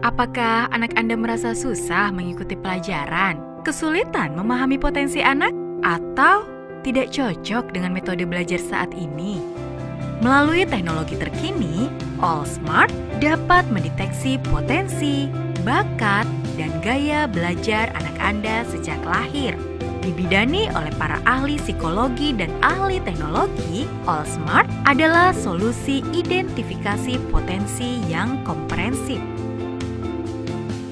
Apakah anak Anda merasa susah mengikuti pelajaran, kesulitan memahami potensi anak, atau tidak cocok dengan metode belajar saat ini? Melalui teknologi terkini, AllSmart dapat mendeteksi potensi, bakat, dan gaya belajar anak Anda sejak lahir. Dibidani oleh para ahli psikologi dan ahli teknologi, AllSmart adalah solusi identifikasi potensi yang komprehensif.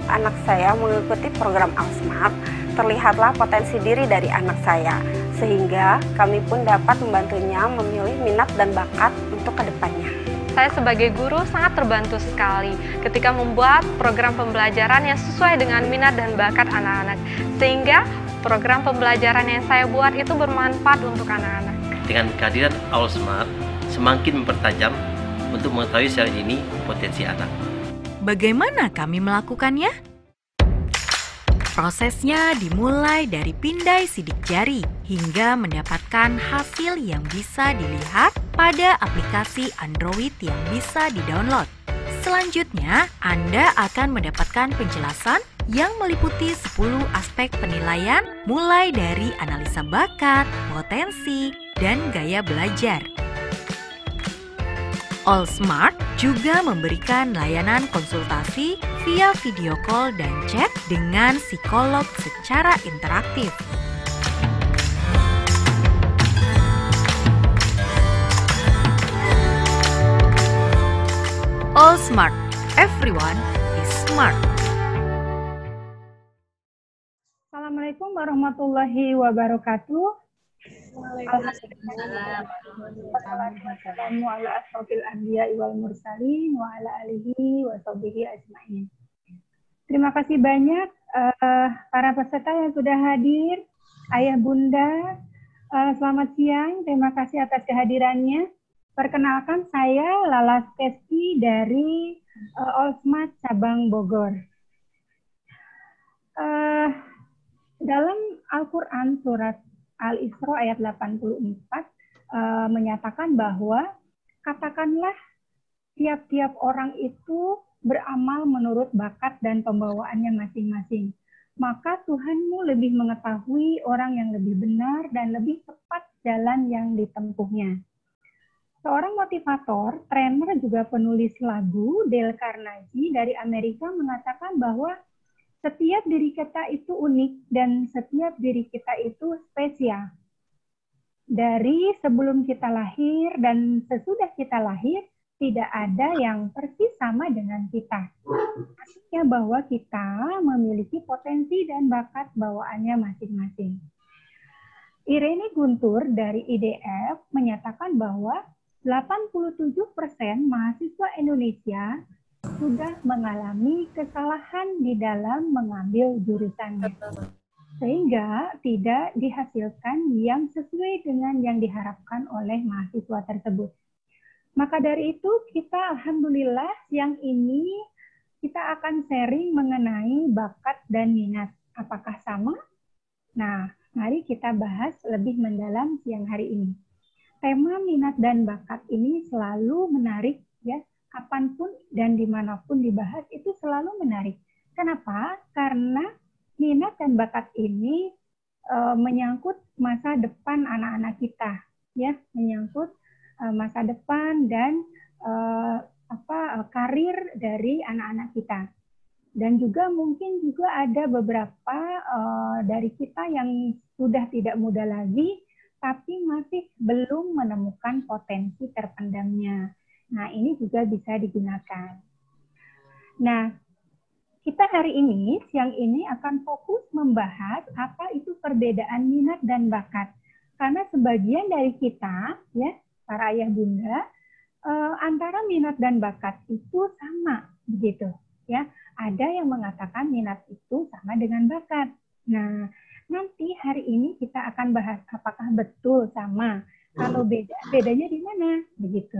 Anak saya mengikuti program AllSmart, terlihatlah potensi diri dari anak saya, sehingga kami pun dapat membantunya memilih minat dan bakat untuk kedepannya. Saya sebagai guru sangat terbantu sekali ketika membuat program pembelajaran yang sesuai dengan minat dan bakat anak-anak, sehingga program pembelajaran yang saya buat itu bermanfaat untuk anak-anak. Dengan kehadiran AllSmart, semakin mempertajam untuk mengetahui saat ini potensi anak. Bagaimana kami melakukannya? Prosesnya dimulai dari pindai sidik jari hingga mendapatkan hasil yang bisa dilihat pada aplikasi Android yang bisa di-download. Selanjutnya, Anda akan mendapatkan penjelasan yang meliputi 10 aspek penilaian mulai dari analisa bakat, potensi, dan gaya belajar. AllSmart juga memberikan layanan konsultasi via video call dan chat dengan psikolog secara interaktif. AllSmart, everyone is smart. Assalamualaikum warahmatullahi wabarakatuh. Wassalamu ala asrofil anbiya wal mursalin wa ala alihi wa sahbihi ajma'in. Terima kasih banyak para peserta yang sudah hadir. Ayah bunda, selamat siang. Terima kasih atas kehadirannya. Perkenalkan, saya Lala Skesti dari AllSmart cabang Bogor. Dalam Al-Quran surat Al-Isra ayat 84 menyatakan bahwa katakanlah tiap-tiap orang itu beramal menurut bakat dan pembawaannya masing-masing. Maka Tuhanmu lebih mengetahui orang yang lebih benar dan lebih tepat jalan yang ditempuhnya. Seorang motivator, trainer, juga penulis lagu, Dale Carnegie dari Amerika mengatakan bahwa setiap diri kita itu unik dan setiap diri kita itu spesial. Dari sebelum kita lahir dan sesudah kita lahir, tidak ada yang persis sama dengan kita. Artinya bahwa kita memiliki potensi dan bakat bawaannya masing-masing. Irene Guntur dari IDF menyatakan bahwa 87% mahasiswa Indonesia sudah mengalami kesalahan di dalam mengambil jurusannya, sehingga tidak dihasilkan yang sesuai dengan yang diharapkan oleh mahasiswa tersebut. Maka dari itu, kita alhamdulillah siang ini kita akan sharing mengenai bakat dan minat. Apakah sama? Nah, mari kita bahas lebih mendalam siang hari ini. Tema minat dan bakat ini selalu menarik, ya. Kapanpun dan dimanapun dibahas itu selalu menarik. Kenapa? Karena minat dan bakat ini menyangkut masa depan anak-anak kita, ya, menyangkut masa depan dan karir dari anak-anak kita. Dan juga mungkin juga ada beberapa dari kita yang sudah tidak muda lagi, tapi masih belum menemukan potensi terpendamnya. Nah, ini juga bisa digunakan. Nah, kita hari ini, siang ini akan fokus membahas apa itu perbedaan minat dan bakat. Karena sebagian dari kita, ya, para ayah bunda, antara minat dan bakat itu sama, begitu. Ya, ada yang mengatakan minat itu sama dengan bakat. Nah, nanti hari ini kita akan bahas apakah betul sama. Kalau bedanya di mana, begitu.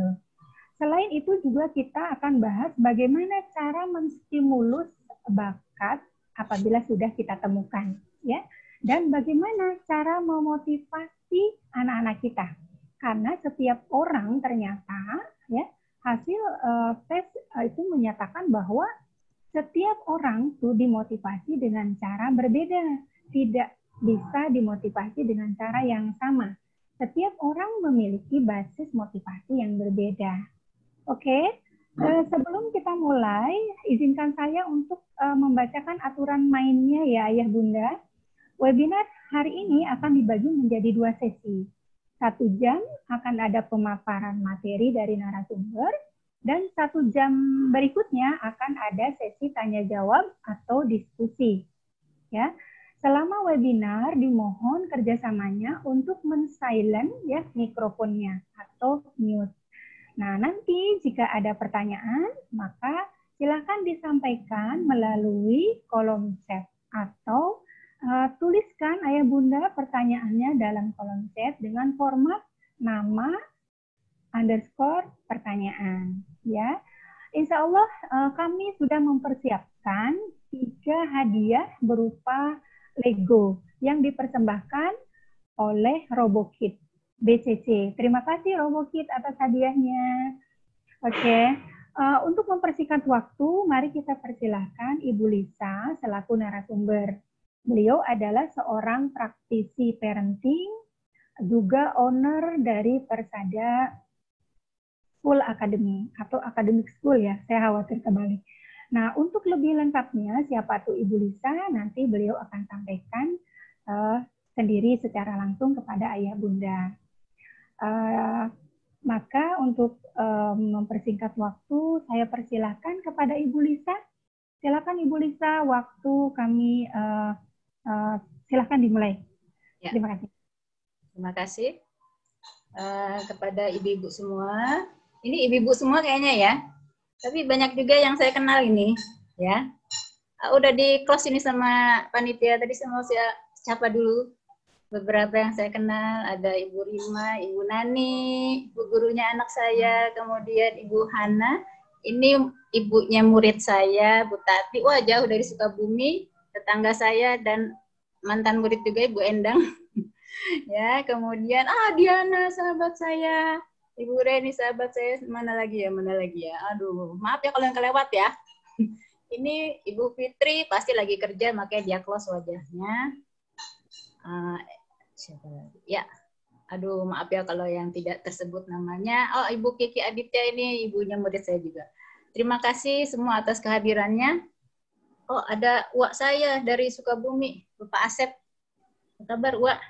Selain itu juga kita akan bahas bagaimana cara menstimulus bakat apabila sudah kita temukan, ya, dan bagaimana cara memotivasi anak-anak kita. Karena setiap orang ternyata, ya, hasil tes itu menyatakan bahwa setiap orang tuh dimotivasi dengan cara berbeda, tidak bisa dimotivasi dengan cara yang sama. Setiap orang memiliki basis motivasi yang berbeda. Oke, sebelum kita mulai, izinkan saya untuk membacakan aturan mainnya ya Ayah Bunda. Webinar hari ini akan dibagi menjadi 2 sesi. 1 jam akan ada pemaparan materi dari narasumber, dan 1 jam berikutnya akan ada sesi tanya jawab atau diskusi. Ya, selama webinar dimohon kerjasamanya untuk men-silent ya mikrofonnya atau mute. Nah, nanti jika ada pertanyaan maka silakan disampaikan melalui kolom chat atau tuliskan Ayah Bunda pertanyaannya dalam kolom chat dengan format nama _ pertanyaan. Ya, Insya Allah kami sudah mempersiapkan 3 hadiah berupa Lego yang dipersembahkan oleh RoboKit BCC. Terima kasih RoboKit atas hadiahnya. Oke, untuk mempersingkat waktu, mari kita persilahkan Ibu Lisa selaku narasumber. Beliau adalah seorang praktisi parenting, juga owner dari Persada School Academy atau Academic School ya, saya khawatir kembali. Nah, untuk lebih lengkapnya siapa tuh Ibu Lisa, nanti beliau akan sampaikan sendiri secara langsung kepada Ayah Bunda. Maka untuk mempersingkat waktu, saya persilahkan kepada Ibu Lisa. Silakan Ibu Lisa, waktu kami silakan dimulai. Ya. Terima kasih. Terima kasih kepada ibu-ibu semua. Ini ibu-ibu semua kayaknya ya. Tapi banyak juga yang saya kenal ini, ya. Udah di close ini sama panitia. Tadi saya mau siapa dulu. Beberapa yang saya kenal, ada Ibu Rima, Ibu Nani, ibu gurunya anak saya, kemudian Ibu Hana. Ini ibunya murid saya, Bu Tati. Wah, jauh dari Sukabumi, tetangga saya dan mantan murid juga Ibu Endang. Ya, kemudian Diana sahabat saya. Ibu Reni sahabat saya, mana lagi ya? Aduh, maaf ya kalau yang kelewat ya. Ini Ibu Fitri pasti lagi kerja, makanya dia close wajahnya. Siapa lagi? Ya, aduh maaf ya kalau yang tidak tersebut namanya. Oh, Ibu Kiki Aditya ini ibunya murid saya juga. Terima kasih semua atas kehadirannya. Oh, ada Wak saya dari Sukabumi, Bapak Asep. Apa kabar, Wak?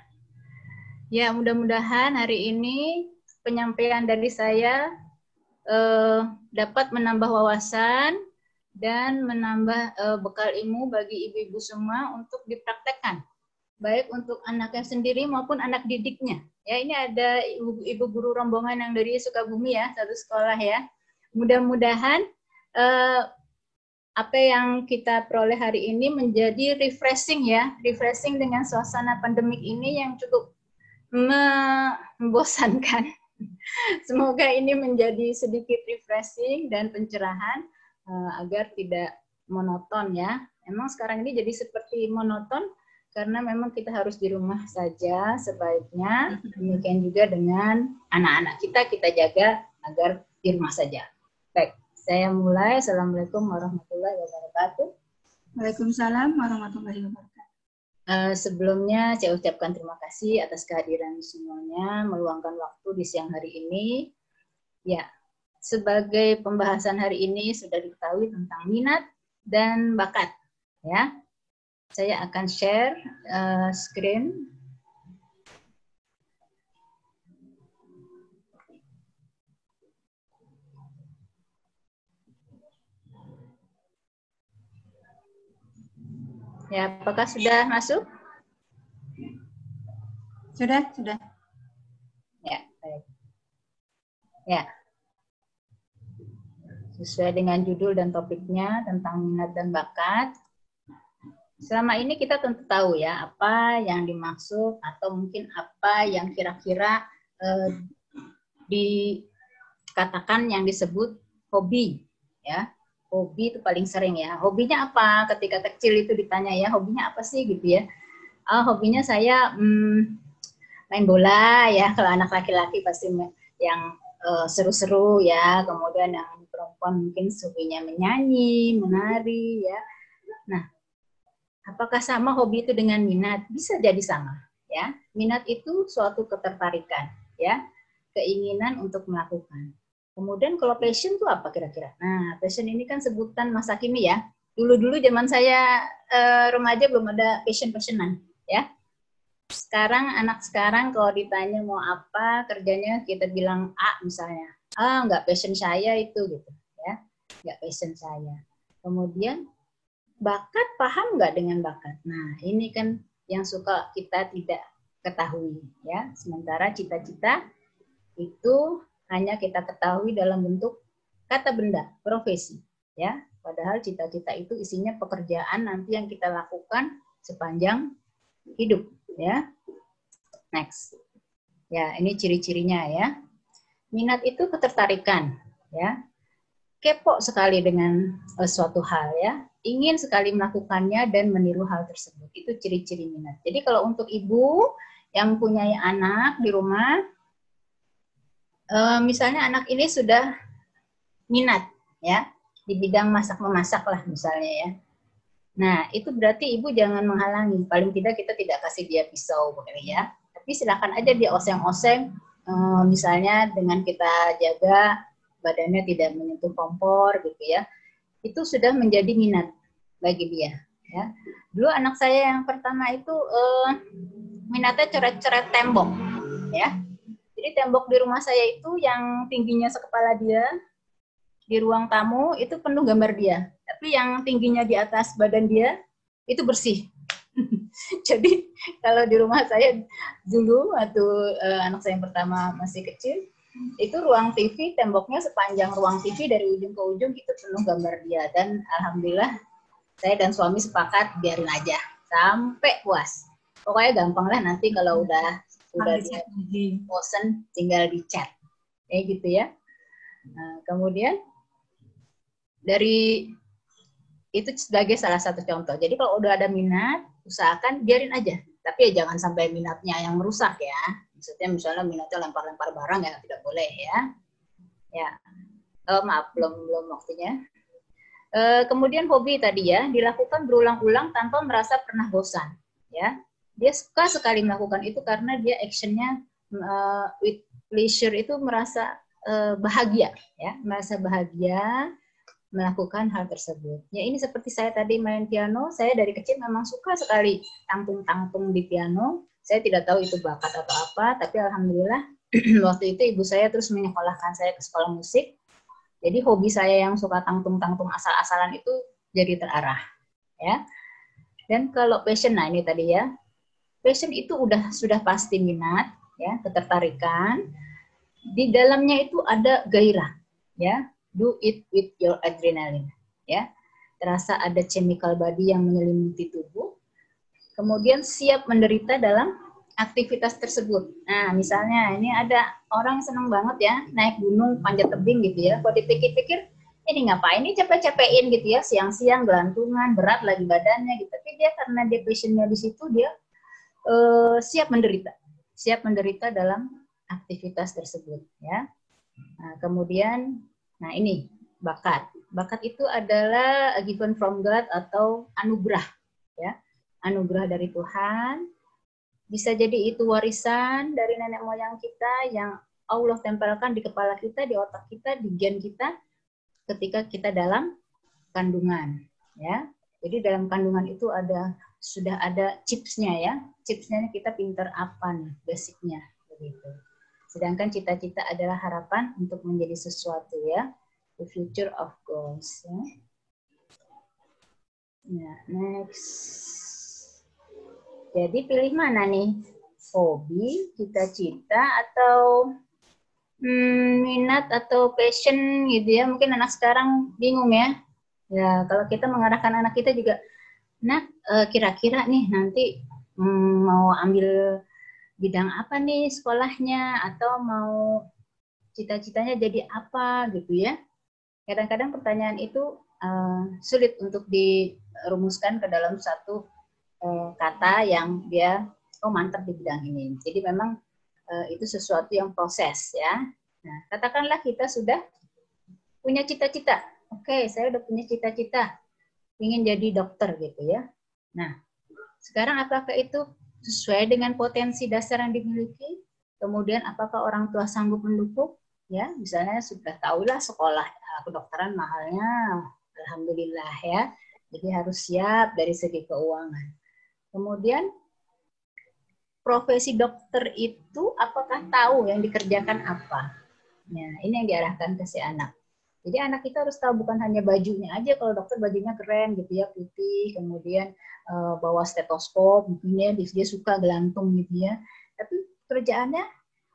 Ya, mudah-mudahan hari ini penyampaian dari saya dapat menambah wawasan dan menambah bekal ilmu bagi ibu-ibu semua untuk dipraktekkan, baik untuk anaknya sendiri maupun anak didiknya. Ya, ini ada ibu guru rombongan yang dari Sukabumi ya, satu sekolah ya. Mudah-mudahan apa yang kita peroleh hari ini menjadi refreshing ya, refreshing dengan suasana pandemik ini yang cukup membosankan. Semoga ini menjadi sedikit refreshing dan pencerahan agar tidak monoton ya. Emang sekarang ini jadi seperti monoton karena memang kita harus di rumah saja sebaiknya. Demikian juga dengan anak-anak kita jaga agar di rumah saja. Baik, saya mulai. Assalamualaikum warahmatullahi wabarakatuh. Waalaikumsalam warahmatullahi wabarakatuh. Sebelumnya saya ucapkan terima kasih atas kehadiran semuanya, meluangkan waktu di siang hari ini. Ya, sebagai pembahasan hari ini sudah diketahui tentang minat dan bakat. Ya, saya akan share screen. Ya, apakah sudah masuk? Sudah. Ya, baik. Ya. Sesuai dengan judul dan topiknya tentang minat dan bakat. Selama ini kita tentu tahu ya apa yang dimaksud atau mungkin apa yang kira-kira dikatakan yang disebut hobi, ya. Hobi itu paling sering ya. Hobinya apa? Ketika kecil itu ditanya ya, hobinya apa sih gitu ya. Hobinya saya main bola ya. Kalau anak laki-laki pasti yang seru-seru ya. Kemudian yang perempuan apa mungkin suaminya menyanyi, menari, ya. Nah, apakah sama hobi itu dengan minat? Bisa jadi sama, ya. Minat itu suatu ketertarikan, ya, keinginan untuk melakukan. Kemudian kalau passion itu apa kira-kira? Nah, passion ini kan sebutan masa kini ya. Dulu-dulu zaman saya remaja belum ada passion-passionan, ya. Sekarang anak sekarang kalau ditanya mau apa kerjanya, kita bilang A misalnya. Nggak passion saya itu gitu, ya. Nggak passion saya. Kemudian bakat, paham nggak dengan bakat? Nah, ini kan yang suka kita tidak ketahui, ya. Sementara cita-cita itu hanya kita ketahui dalam bentuk kata benda, profesi, ya. Padahal cita-cita itu isinya pekerjaan nanti yang kita lakukan sepanjang hidup, ya. Next. Ya, ini ciri-cirinya ya. Minat itu ketertarikan, ya. Kepo sekali dengan suatu hal, ya. Ingin sekali melakukannya dan meniru hal tersebut. Itu ciri-ciri minat. Jadi kalau untuk ibu yang punya anak di rumah, misalnya anak ini sudah minat, ya, di bidang masak-memasak lah misalnya, ya. Nah, itu berarti ibu jangan menghalangi. Paling tidak kita tidak kasih dia pisau, ya. Tapi silakan aja dia oseng-oseng, misalnya dengan kita jaga badannya tidak menyentuh kompor, gitu ya. Itu sudah menjadi minat bagi dia. Ya. Dulu anak saya yang pertama itu minatnya coret-coret tembok, ya. Jadi tembok di rumah saya itu yang tingginya sekepala dia, di ruang tamu itu penuh gambar dia. Tapi yang tingginya di atas badan dia itu bersih. Jadi kalau di rumah saya dulu waktu anak saya yang pertama masih kecil, itu ruang TV temboknya sepanjang ruang TV dari ujung ke ujung itu penuh gambar dia. Dan alhamdulillah saya dan suami sepakat biarin aja sampai puas. Pokoknya gampang lah nanti kalau udah dia bosen tinggal dicat, kayak gitu ya. Nah, kemudian dari itu sebagai salah satu contoh. Jadi kalau udah ada minat, usahakan biarin aja. Tapi ya jangan sampai minatnya yang merusak ya. Maksudnya misalnya minatnya lempar-lempar barang ya tidak boleh ya. Ya, maaf belum waktunya. Kemudian hobi tadi ya dilakukan berulang-ulang tanpa merasa pernah bosan. Ya, dia suka sekali melakukan itu karena dia actionnya with pleasure itu merasa bahagia, ya, merasa bahagia melakukan hal tersebut. Ya ini seperti saya tadi main piano, saya dari kecil memang suka sekali tangtung-tangtung di piano. Saya tidak tahu itu bakat atau apa, tapi alhamdulillah waktu itu ibu saya terus menyekolahkan saya ke sekolah musik. Jadi hobi saya yang suka tangtung-tangtung asal-asalan itu jadi terarah, ya. Dan kalau passion, nah ini tadi ya, passion itu sudah pasti minat, ya, ketertarikan. Di dalamnya itu ada gairah, ya. Do it with your adrenaline, ya. Terasa ada chemical body yang menyelimuti tubuh. Kemudian siap menderita dalam aktivitas tersebut. Nah, misalnya ini ada orang seneng banget ya naik gunung, panjat tebing gitu ya. Kalau dipikir-pikir, ini ngapain ini capek-capekin gitu ya, siang-siang gelantungan, berat lagi badannya gitu. Tapi dia karena dia passionnya di situ, dia siap menderita dalam aktivitas tersebut, ya. Nah, kemudian nah ini bakat. Bakat itu adalah a given from God atau anugerah, ya. Anugerah dari Tuhan. Bisa jadi itu warisan dari nenek moyang kita yang Allah tempelkan di kepala kita, di otak kita, di gen kita ketika kita dalam kandungan, ya. Jadi dalam kandungan itu sudah ada chipsnya ya. Chipsnya kita pinter apa nih, basicnya begitu. Sedangkan cita-cita adalah harapan untuk menjadi sesuatu ya. The future of goals. Ya. Nah, next. Jadi pilih mana nih? Hobi, cita-cita, atau minat atau passion gitu ya. Mungkin anak sekarang bingung ya. Ya, kalau kita mengarahkan anak kita juga, nak kira-kira nih nanti mau ambil bidang apa nih sekolahnya, atau mau cita-citanya jadi apa gitu ya. Kadang-kadang pertanyaan itu sulit untuk dirumuskan ke dalam satu kata yang dia mantap di bidang ini. Jadi memang itu sesuatu yang proses ya. Nah, katakanlah kita sudah punya cita-cita. Oke, saya udah punya cita-cita, ingin jadi dokter gitu ya. Nah, sekarang apakah itu sesuai dengan potensi dasar yang dimiliki? Kemudian apakah orang tua sanggup mendukung? Ya, misalnya sudah tahulah sekolah kedokteran mahalnya, alhamdulillah ya. Jadi harus siap dari segi keuangan. Kemudian profesi dokter itu apakah tahu yang dikerjakan apa? Nah, ini yang diarahkan ke si anak. Jadi anak kita harus tahu bukan hanya bajunya aja, kalau dokter bajunya keren gitu ya, putih, kemudian bawa stetoskop, mungkin dia suka gelantung gitu ya. Tapi kerjaannya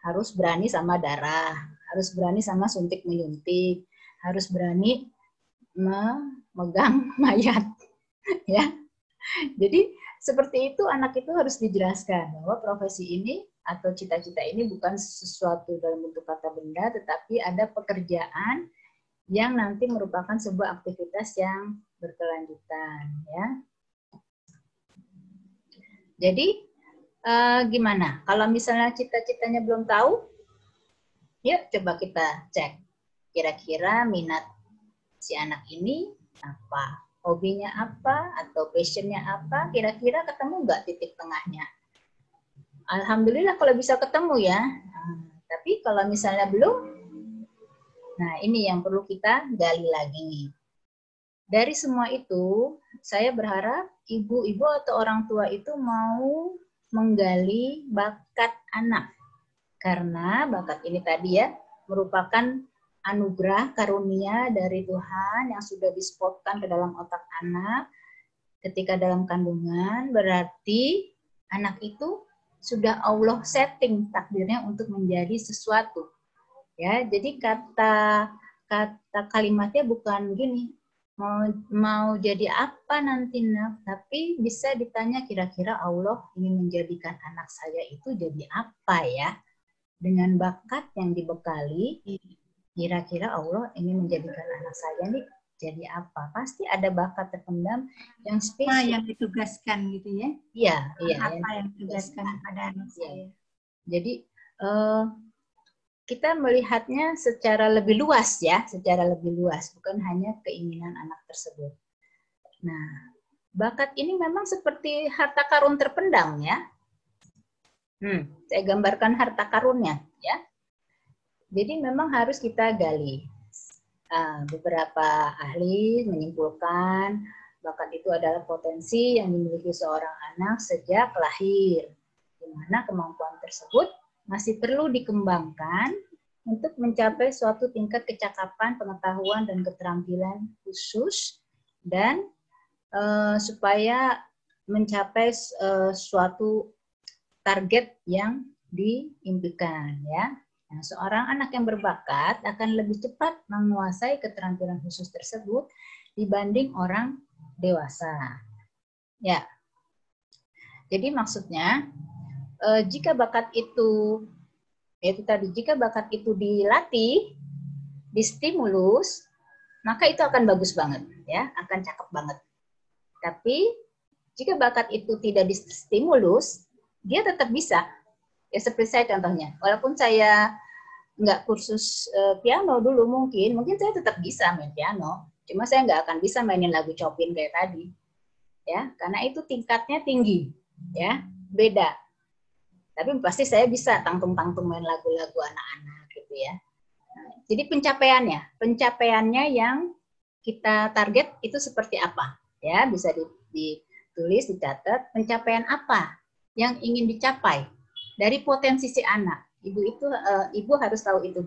harus berani sama darah, harus berani sama suntik menyuntik, harus berani memegang mayat, ya. Jadi seperti itu anak itu harus dijelaskan bahwa profesi ini atau cita-cita ini bukan sesuatu dalam bentuk kata benda, tetapi ada pekerjaan yang nanti merupakan sebuah aktivitas yang berkelanjutan. Ya. Jadi gimana? Kalau misalnya cita-citanya belum tahu, yuk coba kita cek kira-kira minat si anak ini apa. Hobinya apa atau passionnya apa, kira-kira ketemu nggak titik tengahnya? Alhamdulillah kalau bisa ketemu ya. Tapi kalau misalnya belum, nah ini yang perlu kita gali lagi. Dari semua itu, saya berharap ibu-ibu atau orang tua itu mau menggali bakat anak. Karena bakat ini tadi ya, merupakan anugerah karunia dari Tuhan yang sudah dispotkan ke dalam otak anak ketika dalam kandungan, berarti anak itu sudah Allah setting takdirnya untuk menjadi sesuatu. Ya, jadi kata kalimatnya bukan gini, mau jadi apa nanti nak, tapi bisa ditanya kira-kira Allah ingin menjadikan anak saya itu jadi apa ya? Dengan bakat yang dibekali, kira-kira Allah ingin menjadikan anak saya nih jadi apa? Pasti ada bakat terpendam yang spesial. Yang ditugaskan gitu ya? Iya, iya. Apa yang ditugaskan pada anak saya? Jadi kita melihatnya secara lebih luas ya, secara lebih luas, bukan hanya keinginan anak tersebut. Nah, bakat ini memang seperti harta karun terpendam ya. Saya gambarkan harta karunnya ya. Jadi memang harus kita gali. Beberapa ahli menyimpulkan bakat itu adalah potensi yang dimiliki seorang anak sejak lahir, di mana kemampuan tersebut masih perlu dikembangkan untuk mencapai suatu tingkat kecakapan, pengetahuan, dan keterampilan khusus, dan supaya mencapai suatu target yang diimpikan ya. Nah, seorang anak yang berbakat akan lebih cepat menguasai keterampilan khusus tersebut dibanding orang dewasa. Ya. Jadi maksudnya jika bakat itu jika bakat itu dilatih, distimulus, maka itu akan bagus banget ya, akan cakep banget. Tapi jika bakat itu tidak distimulus, dia tetap bisa. Ya seperti saya contohnya, walaupun saya nggak kursus piano dulu mungkin saya tetap bisa main piano. Cuma saya nggak akan bisa mainin lagu Chopin kayak tadi. Ya, karena itu tingkatnya tinggi. Ya, beda. Tapi pasti saya bisa tangtung-tangtung main lagu-lagu anak-anak gitu ya. Nah, jadi pencapaiannya yang kita target itu seperti apa? Ya, bisa ditulis, dicatat, pencapaian apa yang ingin dicapai dari potensi si anak. Ibu harus tahu itu.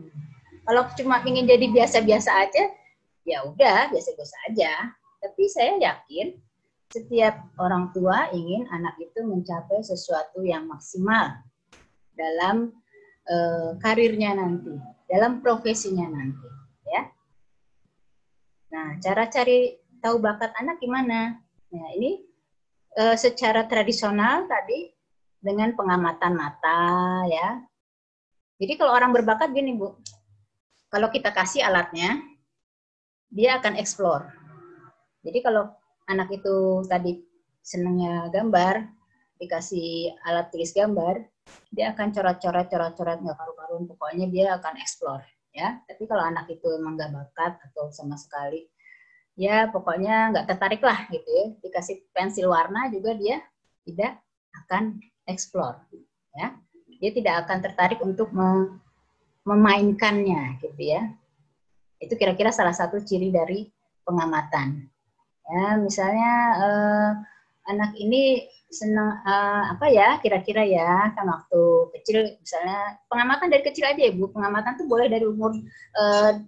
Kalau cuma ingin jadi biasa-biasa aja, ya udah biasa-biasa aja. Tapi saya yakin setiap orang tua ingin anak itu mencapai sesuatu yang maksimal dalam karirnya nanti, dalam profesinya nanti, ya. Nah, cara cari tahu bakat anak gimana? Nah, ini secara tradisional tadi dengan pengamatan mata, ya. Jadi kalau orang berbakat gini, Bu, kalau kita kasih alatnya, dia akan explore. Jadi kalau anak itu tadi senangnya gambar, dikasih alat tulis gambar, dia akan coret-coret nggak karu-karuan, pokoknya dia akan explore, ya. Tapi kalau anak itu emang nggak bakat atau sama sekali, ya pokoknya nggak tertarik lah gitu ya. Dikasih pensil warna juga dia tidak akan explore, ya. Dia tidak akan tertarik untuk memainkannya gitu ya. Itu kira-kira salah satu ciri dari pengamatan. Ya, misalnya anak ini senang apa ya kira-kira ya, kan waktu kecil misalnya pengamatan dari kecil aja ya Bu. Pengamatan tuh boleh dari umur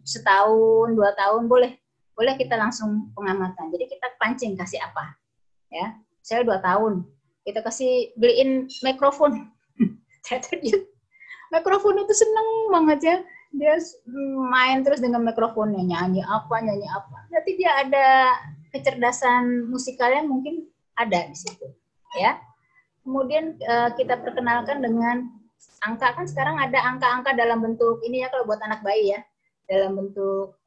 setahun, 2 tahun boleh kita langsung pengamatan. Jadi kita pancing kasih apa ya. Saya 2 tahun kita kasih beliin mikrofon. Ternyata dia mikrofon itu seneng banget ya. Dia main terus dengan mikrofonnya, nyanyi apa. Berarti dia ada kecerdasan musikalnya mungkin ada di situ, ya. Kemudian kita perkenalkan dengan angka, kan sekarang ada angka-angka dalam bentuk ini ya kalau buat anak bayi ya, dalam bentuk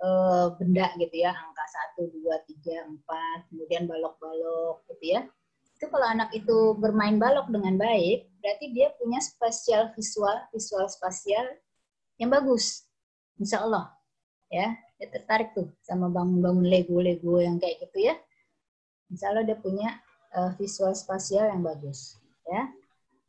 benda gitu ya, angka 1, 2, 3, 4, kemudian balok-balok gitu ya. Itu kalau anak itu bermain balok dengan baik, berarti dia punya spasial visual spasial yang bagus, insya Allah, ya. Dia tertarik tuh sama bangun-bangun Lego yang kayak gitu ya. Insya Allah dia punya visual spasial yang bagus, ya.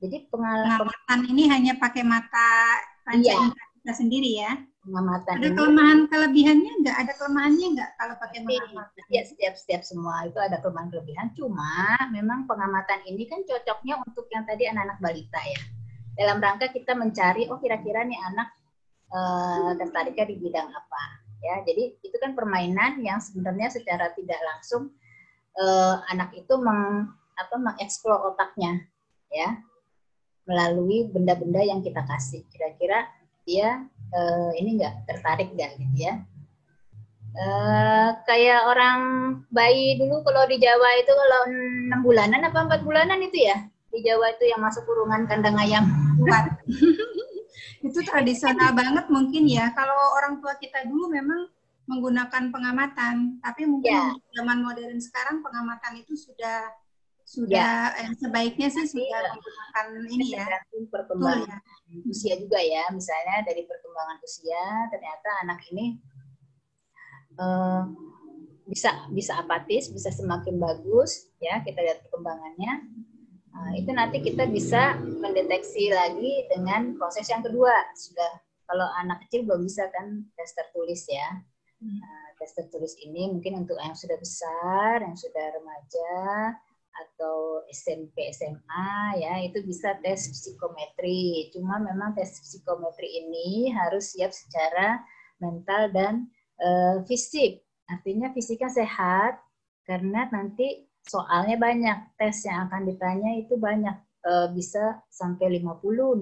Jadi pengamatan ini hanya pakai mata panca indera kita sendiri ya. Pengamatan ada ini, kelebihannya nggak? Ada kelemahannya nggak kalau pakai pengamatan? Ya, setiap semua itu ada kelemahan-kelebihan. Cuma memang pengamatan ini kan cocoknya untuk yang tadi anak-anak balita ya. Dalam rangka kita mencari, oh kira-kira nih anak tertariknya di bidang apa, ya. Jadi itu kan permainan yang sebenarnya secara tidak langsung anak itu mengeksplor otaknya, ya, melalui benda-benda yang kita kasih. Kira-kira dia ini nggak tertarik nggak gitu ya. Kayak orang bayi dulu kalau di Jawa itu kalau 6 bulanan apa 4 bulanan itu ya, di Jawa itu yang masuk kurungan kandang ayam. Itu tradisional banget mungkin ya. Kalau orang tua kita dulu memang menggunakan pengamatan, tapi mungkin untuk zaman modern sekarang pengamatan itu sudah sebaiknya sih sudah menggunakan ini ya. Perkembangan usia juga ya, misalnya dari perkembangan usia ternyata anak ini bisa apatis, bisa semakin bagus ya, kita lihat perkembangannya. Nah, itu nanti kita bisa mendeteksi lagi dengan proses yang kedua. Sudah kalau anak kecil belum bisa kan tes tertulis ya. Tes tertulis ini mungkin untuk yang sudah besar, yang sudah remaja atau SMP, SMA ya, itu bisa tes psikometri. Cuma memang tes psikometri ini harus siap secara mental dan fisik. Artinya fisiknya sehat karena nanti soalnya banyak, tes yang akan ditanya itu banyak, bisa sampai 50, 60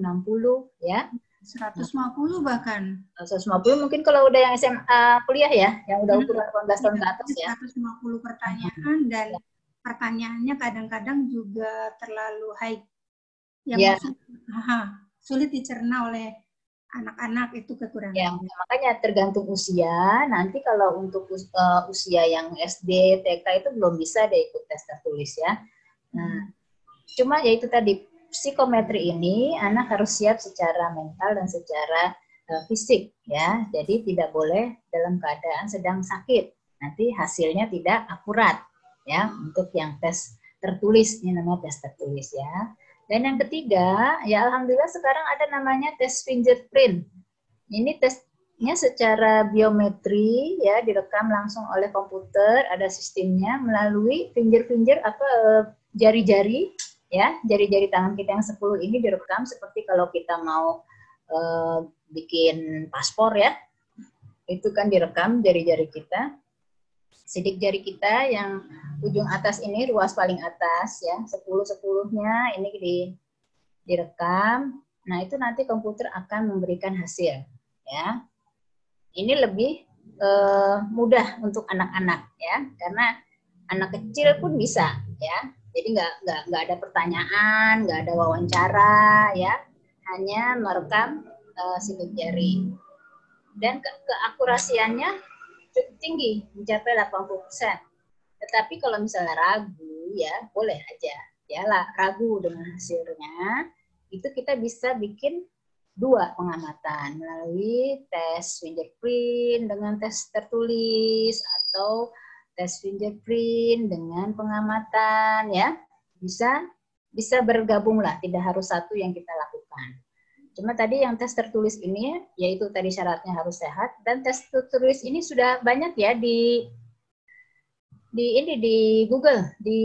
ya. 150 bahkan. 150 mungkin kalau udah yang SMA kuliah ya, yang udah ukuran 18 tahun ke atas ya. 150 pertanyaan dan pertanyaannya kadang-kadang juga terlalu high. Yang sulit dicerna oleh anak-anak, itu kekurangan. Ya, makanya tergantung usia. Nanti kalau untuk usia yang SD, TK itu belum bisa deh ikut tes tertulis ya. Nah, cuma ya itu tadi psikometri ini anak harus siap secara mental dan secara fisik ya. Jadi tidak boleh dalam keadaan sedang sakit. Nanti hasilnya tidak akurat ya untuk yang tes tertulis, ini namanya tes tertulis ya. Dan yang ketiga, ya alhamdulillah sekarang ada namanya tes fingerprint. Ini tesnya secara biometri ya, direkam langsung oleh komputer, ada sistemnya melalui finger apa jari-jari ya, jari-jari tangan kita yang 10 ini direkam seperti kalau kita mau bikin paspor ya. Itu kan direkam jari-jari kita. Sidik jari kita yang ujung atas ini, ruas paling atas ya, 10-10-nya ini direkam. Nah, itu nanti komputer akan memberikan hasil ya. Ini lebih mudah untuk anak-anak ya, karena anak kecil pun bisa ya. Jadi nggak ada pertanyaan, nggak ada wawancara ya, hanya merekam sidik jari. Dan keakurasiannya cukup tinggi, mencapai 80%. Tetapi kalau misalnya ragu ya, boleh aja ya lah, ragu dengan hasilnya, itu kita bisa bikin dua pengamatan melalui tes fingerprint dengan tes tertulis atau tes fingerprint dengan pengamatan ya. Bisa bergabunglah, tidak harus satu yang kita lakukan. Cuma tadi yang tes tertulis ini yaitu tadi syaratnya harus sehat, dan tes tertulis ini sudah banyak ya di Google, di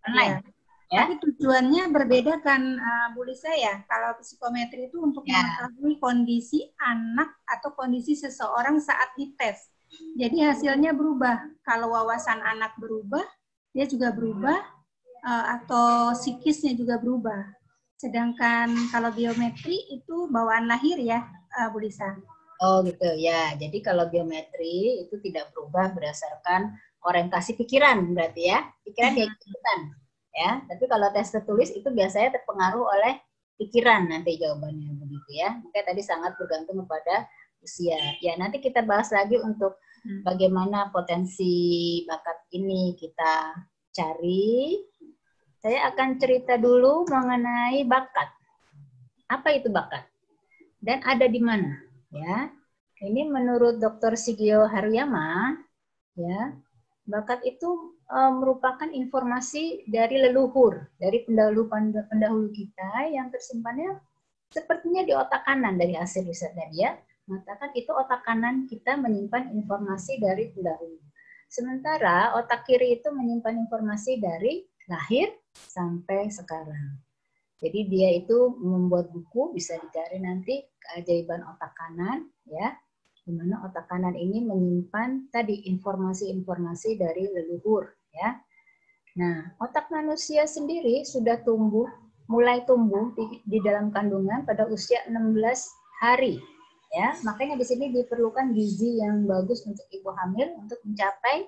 online. Ya. Tapi tujuannya berbeda kan, Bu Lisa ya. Kalau psikometri itu untuk mengetahui kondisi anak atau kondisi seseorang saat dites. Jadi hasilnya berubah. Kalau wawasan anak berubah, dia juga berubah, atau psikisnya juga berubah. Sedangkan kalau biometri itu bawaan lahir ya, Bu Lisa. Oh gitu ya. Jadi kalau biometri itu tidak berubah berdasarkan orientasi pikiran berarti ya. Pikiran dia ikutan. Ya, tapi kalau tes tertulis itu biasanya terpengaruh oleh pikiran nanti jawabannya begitu ya. Makanya tadi sangat bergantung kepada usia. Ya, nanti kita bahas lagi untuk bagaimana potensi bakat ini kita cari. Saya akan cerita dulu mengenai bakat. Apa itu bakat? Dan ada di mana? Ya, ini menurut Dr. Shigeo Haruyama, ya, bakat itu merupakan informasi dari leluhur, dari pendahulu kita yang tersimpannya sepertinya di otak kanan. Dari hasil risetnya dia mengatakan itu otak kanan kita menyimpan informasi dari pendahulu. Sementara otak kiri itu menyimpan informasi dari lahir sampai sekarang. Jadi dia itu membuat buku, bisa dicari nanti Keajaiban Otak Kanan, ya, di mana otak kanan ini menyimpan tadi informasi-informasi dari leluhur, ya. Nah, otak manusia sendiri sudah mulai tumbuh di dalam kandungan pada usia 16 hari, ya. Makanya di sini diperlukan gizi yang bagus untuk ibu hamil untuk mencapai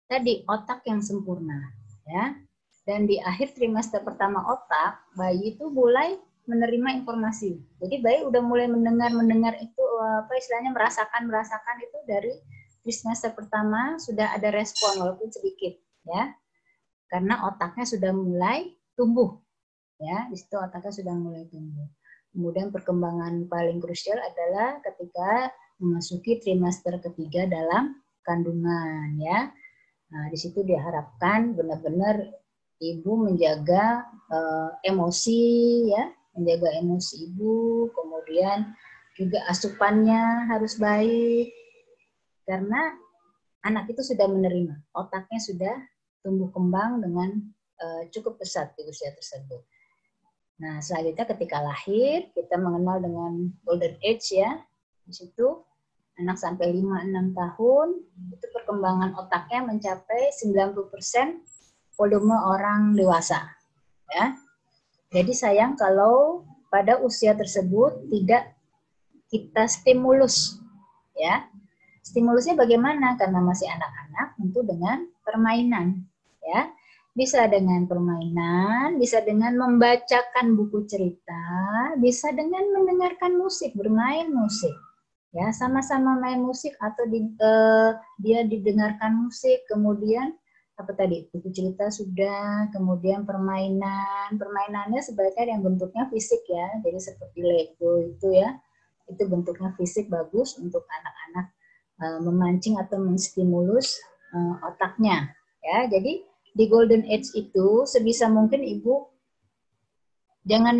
tadi otak yang sempurna, ya. Dan di akhir trimester pertama otak, bayi itu mulai menerima informasi. Jadi bayi udah mulai mendengar itu apa istilahnya merasakan itu dari trimester pertama sudah ada respon walaupun sedikit ya. Karena otaknya sudah mulai tumbuh. Ya, di situ otaknya sudah mulai tumbuh. Kemudian perkembangan paling krusial adalah ketika memasuki trimester ketiga dalam kandungan ya. Nah, di situ diharapkan benar-benar ibu menjaga emosi ya, menjaga emosi ibu, kemudian juga asupannya harus baik karena anak itu sudah menerima, otaknya sudah tumbuh kembang dengan cukup pesat di usia tersebut. Nah, selanjutnya ketika lahir kita mengenal dengan golden age ya. Di situ anak sampai 5-6 tahun itu perkembangan otaknya mencapai 90% volume orang dewasa, ya. Jadi sayang kalau pada usia tersebut tidak kita stimulus, ya. Stimulusnya bagaimana? Karena masih anak-anak, tentu dengan permainan, ya. Bisa dengan permainan, bisa dengan membacakan buku cerita, bisa dengan mendengarkan musik, bermain musik, ya. Sama-sama main musik atau dia didengarkan musik, kemudian apa tadi buku cerita sudah, kemudian permainannya sebaiknya yang bentuknya fisik ya, jadi seperti Lego itu ya, itu bentuknya fisik bagus untuk anak-anak memancing atau menstimulus otaknya ya. Jadi di golden age itu sebisa mungkin ibu jangan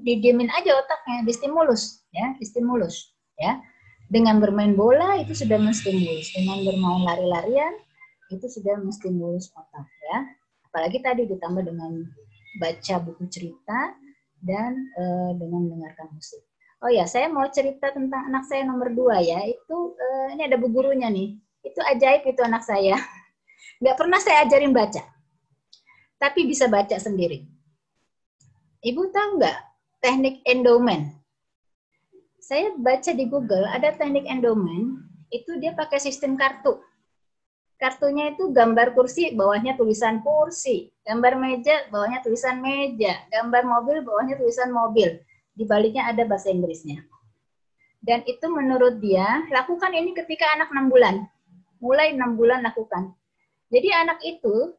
didiemin aja otaknya, distimulus ya. Dengan bermain bola itu sudah menstimulus, dengan bermain lari-larian itu sudah menstimulus otak ya. Apalagi tadi ditambah dengan baca buku cerita dan dengan mendengarkan musik. Oh ya, saya mau cerita tentang anak saya nomor 2 ya. Itu ini ada bu gurunya nih. Itu ajaib itu anak saya. Nggak pernah saya ajarin baca. Tapi bisa baca sendiri. Ibu tahu nggak teknik endowment? Saya baca di Google ada teknik endowment. Itu dia pakai sistem kartu. Kartunya itu gambar kursi, bawahnya tulisan kursi. Gambar meja, bawahnya tulisan meja. Gambar mobil, bawahnya tulisan mobil. Di baliknya ada bahasa Inggrisnya. Dan itu menurut dia, lakukan ini ketika anak 6 bulan. Mulai 6 bulan lakukan. Jadi anak itu,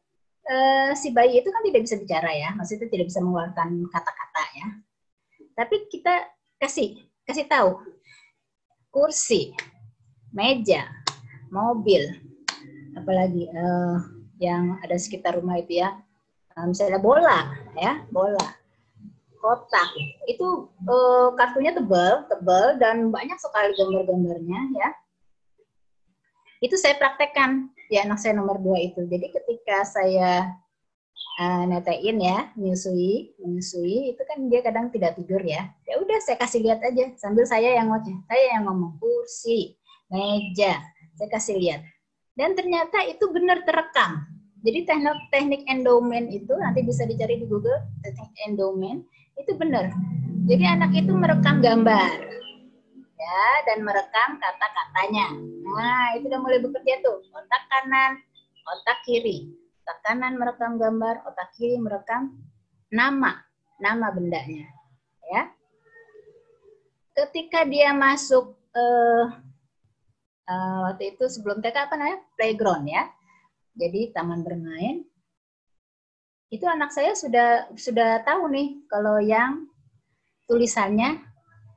si bayi itu kan tidak bisa bicara ya. Maksudnya tidak bisa mengeluarkan kata-kata ya. Tapi kita kasih tahu. Kursi, meja, mobil, apalagi yang ada sekitar rumah itu ya. Misalnya bola, ya, bola. Kotak. Itu kartunya tebal dan banyak sekali gambar-gambarnya ya. Itu saya praktekkan di anak saya nomor 2 itu. Jadi ketika saya netein ya, menyusui itu kan dia kadang tidak tidur ya. Ya udah saya kasih lihat aja sambil saya yang ngomong kursi, meja, saya kasih lihat. Dan ternyata itu benar terekam. Jadi teknik endowment itu nanti bisa dicari di Google, teknik endowment itu benar. Jadi anak itu merekam gambar. Ya, dan merekam kata-katanya. Nah, itu udah mulai bekerja tuh. Otak kanan, otak kiri. Otak kanan merekam gambar, otak kiri merekam nama bendanya. Ya. Ketika dia masuk waktu itu sebelum TK apa namanya? Playground ya. Jadi taman bermain. Itu anak saya sudah tahu nih kalau yang tulisannya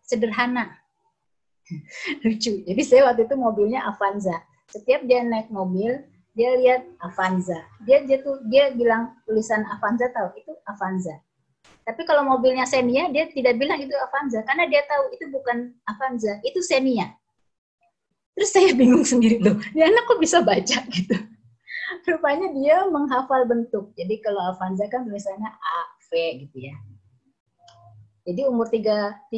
sederhana. Lucu. Jadi saya waktu itu mobilnya Avanza. Setiap dia naik mobil, dia lihat Avanza. Dia bilang tulisan Avanza, tahu itu Avanza. Tapi kalau mobilnya Xenia, dia tidak bilang itu Avanza karena dia tahu itu bukan Avanza, itu Xenia. Terus saya bingung sendiri loh, dia anak kok bisa baca gitu. Rupanya dia menghafal bentuk. Jadi kalau Avanza kan tulisannya A, V gitu ya. Jadi umur 3-4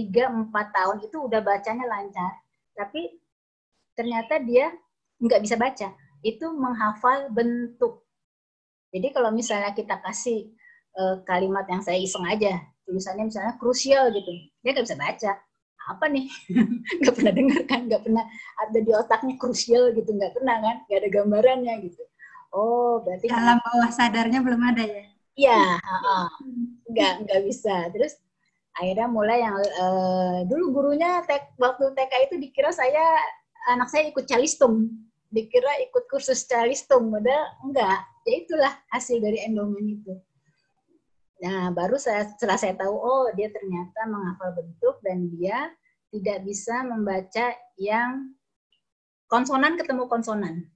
tahun itu udah bacanya lancar. Tapi ternyata dia nggak bisa baca. Itu menghafal bentuk. Jadi kalau misalnya kita kasih kalimat yang saya iseng aja, tulisannya misalnya krusial gitu, dia nggak bisa baca. Apa nih? Nggak pernah dengar kan? Nggak pernah ada di otaknya krusial gitu. Nggak pernah kan? Nggak ada gambarannya gitu. Oh, berarti dalam bawah sadarnya belum ada ya? Iya, nggak bisa. Terus akhirnya mulai yang dulu gurunya waktu TK itu dikira anak saya ikut calistung, dikira ikut kursus calistung, padahal enggak. Ya itulah hasil dari endowment itu. Nah baru setelah saya tahu, oh dia ternyata menghafal bentuk dan dia tidak bisa membaca yang konsonan ketemu konsonan,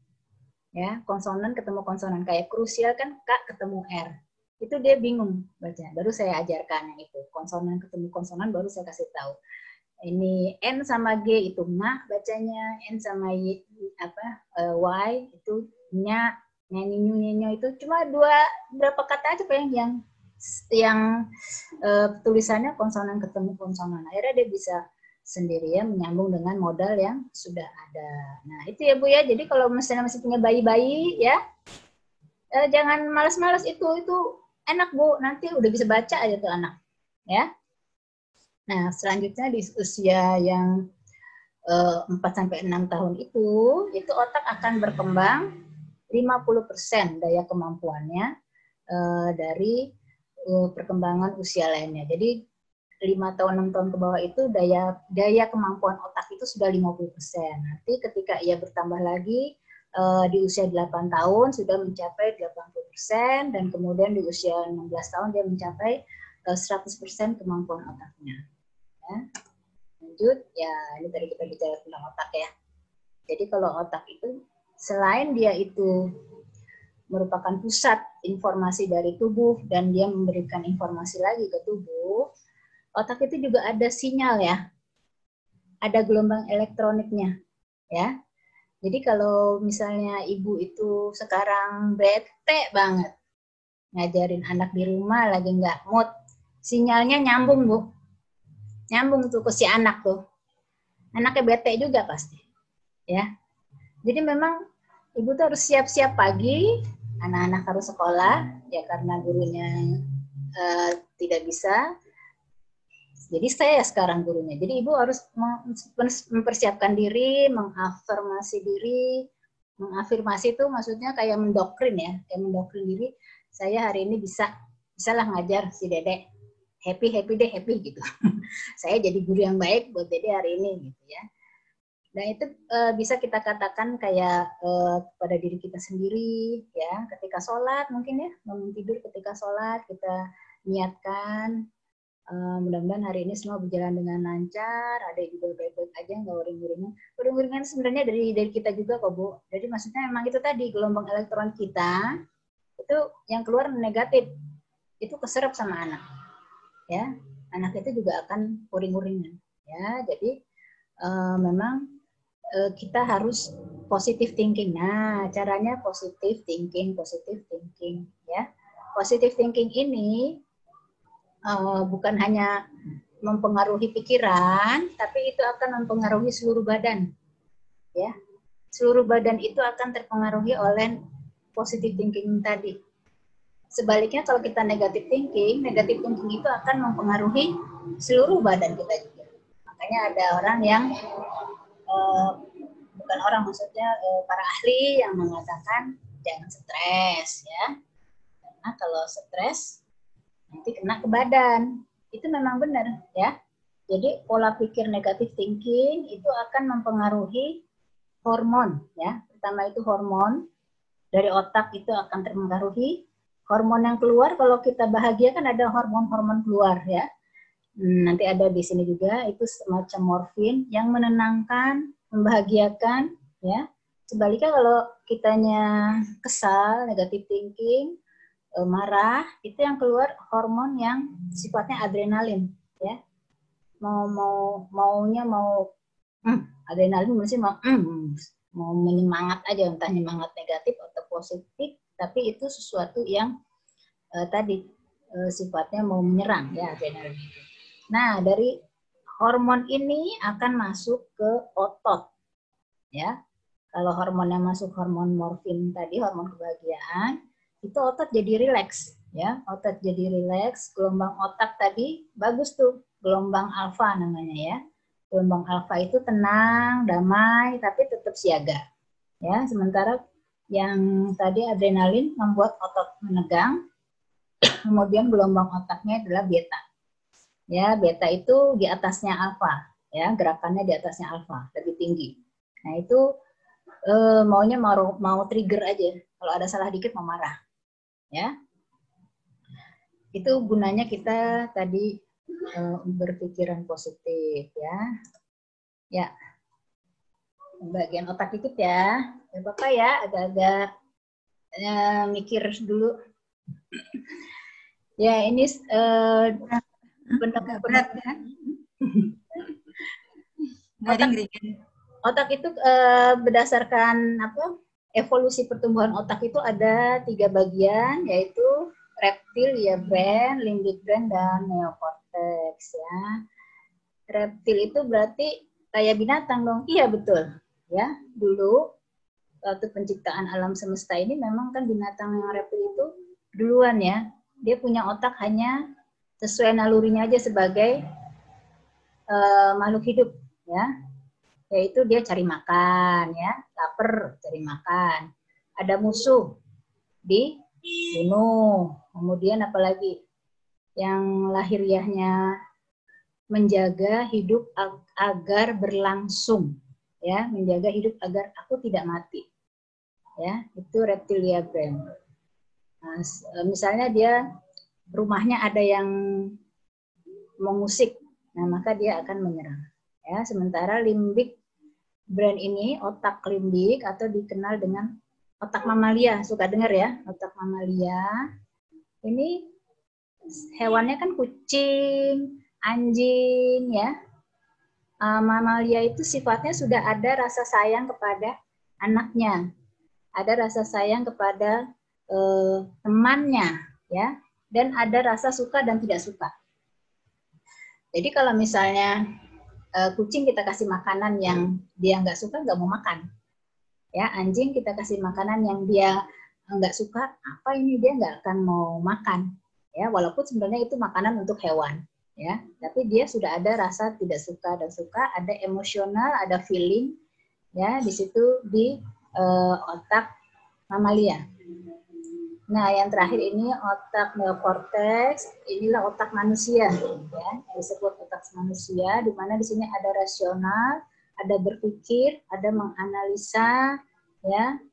ya konsonan ketemu konsonan kayak krusial kan K ketemu R. Itu dia bingung baca. Baru saya ajarkan yang itu. Konsonan ketemu konsonan baru saya kasih tahu. Ini N sama G itu ma bacanya, N sama Y itu nya, nyanyi itu cuma berapa kata aja yang tulisannya konsonan ketemu konsonan. Akhirnya dia bisa sendirian menyambung dengan modal yang sudah ada. Nah, itu ya Bu ya. Jadi kalau misalnya masih punya bayi-bayi ya, jangan malas-malas itu enak Bu, nanti udah bisa baca aja tuh anak, ya. Nah, selanjutnya di usia yang 4-6 tahun itu otak akan berkembang 50% daya kemampuannya dari perkembangan usia lainnya. Jadi 5 tahun 6 tahun ke bawah itu daya kemampuan otak itu sudah 50%. Nanti ketika ia bertambah lagi di usia 8 tahun sudah mencapai 80% dan kemudian di usia 16 tahun dia mencapai 100% kemampuan otaknya. Ya. Lanjut, ya ini tadi kita bicara tentang otak ya. Jadi kalau otak itu selain dia itu merupakan pusat informasi dari tubuh dan dia memberikan informasi lagi ke tubuh, otak itu juga ada sinyal ya. Ada gelombang elektroniknya ya. Jadi kalau misalnya ibu itu sekarang bete banget, ngajarin anak di rumah lagi nggak mood, sinyalnya nyambung Bu. Nyambung tuh ke si anak tuh. Anaknya bete juga pasti. Ya. Jadi memang ibu tuh harus siap-siap pagi, anak-anak harus sekolah, ya karena gurunya tidak bisa. Jadi saya sekarang gurunya. Jadi ibu harus mempersiapkan diri, mengafirmasi diri. Mengafirmasi itu maksudnya kayak mendoktrin ya, kayak mendoktrin diri. Saya hari ini bisalah ngajar si Dede. Happy deh, happy gitu. Saya jadi guru yang baik buat Dede hari ini gitu ya. Dan itu bisa kita katakan kayak pada diri kita sendiri ya. Ketika sholat mungkin ya, bangun tidur ketika sholat kita niatkan Mudah-mudahan hari ini semua berjalan dengan lancar, ada juga baik-baik aja, nggak uring-uringan. Uring-uringan sebenarnya dari kita juga kok, Bu. Jadi maksudnya memang itu tadi, gelombang elektron kita, itu yang keluar negatif, itu keserap sama anak. Ya, anak itu juga akan uring-uringan. Ya, jadi memang kita harus positive thinking. Nah, caranya positive thinking ya. Positive thinking ini bukan hanya mempengaruhi pikiran, tapi itu akan mempengaruhi seluruh badan. Ya, seluruh badan itu akan terpengaruhi oleh positive thinking tadi. Sebaliknya kalau kita negative thinking itu akan mempengaruhi seluruh badan kita juga. Makanya ada orang yang bukan orang, maksudnya para ahli yang mengatakan jangan stres ya. Karena kalau stres nanti kena ke badan. Itu memang benar ya. Jadi pola pikir negatif thinking itu akan mempengaruhi hormon ya. Pertama itu hormon dari otak itu akan terpengaruhi. Hormon yang keluar kalau kita bahagia kan ada hormon-hormon keluar ya. Nanti ada di sini juga itu semacam morfin yang menenangkan, membahagiakan ya. Sebaliknya kalau kitanya kesal, negatif thinking, marah, itu yang keluar hormon yang sifatnya adrenalin ya. Adrenalin mesti mau menyemangat aja, entah nyemangat negatif atau positif, tapi itu sesuatu yang tadi sifatnya mau menyerang ya, adrenalin itu. Nah, dari hormon ini akan masuk ke otot ya. Kalau hormon yang masuk hormon morfin tadi, hormon kebahagiaan, itu otot jadi rileks ya, otot jadi rileks, gelombang otak tadi bagus tuh, gelombang alfa namanya ya. Gelombang alfa itu tenang, damai, tapi tetap siaga ya. Sementara yang tadi adrenalin membuat otot menegang, kemudian gelombang otaknya adalah beta ya. Beta itu di atasnya alfa ya, gerakannya di atasnya alfa, lebih tinggi. Nah itu maunya mau trigger aja, kalau ada salah dikit mau marah ya. Itu gunanya kita tadi berpikiran positif ya. Ya, bagian otak dikit ya. Bapak ya, agak-agak mikir dulu. Ya, ini berat ya. Otak itu berdasarkan evolusi pertumbuhan otak itu ada 3 bagian, yaitu reptilia brain, limbic brain, dan neocortex ya. Reptil itu berarti kayak binatang dong. Iya betul ya. Dulu waktu penciptaan alam semesta ini memang kan binatang yang reptil itu duluan ya. Dia punya otak hanya sesuai nalurinya aja sebagai makhluk hidup ya. Yaitu dia cari makan ya, lapar cari makan. Ada musuh dibunuh. Kemudian apalagi yang lahiriahnya menjaga hidup agar berlangsung ya, menjaga hidup agar aku tidak mati ya, itu reptilia brain. Nah, misalnya dia rumahnya ada yang mengusik, nah maka dia akan menyerang ya. Sementara limbic brain ini, otak limbik atau dikenal dengan otak mamalia, suka dengar ya, otak mamalia ini hewannya kan kucing, anjing ya. Mamalia itu sifatnya sudah ada rasa sayang kepada anaknya, ada rasa sayang kepada temannya ya, dan ada rasa suka dan tidak suka. Jadi kalau misalnya kucing kita kasih makanan yang dia nggak suka, nggak mau makan ya. Anjing kita kasih makanan yang dia nggak suka, apa ini, dia nggak akan mau makan ya, walaupun sebenarnya itu makanan untuk hewan ya, tapi dia sudah ada rasa tidak suka dan suka, ada emosional, ada feeling ya di situ di otak mamalia. Nah, yang terakhir ini otak neokortex, inilah otak manusia ya, disebut otak manusia, di mana di sini ada rasional, ada berpikir, ada menganalisa ya.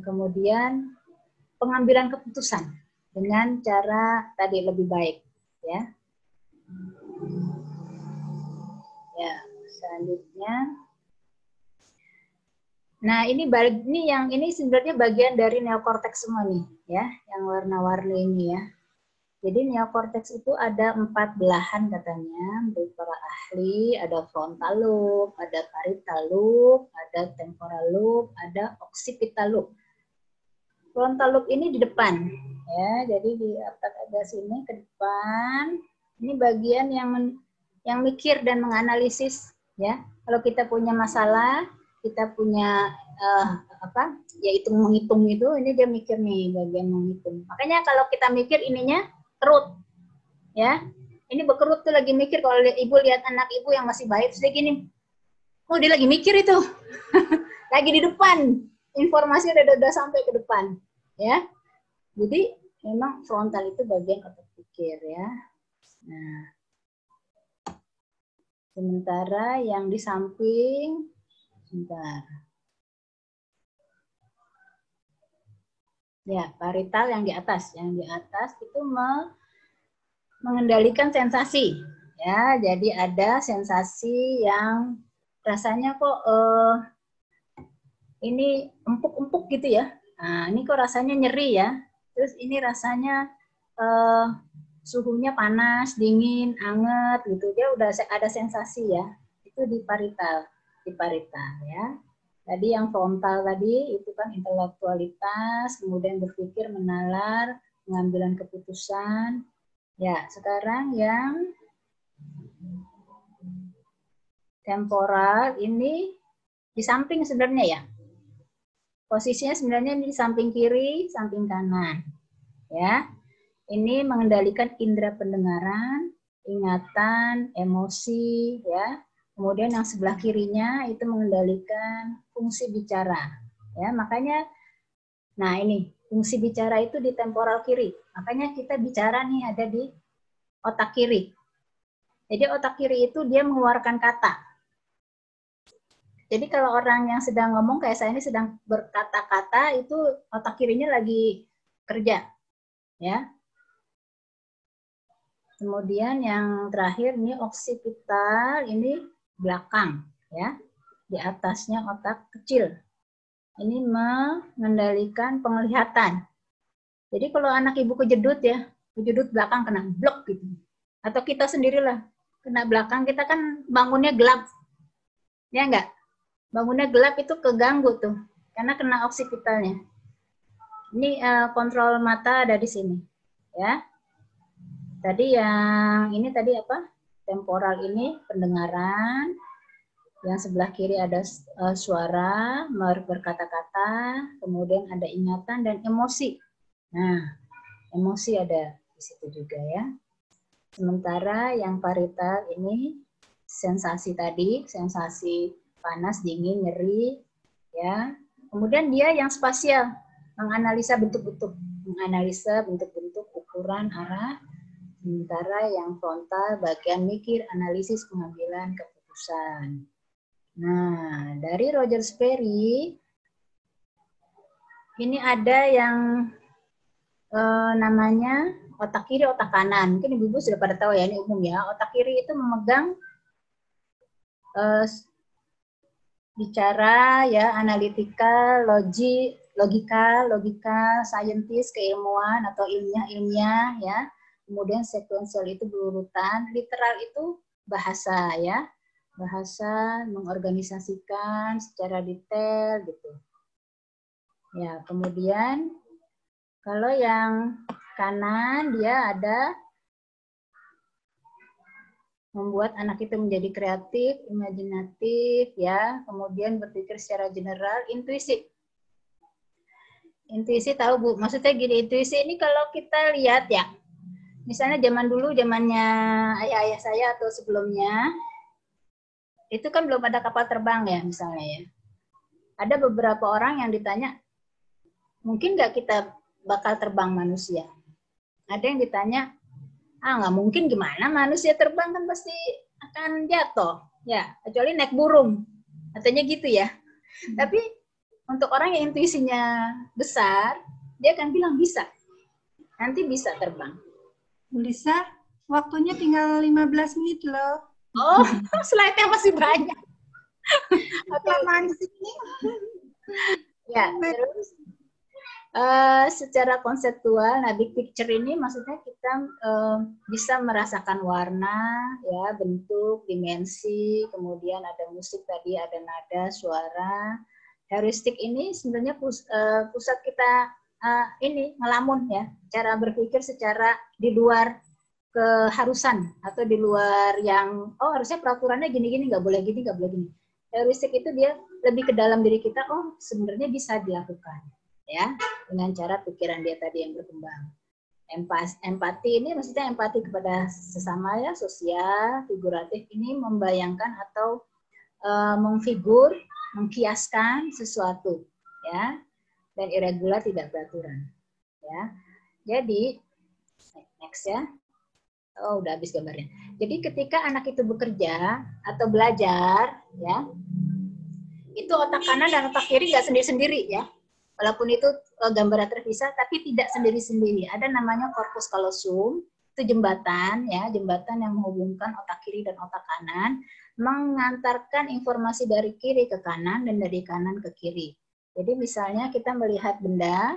Kemudian pengambilan keputusan dengan cara tadi lebih baik ya. Ya, selanjutnya. Nah, ini ini sebenarnya bagian dari neokorteks semua nih, ya, yang warna-warni ini ya. Jadi neokorteks itu ada 4 belahan katanya, menurut para ahli, ada frontal lobe, ada parietal lobe, ada temporal lobe, ada occipital lobe. Frontal lobe ini di depan, ya, jadi di otak agak sini ke depan. Ini bagian yang mikir dan menganalisis, ya. Kalau kita punya masalah, kita punya ya menghitung itu, ini dia mikir nih bagian menghitung. Makanya kalau kita mikir ininya kerut, ya. Ini berkerut tuh lagi mikir. Kalau ibu lihat anak ibu yang masih baik, terus dia gini, oh dia lagi mikir itu, lagi di depan, informasi udah sampai ke depan, ya. Jadi memang frontal itu bagian otak pikir, ya. Nah, sementara yang di samping, sebentar. Ya, parietal yang di atas itu mengendalikan sensasi. Ya, jadi ada sensasi yang rasanya kok ini empuk-empuk gitu ya. Nah, ini kok rasanya nyeri ya. Terus ini rasanya suhunya panas, dingin, anget gitu. Dia udah ada sensasi ya. Itu di parietal ya. Tadi yang frontal tadi itu kan intelektualitas, kemudian berpikir, menalar, pengambilan keputusan. Ya, sekarang yang temporal ini di samping sebenarnya ya. Posisinya sebenarnya di samping kiri, samping kanan. Ya. Ini mengendalikan indera pendengaran, ingatan, emosi, ya. Kemudian yang sebelah kirinya itu mengendalikan fungsi bicara. Ya, makanya nah ini fungsi bicara itu di temporal kiri. Makanya kita bicara nih ada di otak kiri. Jadi otak kiri itu dia mengeluarkan kata. Jadi kalau orang yang sedang ngomong kayak saya ini sedang berkata-kata itu otak kirinya lagi kerja. Ya. Kemudian yang terakhir ini occipital ini belakang ya, di atasnya otak kecil. Ini mengendalikan penglihatan. Jadi kalau anak ibu kejedut ya, kejedut belakang kena blok gitu. Atau kita sendirilah kena belakang, kita kan bangunnya gelap. Ya enggak? Bangunnya gelap itu keganggu tuh, karena kena occipitalnya. Ini kontrol mata ada di sini. Ya. Tadi yang ini tadi apa? Temporal ini pendengaran, yang sebelah kiri ada suara, berkata-kata, kemudian ada ingatan dan emosi. Nah, emosi ada di situ juga ya. Sementara yang parietal ini sensasi tadi, sensasi panas, dingin, nyeri, ya. Kemudian dia yang spasial, menganalisa bentuk-bentuk, ukuran, arah. Sementara yang frontal bagian mikir, analisis, pengambilan keputusan. Nah, dari Roger Sperry, ini ada yang namanya otak kiri, otak kanan. Mungkin ibu-ibu sudah pada tahu ya, ini umum ya. Otak kiri itu memegang bicara, ya, analitikal, logika, saintis, keilmuan atau ilmiah, ya. Kemudian sekuensial itu berurutan, literal itu bahasa ya, bahasa mengorganisasikan secara detail gitu. Ya, kemudian kalau yang kanan dia ada membuat anak itu menjadi kreatif, imajinatif ya, kemudian berpikir secara general, intuisi. Intuisi tahu Bu, maksudnya gini, intuisi ini kalau kita lihat ya, misalnya zaman dulu, zamannya ayah-ayah saya atau sebelumnya, itu kan belum ada kapal terbang ya misalnya ya. Ada beberapa orang yang ditanya, mungkin nggak kita bakal terbang manusia? Ada yang ditanya, nggak mungkin, gimana manusia terbang, kan pasti akan jatuh. Ya, kecuali naik burung. Katanya gitu ya. Tapi untuk orang yang intuisinya besar, dia akan bilang bisa. Nanti bisa terbang. Lisa, Waktunya tinggal 15 menit loh. Oh, slide-nya masih banyak. Kelamaan di sini. Ya, terus secara konseptual, nah big picture ini maksudnya kita bisa merasakan warna, ya, bentuk, dimensi, kemudian ada musik tadi, ada nada, suara. Heuristik ini sebenarnya pusat kita ini ngelamun, ya, cara berpikir secara di luar keharusan atau di luar yang harusnya peraturannya gini-gini, nggak boleh gini, nggak boleh gini. Heuristik itu dia lebih ke dalam diri kita, sebenarnya bisa dilakukan, ya, dengan cara pikiran dia tadi yang berkembang. Empati ini maksudnya empati kepada sesama, ya, sosial, figuratif ini membayangkan atau mengkiaskan sesuatu, ya, dan irregular tidak beraturan, ya. Jadi next, ya. Udah habis gambarnya. Jadi ketika anak itu bekerja atau belajar, ya, itu otak kanan dan otak kiri nggak sendiri-sendiri, ya. Walaupun itu gambarnya terpisah, tapi tidak sendiri-sendiri. Ada namanya corpus callosum, itu jembatan, ya, jembatan yang menghubungkan otak kiri dan otak kanan, mengantarkan informasi dari kiri ke kanan dan dari kanan ke kiri. Jadi misalnya kita melihat benda,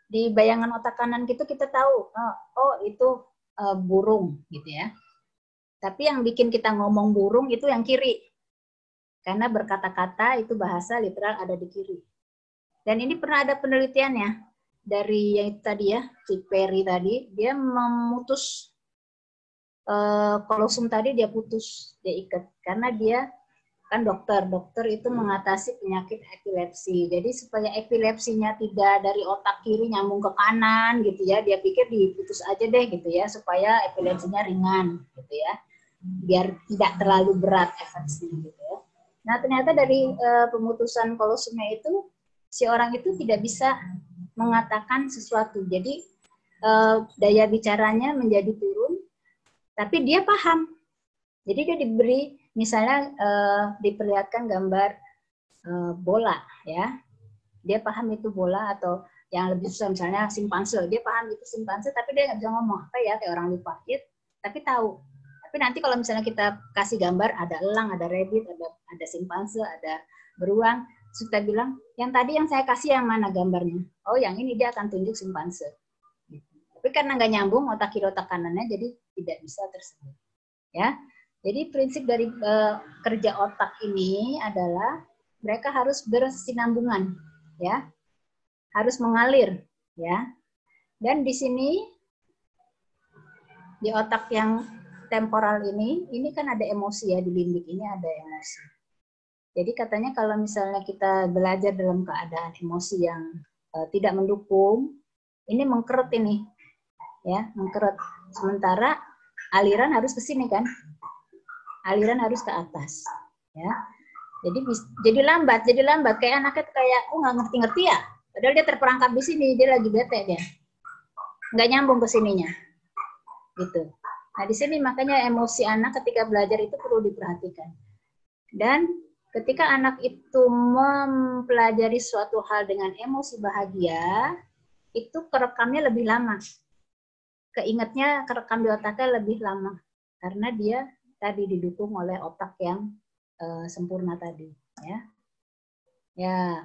di bayangan otak kanan gitu kita tahu, itu burung, gitu, ya. Tapi yang bikin kita ngomong burung itu yang kiri. Karena berkata-kata itu bahasa literal ada di kiri. Dan ini pernah ada penelitiannya dari yang tadi, ya, si Perry tadi, dia memutus kolosum tadi, dia putus, dia ikat karena dia kan dokter itu mengatasi penyakit epilepsi. Jadi supaya epilepsinya tidak dari otak kiri nyambung ke kanan, gitu, ya, dia pikir diputus aja deh, gitu, ya, supaya epilepsinya ringan, gitu, ya, biar tidak terlalu berat efeknya, gitu, ya. Nah, ternyata dari pemutusan kolosumnya itu si orang itu tidak bisa mengatakan sesuatu. Jadi daya bicaranya menjadi turun, tapi dia paham. Jadi dia diberi, misalnya diperlihatkan gambar bola, ya, dia paham itu bola, atau yang lebih susah misalnya simpanse, dia paham itu simpanse, tapi dia nggak bisa ngomong apa, ya, kayak orang lupa, tapi tahu. Tapi nanti kalau misalnya kita kasih gambar ada elang, ada rabbit, ada simpanse, ada beruang, kita bilang yang tadi yang saya kasih yang mana gambarnya? Yang ini, dia akan tunjuk simpanse. Tapi karena nggak nyambung otak kiri otak kanannya, jadi tidak bisa tersebut, ya. Jadi prinsip dari kerja otak ini adalah mereka harus berkesinambungan, ya, harus mengalir, ya. Dan di sini di otak yang temporal ini kan ada emosi, ya, di limbik ini ada emosi. Jadi katanya kalau misalnya kita belajar dalam keadaan emosi yang tidak mendukung, ini mengkeret ini, ya, mengkeret. Sementara aliran harus ke sini, kan? Aliran harus ke atas, ya. Jadi lambat kayak anaknya kayak nggak ngerti-ngerti, ya. Padahal dia terperangkap di sini, dia lagi bete, dia nggak nyambung ke sininya, gitu. Nah, di sini makanya emosi anak ketika belajar itu perlu diperhatikan. Dan ketika anak itu mempelajari suatu hal dengan emosi bahagia, itu kerekamnya lebih lama, keingetnya kerekam di otaknya lebih lama, karena dia tadi didukung oleh otak yang sempurna tadi, ya. Ya,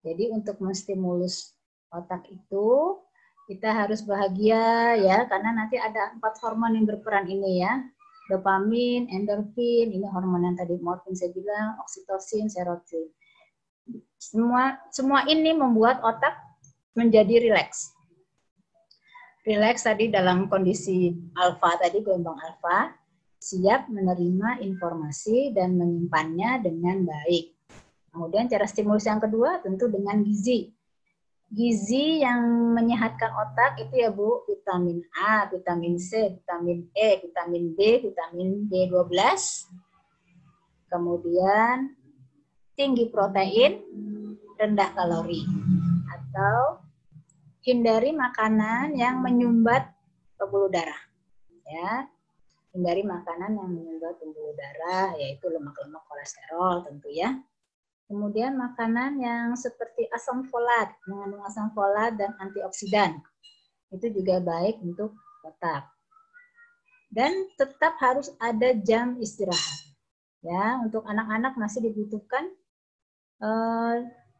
jadi untuk menstimulus otak itu kita harus bahagia, ya, karena nanti ada 4 hormon yang berperan ini, ya. Dopamin, endorfin, ini hormon yang tadi morfin saya bilang, oksitosin, serotonin. Semua ini membuat otak menjadi rileks. Rileks tadi dalam kondisi alfa tadi, gelombang alfa, siap menerima informasi dan menyimpannya dengan baik. Kemudian cara stimulus yang kedua tentu dengan gizi. Gizi yang menyehatkan otak itu, ya, Bu, vitamin A, vitamin C, vitamin E, vitamin B, vitamin B12. Kemudian tinggi protein, rendah kalori. Atau hindari makanan yang menyumbat pembuluh darah, ya. Hindari makanan yang menyumbat pembuluh darah, yaitu lemak-lemak kolesterol tentu, ya. Kemudian makanan yang seperti asam folat, mengandung asam folat dan antioksidan, itu juga baik untuk otak. Dan tetap harus ada jam istirahat. Ya, untuk anak-anak masih dibutuhkan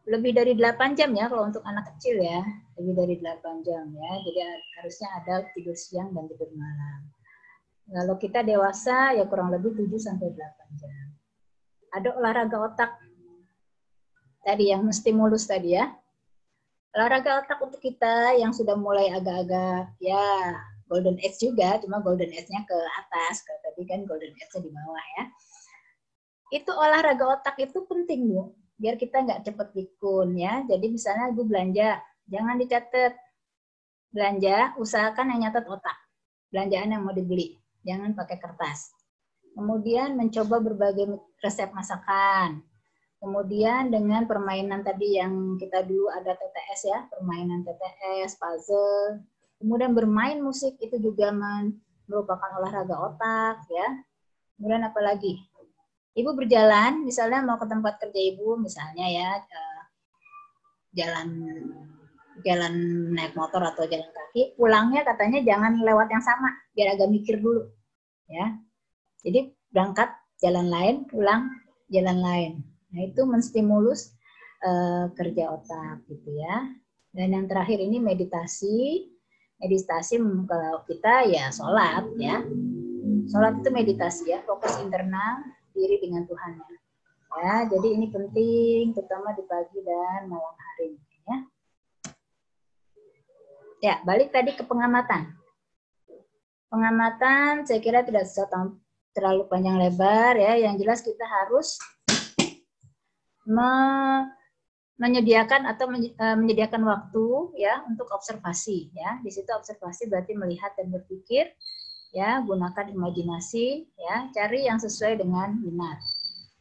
lebih dari 8 jam ya kalau untuk anak kecil ya, lebih dari 8 jam ya. Jadi harusnya ada tidur siang dan tidur malam. Kalau kita dewasa ya kurang lebih 7 sampai 8 jam. Ada olahraga otak tadi yang stimulus tadi ya. Olahraga otak untuk kita yang sudah mulai agak-agak ya golden age juga, cuma golden age-nya ke atas, kalau tadi kan golden age-nya di bawah ya. Itu olahraga otak itu penting Bu, biar kita nggak cepet pikun ya. Jadi misalnya Ibu belanja, jangan dicatat. Belanja, usahakan yang nyatet otak. Belanjaan yang mau dibeli, jangan pakai kertas. Kemudian mencoba berbagai resep masakan. Kemudian dengan permainan tadi yang kita dulu ada TTS ya, permainan TTS, puzzle. Kemudian bermain musik itu juga merupakan olahraga otak ya. Kemudian apa lagi? Ibu berjalan, misalnya mau ke tempat kerja Ibu, misalnya ya jalan naik motor atau jalan kaki, pulangnya katanya jangan lewat yang sama, biar agak mikir dulu, ya. Jadi berangkat jalan lain, pulang jalan lain. Nah itu menstimulus kerja otak, gitu ya. Dan yang terakhir ini meditasi. Meditasi kalau kita ya sholat, ya. Sholat itu meditasi ya, fokus internal diri dengan Tuhan ya. Jadi ini penting terutama di pagi dan malam hari ya. Ya, balik tadi ke pengamatan. Pengamatan saya kira tidak usah terlalu panjang lebar ya, yang jelas kita harus menyediakan atau menyediakan waktu ya untuk observasi ya. Di situ observasi berarti melihat dan berpikir. Ya, gunakan imajinasi, ya, cari yang sesuai dengan minat.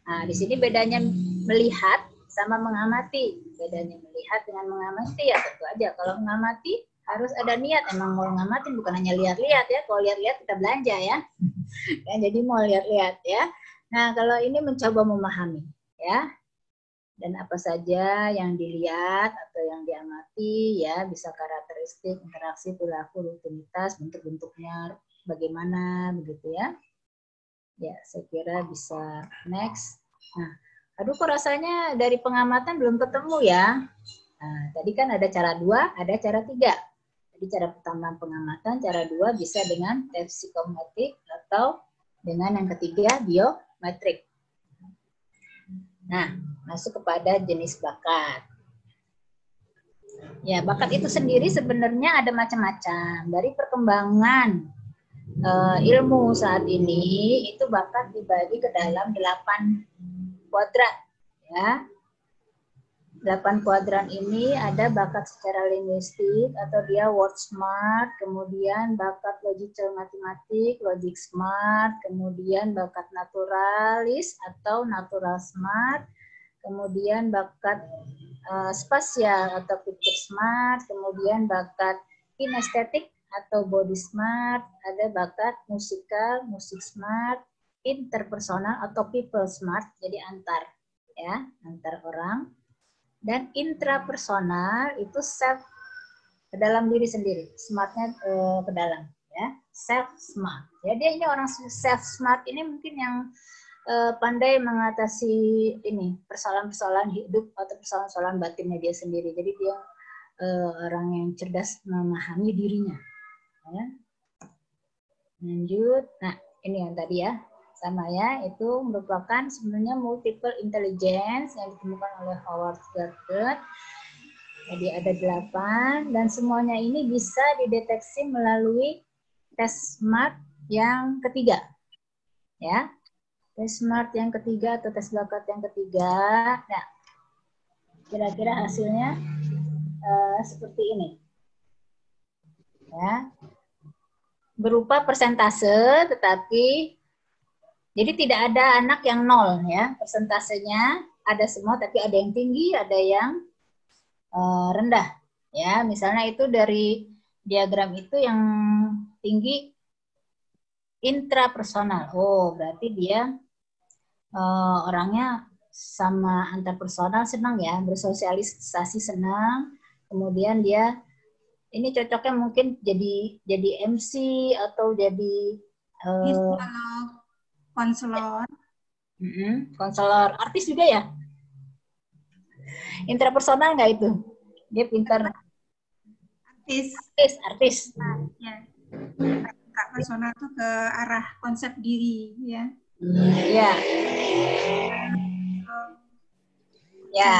Nah, di sini bedanya melihat sama mengamati. Bedanya melihat dengan mengamati ya tentu aja. Kalau mengamati harus ada niat. Emang mau ngamatin bukan hanya lihat-lihat ya. Kalau lihat-lihat kita belanja ya. Ya, jadi mau lihat-lihat ya. Nah, kalau ini mencoba memahami, ya. Dan apa saja yang dilihat atau yang diamati, ya, bisa karakteristik, interaksi, perilaku, rutinitas, bentuk-bentuknya. Bagaimana begitu ya? Ya, saya kira bisa next. Nah, aduh kok rasanya dari pengamatan belum ketemu ya. Nah, tadi kan ada cara 2, ada cara 3. Jadi cara pertama pengamatan, cara 2 bisa dengan tes psikometrik atau dengan yang ketiga biometrik. Nah, masuk kepada jenis bakat. Ya, bakat itu sendiri sebenarnya ada macam-macam. Dari perkembangan ilmu saat ini itu bakat dibagi ke dalam 8 kuadran ya. 8 kuadran ini ada bakat secara linguistik atau dia word smart, kemudian bakat logical matematik, logic smart, kemudian bakat naturalis atau natural smart, kemudian bakat spasial atau picture smart, kemudian bakat kinestetik atau body smart, ada bakat musikal, musik smart, interpersonal atau people smart, jadi antar orang, dan intrapersonal itu self ke dalam diri sendiri, smartnya ke dalam ya, self smart. Jadi ini orang self smart ini mungkin yang pandai mengatasi ini persoalan-persoalan hidup atau persoalan-persoalan batinnya dia sendiri. Jadi dia orang yang cerdas memahami dirinya. Ya. Lanjut, nah ini yang tadi ya, sama ya, itu merupakan sebenarnya multiple intelligence yang ditemukan oleh Howard Gardner. Jadi ada 8 dan semuanya ini bisa dideteksi melalui tes SMART yang ketiga, ya, tes SMART yang ketiga atau tes bakat yang ketiga. Nah, kira-kira hasilnya seperti ini. Ya, berupa persentase, tetapi jadi tidak ada anak yang 0 ya, persentasenya ada semua, tapi ada yang tinggi, ada yang rendah ya. Misalnya itu dari diagram itu yang tinggi intrapersonal, oh berarti dia orangnya sama antarpersonal senang ya, bersosialisasi senang, kemudian dia ini cocoknya mungkin jadi MC atau jadi Psikolog, konselor. Konselor, artis juga ya? Intrapersonal nggak itu? Dia pintar. Artis. Ya. Intrapersonal itu ke arah konsep diri, ya. Iya. Ya.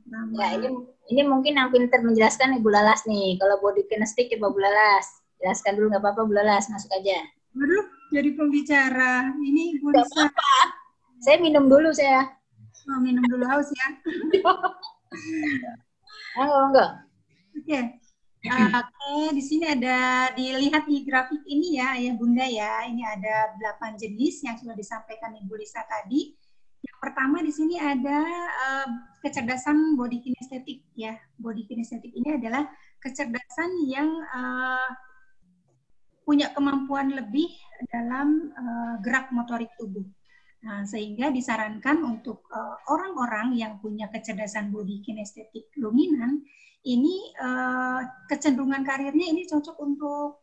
Ya, ini mungkin yang pintar menjelaskan Ibu Lalas nih. Kalau body kinestik coba Bu Lalas. Jelaskan dulu, nggak apa-apa Bu Lalas, masuk aja. Aduh, jadi pembicara. Ini Bu Nggak Lisa. apa-apa. Saya minum dulu saya. Oh, minum dulu haus ya. Enggak. Oke. Oke, di sini ada dilihat di grafik ini ya Bunda ya. Ini ada 8 jenis yang sudah disampaikan Ibu Lisa tadi. Yang pertama di sini ada kecerdasan body kinestetik ya. Body kinestetik ini adalah kecerdasan yang punya kemampuan lebih dalam gerak motorik tubuh. Nah, sehingga disarankan untuk orang-orang yang punya kecerdasan body kinestetik dominan, ini kecenderungan karirnya ini cocok untuk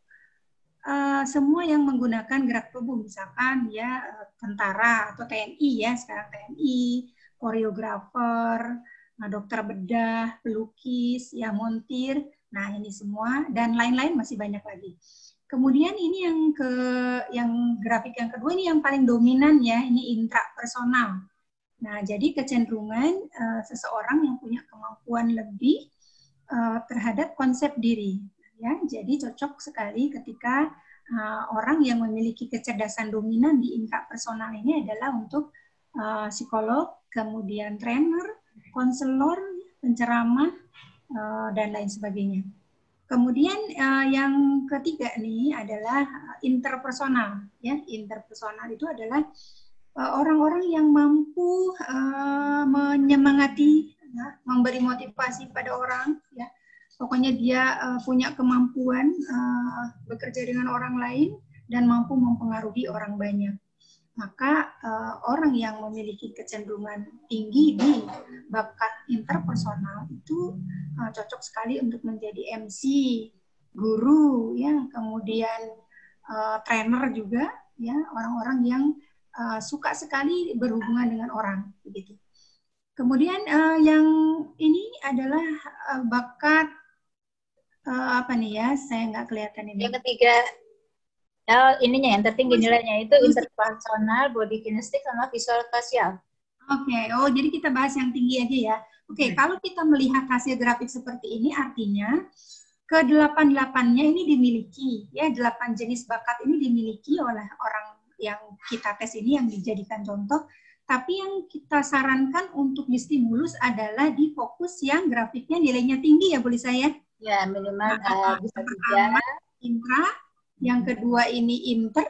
semua yang menggunakan gerak tubuh, misalkan ya tentara atau TNI ya, sekarang TNI, koreografer, dokter bedah, pelukis, ya montir, nah ini semua dan lain-lain masih banyak lagi. Kemudian ini yang grafik yang kedua ini yang paling dominan ya, ini intrapersonal. Nah, jadi kecenderungan seseorang yang punya kemampuan lebih terhadap konsep diri. Ya, jadi cocok sekali ketika orang yang memiliki kecerdasan dominan di intrapersonal ini adalah untuk psikolog, kemudian trainer, konselor, penceramah, dan lain sebagainya. Kemudian yang ketiga nih adalah interpersonal. Ya, interpersonal itu adalah orang-orang yang mampu menyemangati, ya, memberi motivasi pada orang. Ya, pokoknya dia punya kemampuan bekerja dengan orang lain dan mampu mempengaruhi orang banyak. Maka orang yang memiliki kecenderungan tinggi di bakat interpersonal itu cocok sekali untuk menjadi MC, guru, ya, kemudian trainer juga, ya, orang-orang yang suka sekali berhubungan dengan orang, begitu. Kemudian yang ini adalah bakat apa nih ya? Saya nggak kelihatan ini. Yang ketiga. Ininya yang tertinggi nilainya itu interpersonal, body kinestik, sama visual spasial. Oke, oh jadi kita bahas yang tinggi aja ya. Oke, kalau kita melihat hasil grafik seperti ini artinya ke-8-8-nya ini dimiliki, ya 8 jenis bakat ini dimiliki oleh orang yang kita tes ini yang dijadikan contoh. Tapi yang kita sarankan untuk distimulus adalah di fokus yang grafiknya nilainya tinggi ya Bu Lisa ya? Ya, minimal bisa 3. Intra. Yang kedua ini inter,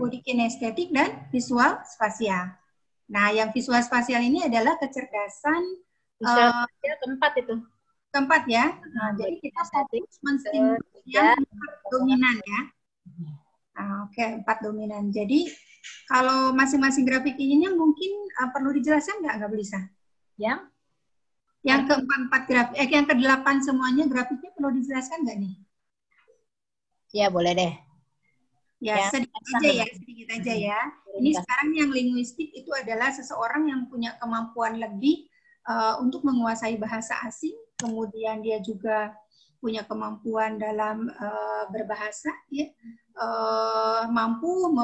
body kinestetik, dan visual spasial. Nah, yang visual spasial ini adalah kecerdasan visual spasial keempat itu. Keempat ya. Nah, jadi kita fokus menstimulus yang dominan ya. Nah, oke, 4 dominan. Jadi kalau masing-masing grafik ini mungkin perlu dijelaskan nggak bisa? Yang ke-4 grafik, yang ke-8 semuanya grafiknya perlu dijelaskan nggak nih? Ya, boleh deh. Ya, sedikit aja ya. Ini sekarang yang linguistik itu adalah seseorang yang punya kemampuan lebih untuk menguasai bahasa asing, kemudian dia juga punya kemampuan dalam berbahasa, ya, mampu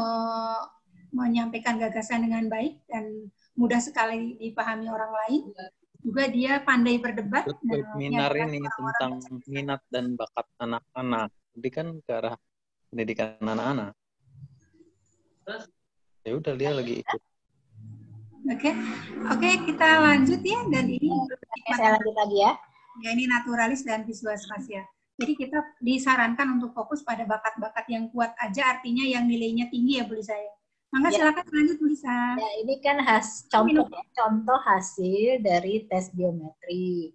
menyampaikan gagasan dengan baik dan mudah sekali dipahami orang lain. Juga dia pandai berdebat. Seminar ini tentang minat dan bakat anak-anak. Jadi kan ke arah pendidikan anak-anak. Ya udah, dia lagi ikut. Oke, kita lanjut ya. Dan ini saya lanjut lagi ya. Ya, ini naturalis dan visual spasial. Jadi kita disarankan untuk fokus pada bakat-bakat yang kuat aja, artinya yang nilainya tinggi ya Bu Lisa ya. Maka silakan lanjut Bu Lisa. Ya, ini kan contoh hasil dari tes biometri.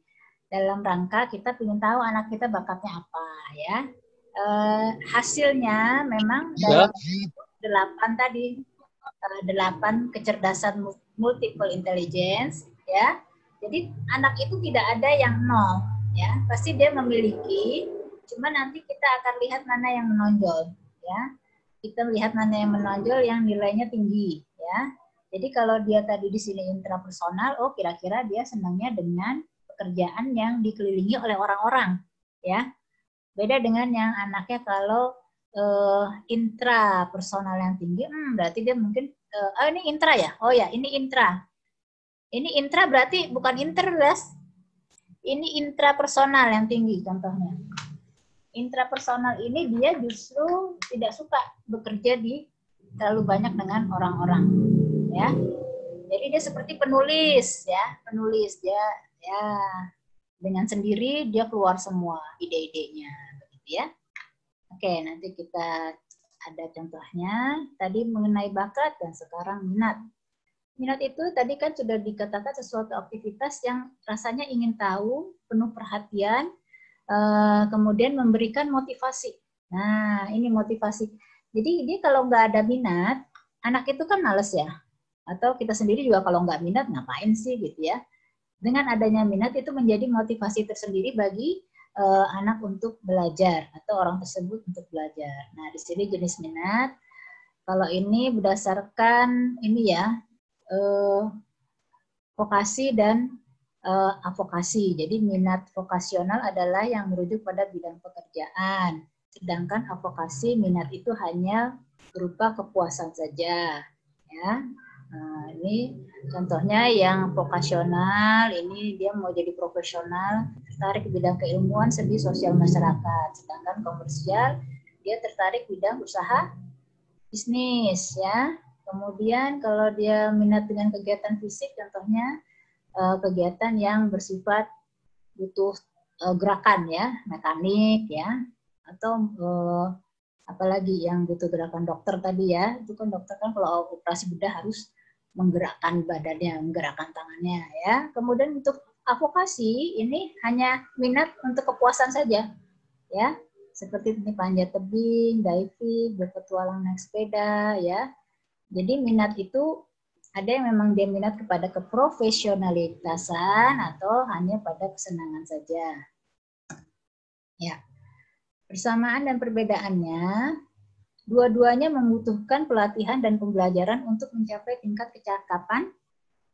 Dalam rangka kita ingin tahu anak kita bakatnya apa ya. Hasilnya memang dalam 8 tadi, 8 kecerdasan multiple intelligence ya. Jadi anak itu tidak ada yang 0 ya, pasti dia memiliki, cuma nanti kita akan lihat mana yang menonjol ya. kita melihat mana yang menonjol yang nilainya tinggi ya. Jadi kalau dia tadi di sini intrapersonal, oh kira-kira dia senangnya dengan pekerjaan yang dikelilingi oleh orang-orang ya. Beda dengan yang anaknya kalau intrapersonal yang tinggi, berarti dia mungkin ini intra ya. Oh ya, ini intra. Ini intra berarti bukan interlas. Ini intrapersonal yang tinggi contohnya. Intrapersonal ini dia justru tidak suka bekerja di terlalu banyak dengan orang-orang, ya. Jadi dia seperti penulis, ya, penulis dia, ya, dengan sendiri dia keluar semua ide-idenya, begitu ya. Oke, nanti kita ada contohnya. Tadi mengenai bakat dan sekarang minat. Minat itu tadi kan sudah dikatakan sesuatu aktivitas yang rasanya ingin tahu, penuh perhatian, kemudian memberikan motivasi. Nah, ini motivasi. Jadi dia kalau nggak ada minat, anak itu kan males ya. Atau kita sendiri juga kalau nggak minat, ngapain sih gitu ya. Dengan adanya minat itu menjadi motivasi tersendiri bagi anak untuk belajar atau orang tersebut untuk belajar. Nah, di sini jenis minat. Kalau ini berdasarkan ini ya, vokasi dan advokasi. Jadi minat vokasional adalah yang merujuk pada bidang pekerjaan. Sedangkan advokasi minat itu hanya berupa kepuasan saja. Ya. Nah, ini contohnya yang vokasional, ini dia mau jadi profesional, tertarik bidang keilmuan, seni, sosial masyarakat. Sedangkan komersial, dia tertarik bidang usaha bisnis, ya. Kemudian kalau dia minat dengan kegiatan fisik, contohnya kegiatan yang bersifat butuh gerakan, ya, mekanik, ya, atau apalagi yang butuh gerakan dokter tadi ya, itu kan dokter kan kalau operasi bedah harus menggerakkan badannya, menggerakkan tangannya ya. Kemudian untuk advokasi ini hanya minat untuk kepuasan saja ya, seperti ini panjat tebing, diving, berpetualang naik sepeda ya. Jadi minat itu ada yang memang dia minat kepada keprofesionalitasan atau hanya pada kesenangan saja. Ya. Persamaan dan perbedaannya, dua-duanya membutuhkan pelatihan dan pembelajaran untuk mencapai tingkat kecakapan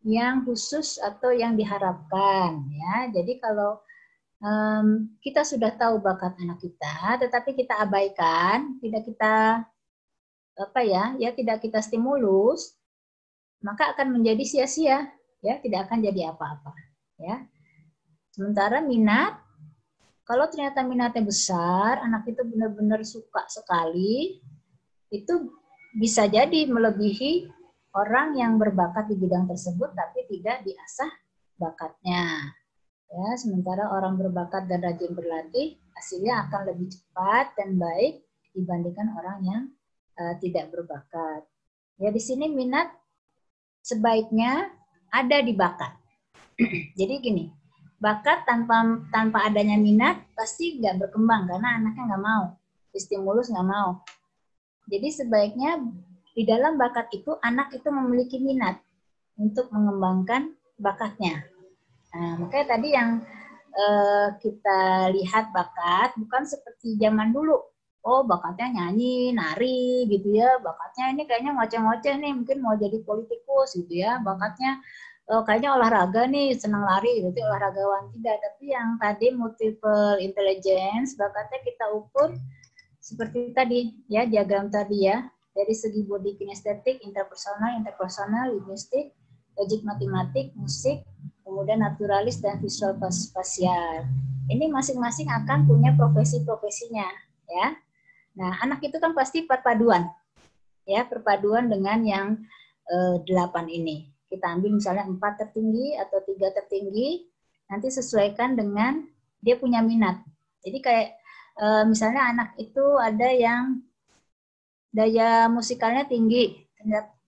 yang khusus atau yang diharapkan. Ya, jadi kalau kita sudah tahu bakat anak kita, tetapi kita abaikan, tidak kita tidak kita stimulus, maka akan menjadi sia-sia, ya, tidak akan jadi apa-apa. Ya, sementara minat, kalau ternyata minatnya besar, anak itu benar-benar suka sekali, itu bisa jadi melebihi orang yang berbakat di bidang tersebut tapi tidak diasah bakatnya. Ya, sementara orang berbakat dan rajin berlatih, hasilnya akan lebih cepat dan baik dibandingkan orang yang tidak berbakat. Ya, di sini minat sebaiknya ada di bakat. Jadi gini, bakat tanpa adanya minat pasti nggak berkembang karena anaknya nggak mau, distimulus nggak mau. Jadi sebaiknya di dalam bakat itu anak itu memiliki minat untuk mengembangkan bakatnya. Nah, makanya tadi yang kita lihat bakat bukan seperti zaman dulu. Oh, bakatnya nyanyi, nari gitu ya. Bakatnya ini kayaknya ngoceh-ngoceh nih, mungkin mau jadi politikus gitu ya. Bakatnya kayaknya olahraga nih, senang lari gitu, olahragawan. Tidak, tapi yang tadi multiple intelligence, bakatnya kita ukur seperti tadi ya, diagram tadi ya, dari segi body kinestetik, interpersonal, linguistik, logik matematik, musik, kemudian naturalis dan visual spasial. Ini masing-masing akan punya profesi-profesinya ya. Nah, anak itu kan pasti perpaduan ya, perpaduan dengan yang 8 ini. Kita ambil misalnya 4 tertinggi atau 3 tertinggi, nanti sesuaikan dengan dia punya minat. Jadi kayak misalnya anak itu ada yang daya musikalnya tinggi,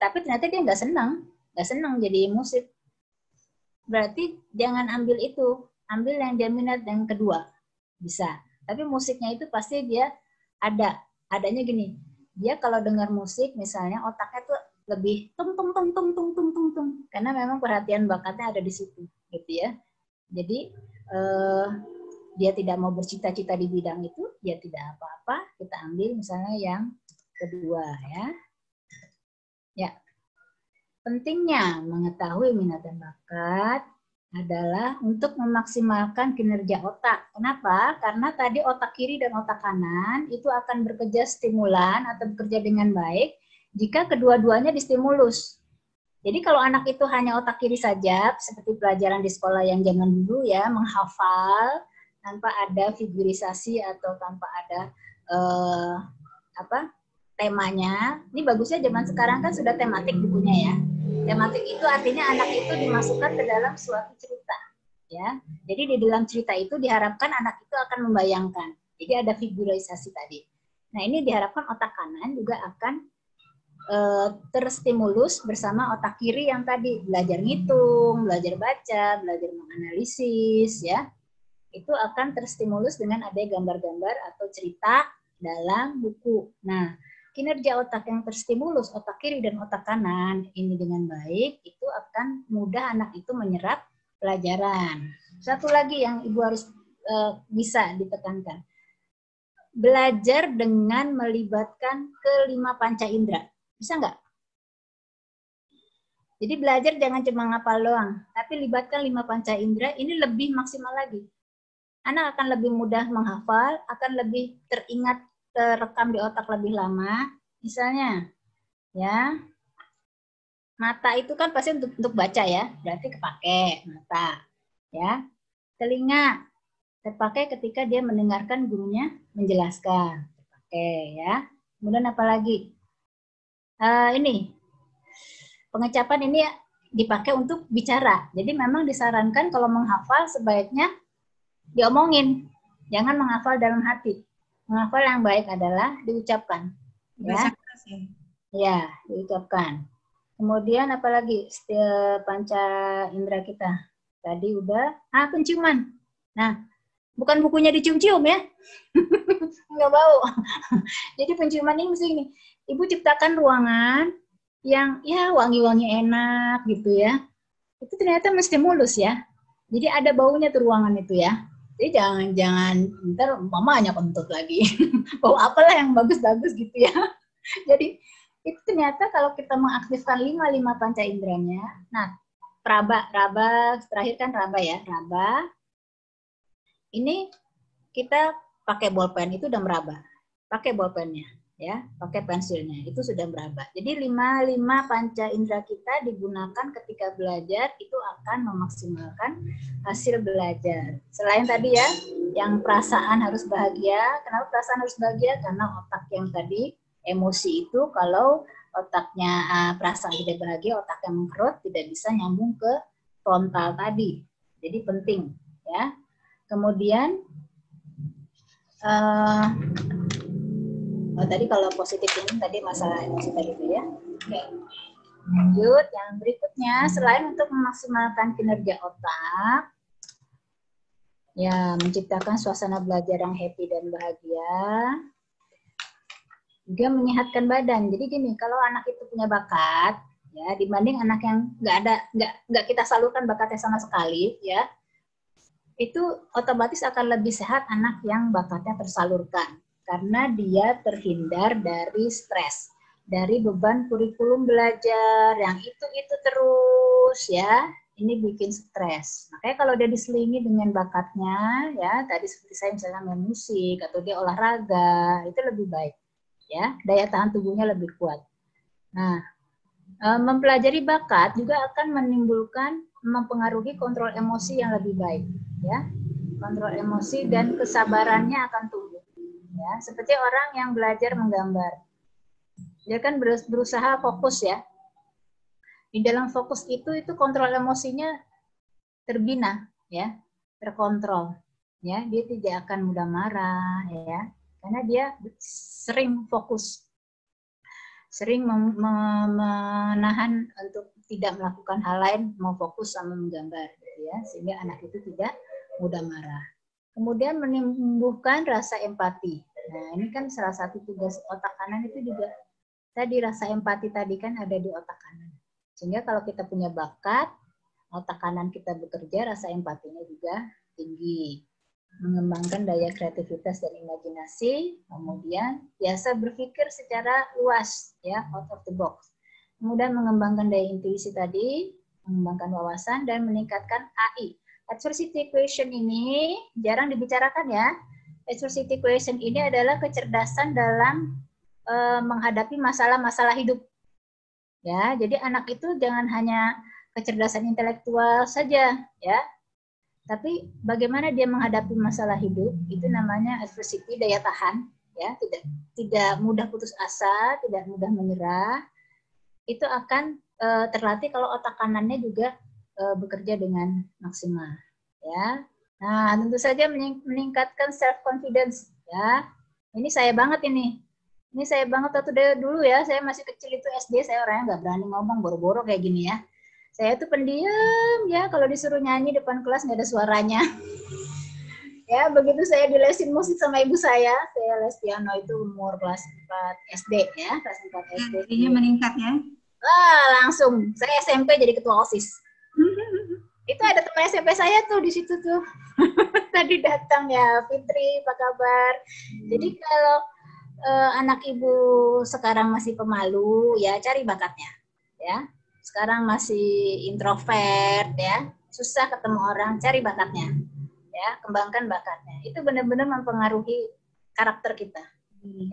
tapi ternyata dia nggak senang jadi musik. Berarti jangan ambil itu, ambil yang dia minat yang kedua, bisa. Tapi musiknya itu pasti dia adanya gini. Dia kalau dengar musik misalnya otaknya tuh lebih tung karena memang perhatian bakatnya ada di situ, gitu ya. Jadi dia tidak mau bercita-cita di bidang itu, ya tidak apa-apa. Kita ambil misalnya yang kedua ya. Ya. Pentingnya mengetahui minat dan bakat adalah untuk memaksimalkan kinerja otak. Kenapa? Karena tadi otak kiri dan otak kanan itu akan bekerja stimulan atau bekerja dengan baik jika kedua-duanya distimulus. Jadi kalau anak itu hanya otak kiri saja, seperti pelajaran di sekolah yang zaman dulu ya, menghafal tanpa ada figurisasi atau tanpa ada temanya. Ini bagusnya zaman sekarang kan sudah tematik bukunya ya. Tematik itu artinya anak itu dimasukkan ke dalam suatu cerita, ya. Jadi di dalam cerita itu diharapkan anak itu akan membayangkan. Jadi ada figurisasi tadi. Nah ini diharapkan otak kanan juga akan terstimulus bersama otak kiri yang tadi belajar ngitung, belajar baca, belajar menganalisis, ya. Itu akan terstimulus dengan ada gambar-gambar atau cerita dalam buku. Nah, kinerja otak yang terstimulus, otak kiri dan otak kanan ini dengan baik, itu akan mudah anak itu menyerap pelajaran. Satu lagi yang Ibu harus bisa ditekankan. Belajar dengan melibatkan kelima panca indera. Bisa nggak? Jadi belajar jangan cuma ngapal doang, tapi libatkan 5 panca indera, ini lebih maksimal lagi. Anak akan lebih mudah menghafal, akan lebih teringat, terekam di otak lebih lama. Misalnya, ya, mata itu kan pasti untuk baca ya, berarti kepake mata, ya. Telinga terpakai ketika dia mendengarkan gurunya menjelaskan, terpakai ya. Kemudian apa lagi? Ini pengecapan ini dipakai untuk bicara. Jadi memang disarankan kalau menghafal sebaiknya diomongin, jangan menghafal dalam hati. Menghafal yang baik adalah diucapkan. Ya, ya diucapkan. Kemudian apalagi panca indera kita tadi udah penciuman. Nah, bukan bukunya dicium-cium ya, nggak bau. Jadi penciuman ini mesti ini. Ibu ciptakan ruangan yang ya wangi-wangi enak gitu ya. Itu ternyata menstimulus ya. Jadi ada baunya tuh ruangan itu ya. Jadi jangan ntar mama hanya kentut lagi. Bau apalah yang bagus-bagus gitu ya. Jadi itu ternyata kalau kita mengaktifkan 5 panca inderanya. Nah, raba terakhir kan raba ya, raba. Ini kita pakai bolpen itu udah meraba. Pakai bolpennya ya, pakai pensilnya itu sudah meraba. Jadi 5 panca indera kita digunakan ketika belajar itu akan memaksimalkan hasil belajar. Selain tadi ya, yang perasaan harus bahagia. Kenapa perasaan harus bahagia? Karena otak yang tadi emosi itu kalau otaknya perasaan tidak bahagia, otak yang mengkerut tidak bisa nyambung ke frontal tadi. Jadi penting ya. Kemudian tadi kalau positif ini tadi masalah emosi tadi itu ya. Oke. Lanjut yang berikutnya, selain untuk memaksimalkan kinerja otak, ya menciptakan suasana belajar yang happy dan bahagia, juga menyehatkan badan. Jadi gini, kalau anak itu punya bakat, ya dibanding anak yang nggak kita salurkan bakatnya sama sekali, ya itu otomatis akan lebih sehat anak yang bakatnya tersalurkan. Karena dia terhindar dari stres, dari beban kurikulum belajar yang itu terus ya, ini bikin stres. Makanya kalau dia diselingi dengan bakatnya, ya tadi seperti saya misalnya main musik atau dia olahraga, itu lebih baik, ya daya tahan tubuhnya lebih kuat. Nah, mempelajari bakat juga akan mempengaruhi kontrol emosi yang lebih baik, ya kontrol emosi dan kesabarannya akan tumbuh. Ya, seperti orang yang belajar menggambar. Dia kan berusaha fokus ya. Di dalam fokus itu kontrol emosinya terbina ya, terkontrol. Ya, dia tidak akan mudah marah ya, karena dia sering fokus. Sering menahan untuk tidak melakukan hal lain, mau fokus sama menggambar ya, sehingga anak itu tidak mudah marah. Kemudian menumbuhkan rasa empati. Nah, ini kan salah satu tugas otak kanan itu juga tadi rasa empati tadi kan ada di otak kanan. Sehingga kalau kita punya bakat, otak kanan kita bekerja, rasa empatinya juga tinggi. mengembangkan daya kreativitas dan imajinasi, kemudian biasa berpikir secara luas, ya, out of the box. Kemudian mengembangkan daya intuisi tadi, mengembangkan wawasan, dan meningkatkan AI. Adversity question ini jarang dibicarakan ya. Adversity question ini adalah kecerdasan dalam menghadapi masalah-masalah hidup. Ya, jadi anak itu jangan hanya kecerdasan intelektual saja, ya. Tapi bagaimana dia menghadapi masalah hidup, itu namanya adversity, daya tahan, ya, tidak mudah putus asa, tidak mudah menyerah. Itu akan terlatih kalau otak kanannya juga bekerja dengan maksimal, ya. Nah, tentu saja meningkatkan self confidence, ya. Ini saya banget ini. Ini saya banget waktu dulu ya, saya masih kecil itu SD, saya orangnya nggak berani ngomong, boro-boro kayak gini ya. Saya tuh pendiam ya, kalau disuruh nyanyi depan kelas nggak ada suaranya. Ya, begitu saya dilesin musik sama ibu saya les piano itu umur kelas 4 SD ya, kelas 4 SD. Ini meningkat ya. Langsung, saya SMP jadi ketua OSIS. Itu ada teman SMP saya tuh di situ tuh. Tadi datang ya, Fitri, apa kabar? Jadi kalau anak ibu sekarang masih pemalu, ya cari bakatnya. Ya, sekarang masih introvert, ya, susah ketemu orang, cari bakatnya. Ya, kembangkan bakatnya. Itu benar-benar mempengaruhi karakter kita.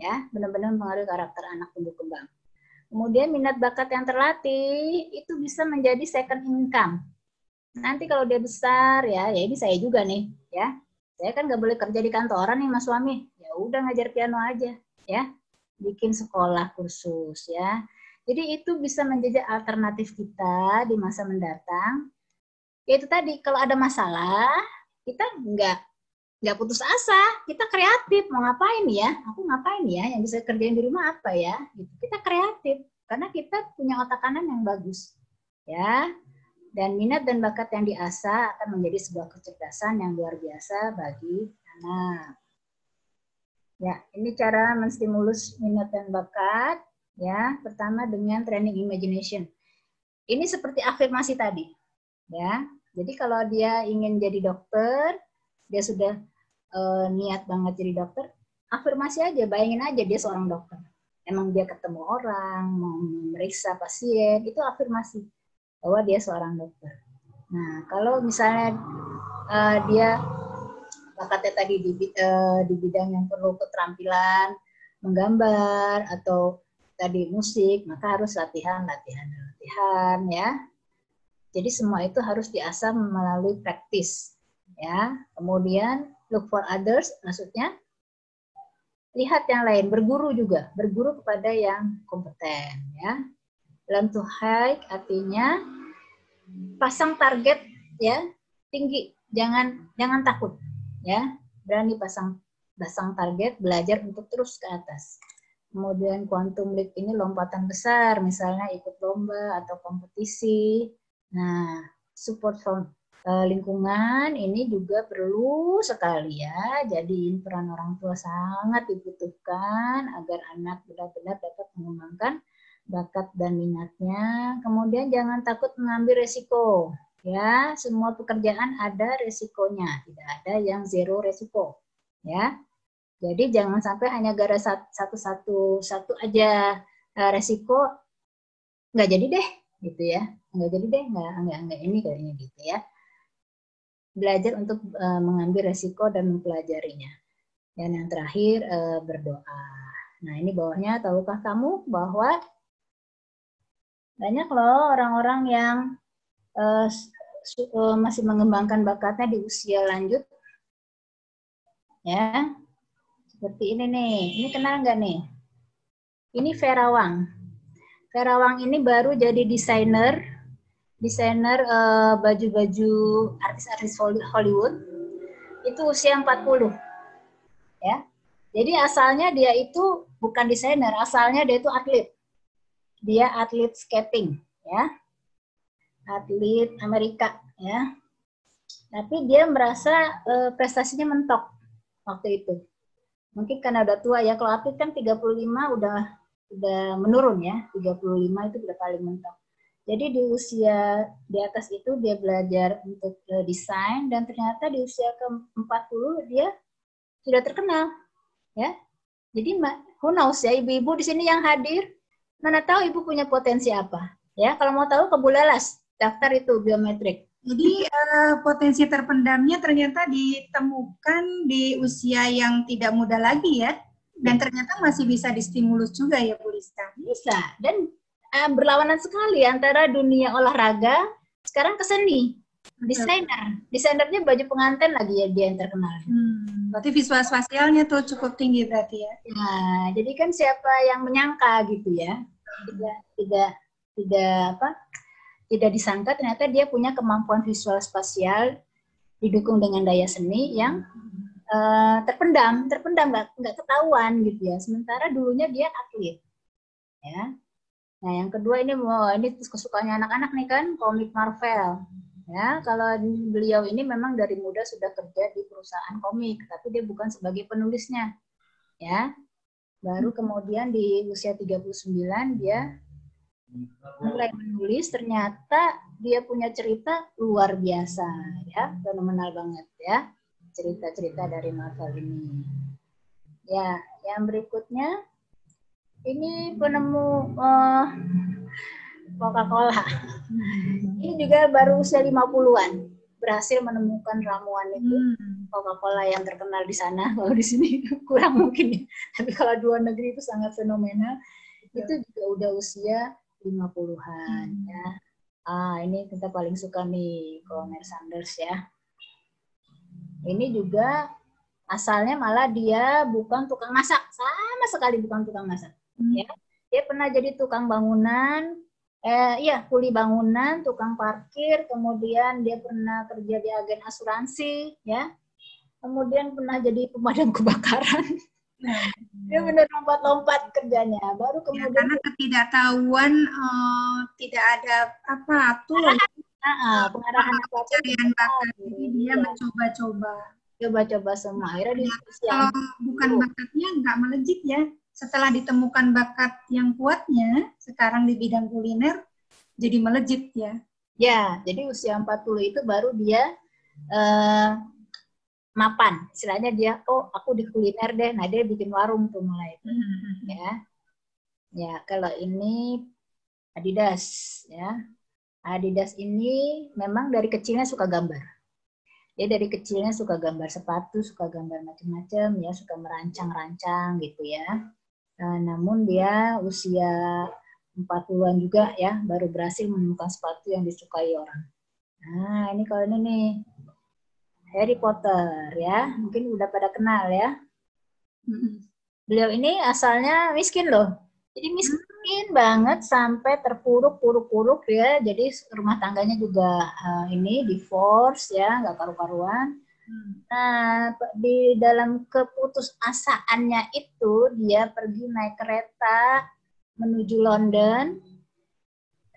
Ya, benar-benar mempengaruhi karakter anak tumbuh kembang. Kemudian minat bakat yang terlatih itu bisa menjadi second income. Nanti kalau dia besar ya ini saya juga nih, ya. Saya kan nggak boleh kerja di kantoran nih mas suami. Ya udah ngajar piano aja, ya. Bikin sekolah kursus, ya. Jadi itu bisa menjadi alternatif kita di masa mendatang. Yaitu tadi kalau ada masalah kita nggak putus asa, kita kreatif, mau ngapain ya? Aku ngapain ya? Yang bisa kerjain di rumah apa ya? Gitu. Kita kreatif karena kita punya otak kanan yang bagus, ya. Dan minat dan bakat yang diasah akan menjadi sebuah kecerdasan yang luar biasa bagi anak. Ya, ini cara menstimulus minat dan bakat. Ya, pertama dengan training imagination. Ini seperti afirmasi tadi, ya. Jadi kalau dia ingin jadi dokter, dia sudah niat banget jadi dokter, afirmasi aja, bayangin aja dia seorang dokter. Emang dia ketemu orang, mau memeriksa pasien, itu afirmasi bahwa dia seorang dokter. Nah, kalau misalnya dia bakatnya tadi di bidang yang perlu keterampilan menggambar atau tadi musik, maka harus latihan ya. Jadi semua itu harus diasah melalui praktis, ya. Kemudian look for others, maksudnya lihat yang lain, berguru juga, berguru kepada yang kompeten, ya. Learn to hike artinya pasang target, ya, tinggi, jangan takut, ya. Berani pasang target, belajar untuk terus ke atas. Kemudian quantum leap ini lompatan besar, misalnya ikut lomba atau kompetisi. Nah, support from lingkungan ini juga perlu sekali ya. Jadi peran orang tua sangat dibutuhkan agar anak benar-benar dapat mengembangkan bakat dan minatnya. Kemudian jangan takut mengambil resiko. Ya, semua pekerjaan ada resikonya, tidak ada yang zero resiko. Ya. Jadi jangan sampai hanya gara satu aja resiko nggak jadi deh, gitu ya. Nggak jadi deh, nggak ini kayaknya gitu ya. Belajar untuk mengambil resiko dan mempelajarinya. Dan yang terakhir berdoa. Nah ini bawahnya, tahukah kamu bahwa banyak loh orang-orang yang masih mengembangkan bakatnya di usia lanjut, ya. Seperti ini nih, ini kenal nggak nih? Ini Vera Wang. Vera Wang ini baru jadi desainer baju-baju artis-artis Hollywood. Itu usia 40. Ya. Jadi asalnya dia itu bukan desainer, asalnya dia itu atlet. Dia atlet skating, ya. Atlet Amerika, ya. Tapi dia merasa prestasinya mentok waktu itu. Mungkin karena udah tua ya, kalau atlet kan 35 udah menurun ya, 35 itu udah paling mentok. Jadi di usia di atas itu dia belajar untuk desain, dan ternyata di usia ke-40 dia sudah terkenal, ya. Jadi who knows ya, ibu-ibu di sini yang hadir, mana tahu ibu punya potensi apa, ya. Kalau mau tahu ke Bu Lelas, daftar itu biometrik. Jadi potensi terpendamnya ternyata ditemukan di usia yang tidak muda lagi ya, dan ternyata masih bisa distimulus juga ya Bu Lista. Bisa, dan berlawanan sekali antara dunia olahraga sekarang ke seni. Desainernya baju pengantin lagi ya dia yang terkenal. Berarti visual spasialnya tuh cukup tinggi berarti ya. Nah, jadi kan siapa yang menyangka gitu ya? Tidak disangka ternyata dia punya kemampuan visual spasial didukung dengan daya seni yang terpendam nggak ketahuan gitu ya. Sementara dulunya dia atlet, ya. Nah, yang kedua ini kesukaannya anak-anak nih kan, komik Marvel. Ya, kalau beliau ini memang dari muda sudah kerja di perusahaan komik, tapi dia bukan sebagai penulisnya. Ya. Baru kemudian di usia 39 dia mulai menulis, ternyata dia punya cerita luar biasa, ya, fenomenal banget ya. Cerita-cerita dari Marvel ini. Ya, yang berikutnya ini penemu Coca-Cola. Ini juga baru usia 50-an berhasil menemukan ramuan itu. Coca-Cola yang terkenal di sana, kalau di sini kurang mungkin. Tapi kalau di luar negeri itu sangat fenomenal. Itu juga udah usia 50-an ya. Ini kita paling suka nih, Colonel Sanders ya. Ini juga asalnya malah dia bukan tukang masak, sama sekali bukan tukang masak. Ya, dia pernah jadi tukang bangunan, kuli bangunan, tukang parkir, kemudian dia pernah kerja di agen asuransi, ya, kemudian pernah jadi pemadam kebakaran. Dia benar lompat-lompat kerjanya, baru kemudian karena ketidaktahuan, tidak ada atur pengarahan pencarian bakat, jadi dia mencoba semua. Akhirnya dia bukan bakatnya nggak melejit ya. Setelah ditemukan bakat yang kuatnya, sekarang di bidang kuliner, jadi melejit ya. Ya, jadi usia 40 itu baru dia mapan. Istilahnya dia, aku di kuliner deh. Nah, dia bikin warung tuh mulai. Ya, kalau ini Adidas. Ya, Adidas ini memang dari kecilnya suka gambar. Dia dari kecilnya suka gambar sepatu, suka gambar macam-macam, ya, suka merancang-rancang gitu ya. Namun dia usia 40-an juga ya, baru berhasil menemukan sepatu yang disukai orang. Nah, ini kalau ini nih, Harry Potter ya, mungkin udah pada kenal ya. Beliau ini asalnya miskin loh. Jadi miskin banget sampai terpuruk ya. Jadi rumah tangganya juga ini divorce ya, nggak karu-karuan. Nah, di dalam keputusasaannya itu dia pergi naik kereta menuju London.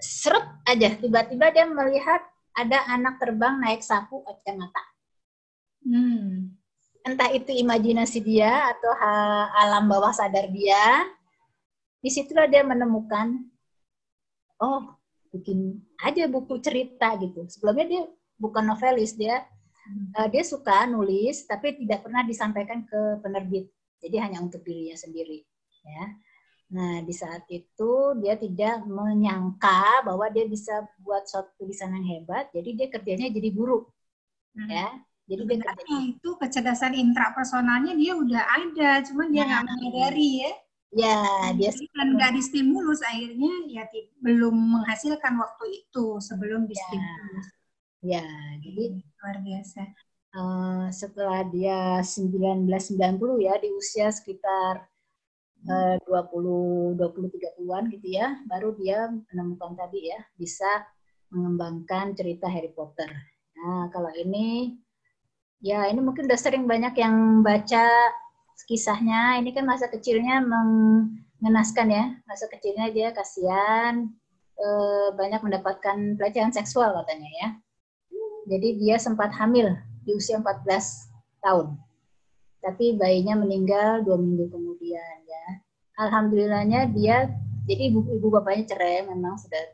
Seret aja, tiba-tiba dia melihat ada anak terbang naik sapu kacamata. Entah itu imajinasi dia atau alam bawah sadar dia. Disitulah dia menemukan, bikin aja buku cerita gitu. Sebelumnya dia bukan novelis, dia suka nulis, tapi tidak pernah disampaikan ke penerbit. Jadi hanya untuk dirinya sendiri. Ya. Nah, di saat itu dia tidak menyangka bahwa dia bisa buat suatu tulisan yang hebat. Jadi dia kerjanya jadi guru. Ya. Jadi itu kecerdasan intrapersonalnya dia udah ada, cuma dia nggak menyadari ya. Ya, dia kan nggak distimulus, akhirnya ya belum menghasilkan waktu itu sebelum distimulus. Ya, jadi luar biasa. Setelah dia 1990 ya, di usia sekitar 20-30-an gitu ya, baru dia menemukan tadi ya, bisa mengembangkan cerita Harry Potter. Nah, kalau ini, ya ini mungkin udah sering banyak yang baca kisahnya. Ini kan masa kecilnya mengenaskan ya, masa kecilnya dia kasihan, banyak mendapatkan pelecehan seksual katanya ya. Jadi dia sempat hamil di usia 14 tahun. Tapi bayinya meninggal 2 minggu kemudian ya. Alhamdulillahnya dia, jadi ibu bapaknya cerai, memang sudah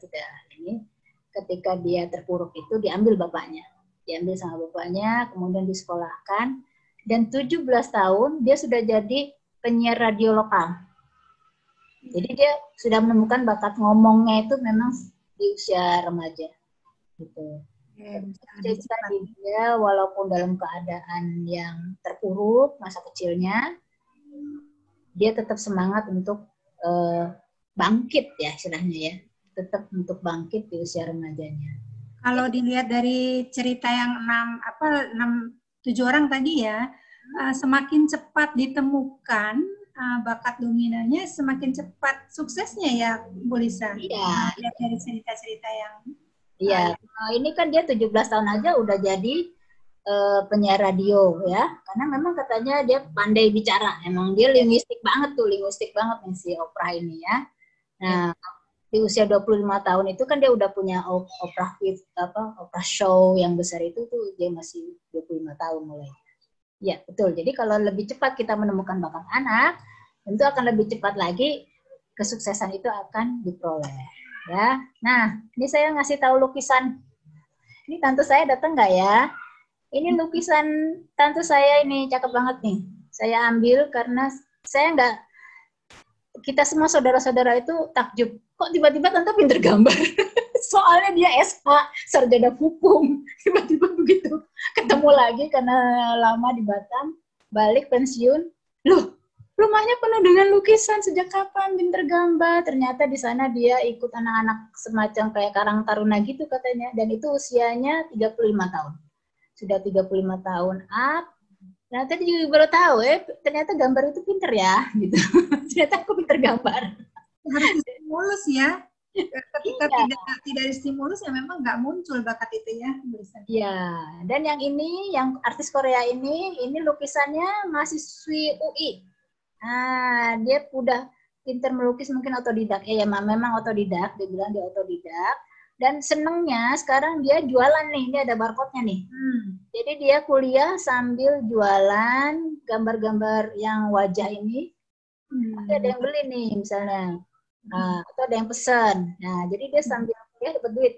ini. ketika dia terpuruk itu diambil bapaknya. Diambil sama bapaknya, kemudian disekolahkan. Dan 17 tahun dia sudah jadi penyiar radio lokal. Jadi dia sudah menemukan bakat ngomongnya itu memang di usia remaja. Gitu. Jadi tadi dia walaupun dalam keadaan yang terpuruk masa kecilnya, dia tetap semangat untuk bangkit ya istilahnya ya, tetap untuk bangkit di usia remajanya. Kalau dilihat dari cerita yang 7 orang tadi ya, semakin cepat ditemukan bakat dominannya, semakin cepat suksesnya ya, Bu Lisa. Iya. Lihat dari cerita-cerita yang. Iya. Ini kan dia 17 tahun aja udah jadi penyiar radio ya, karena memang katanya dia pandai bicara, emang dia linguistik banget nih si Oprah ini ya. Nah, di usia 25 tahun itu kan dia udah punya Oprah show yang besar itu tuh dia masih 25 tahun mulai. Ya, betul. Jadi kalau lebih cepat kita menemukan bakat anak, tentu akan lebih cepat lagi kesuksesan itu akan diperoleh ya. Nah, ini saya ngasih tahu lukisan. Ini tante saya datang nggak ya? Ini lukisan tante saya ini cakep banget nih. Saya ambil karena saya nggak, kita semua saudara-saudara itu takjub. Kok tiba-tiba tante pinter gambar? Soalnya dia SH, sarjana hukum. Tiba-tiba begitu ketemu lagi karena lama di Batam, balik pensiun. Loh, rumahnya penuh dengan lukisan, sejak kapan pinter gambar? Ternyata di sana dia ikut anak-anak semacam kayak Karang Taruna gitu katanya. Dan itu usianya 35 tahun. Sudah 35 tahun up, ternyata dia juga baru tahu ternyata gambar itu pinter ya, gitu. Ternyata aku pinter gambar. Harus distimulus ya. Ketika tidak distimulus ya memang nggak muncul bakat itu ya. Iya, dan yang ini, yang artis Korea ini lukisannya mahasiswi UI. Nah, dia udah pinter melukis, mungkin otodidak. Ya memang otodidak, dia bilang dia otodidak. Dan senengnya sekarang dia jualan nih, ini ada barcode-nya nih. Jadi dia kuliah sambil jualan gambar-gambar yang wajah ini. Ada yang beli nih misalnya, atau ada yang pesan. Nah, jadi dia sambil kuliah dapat duit.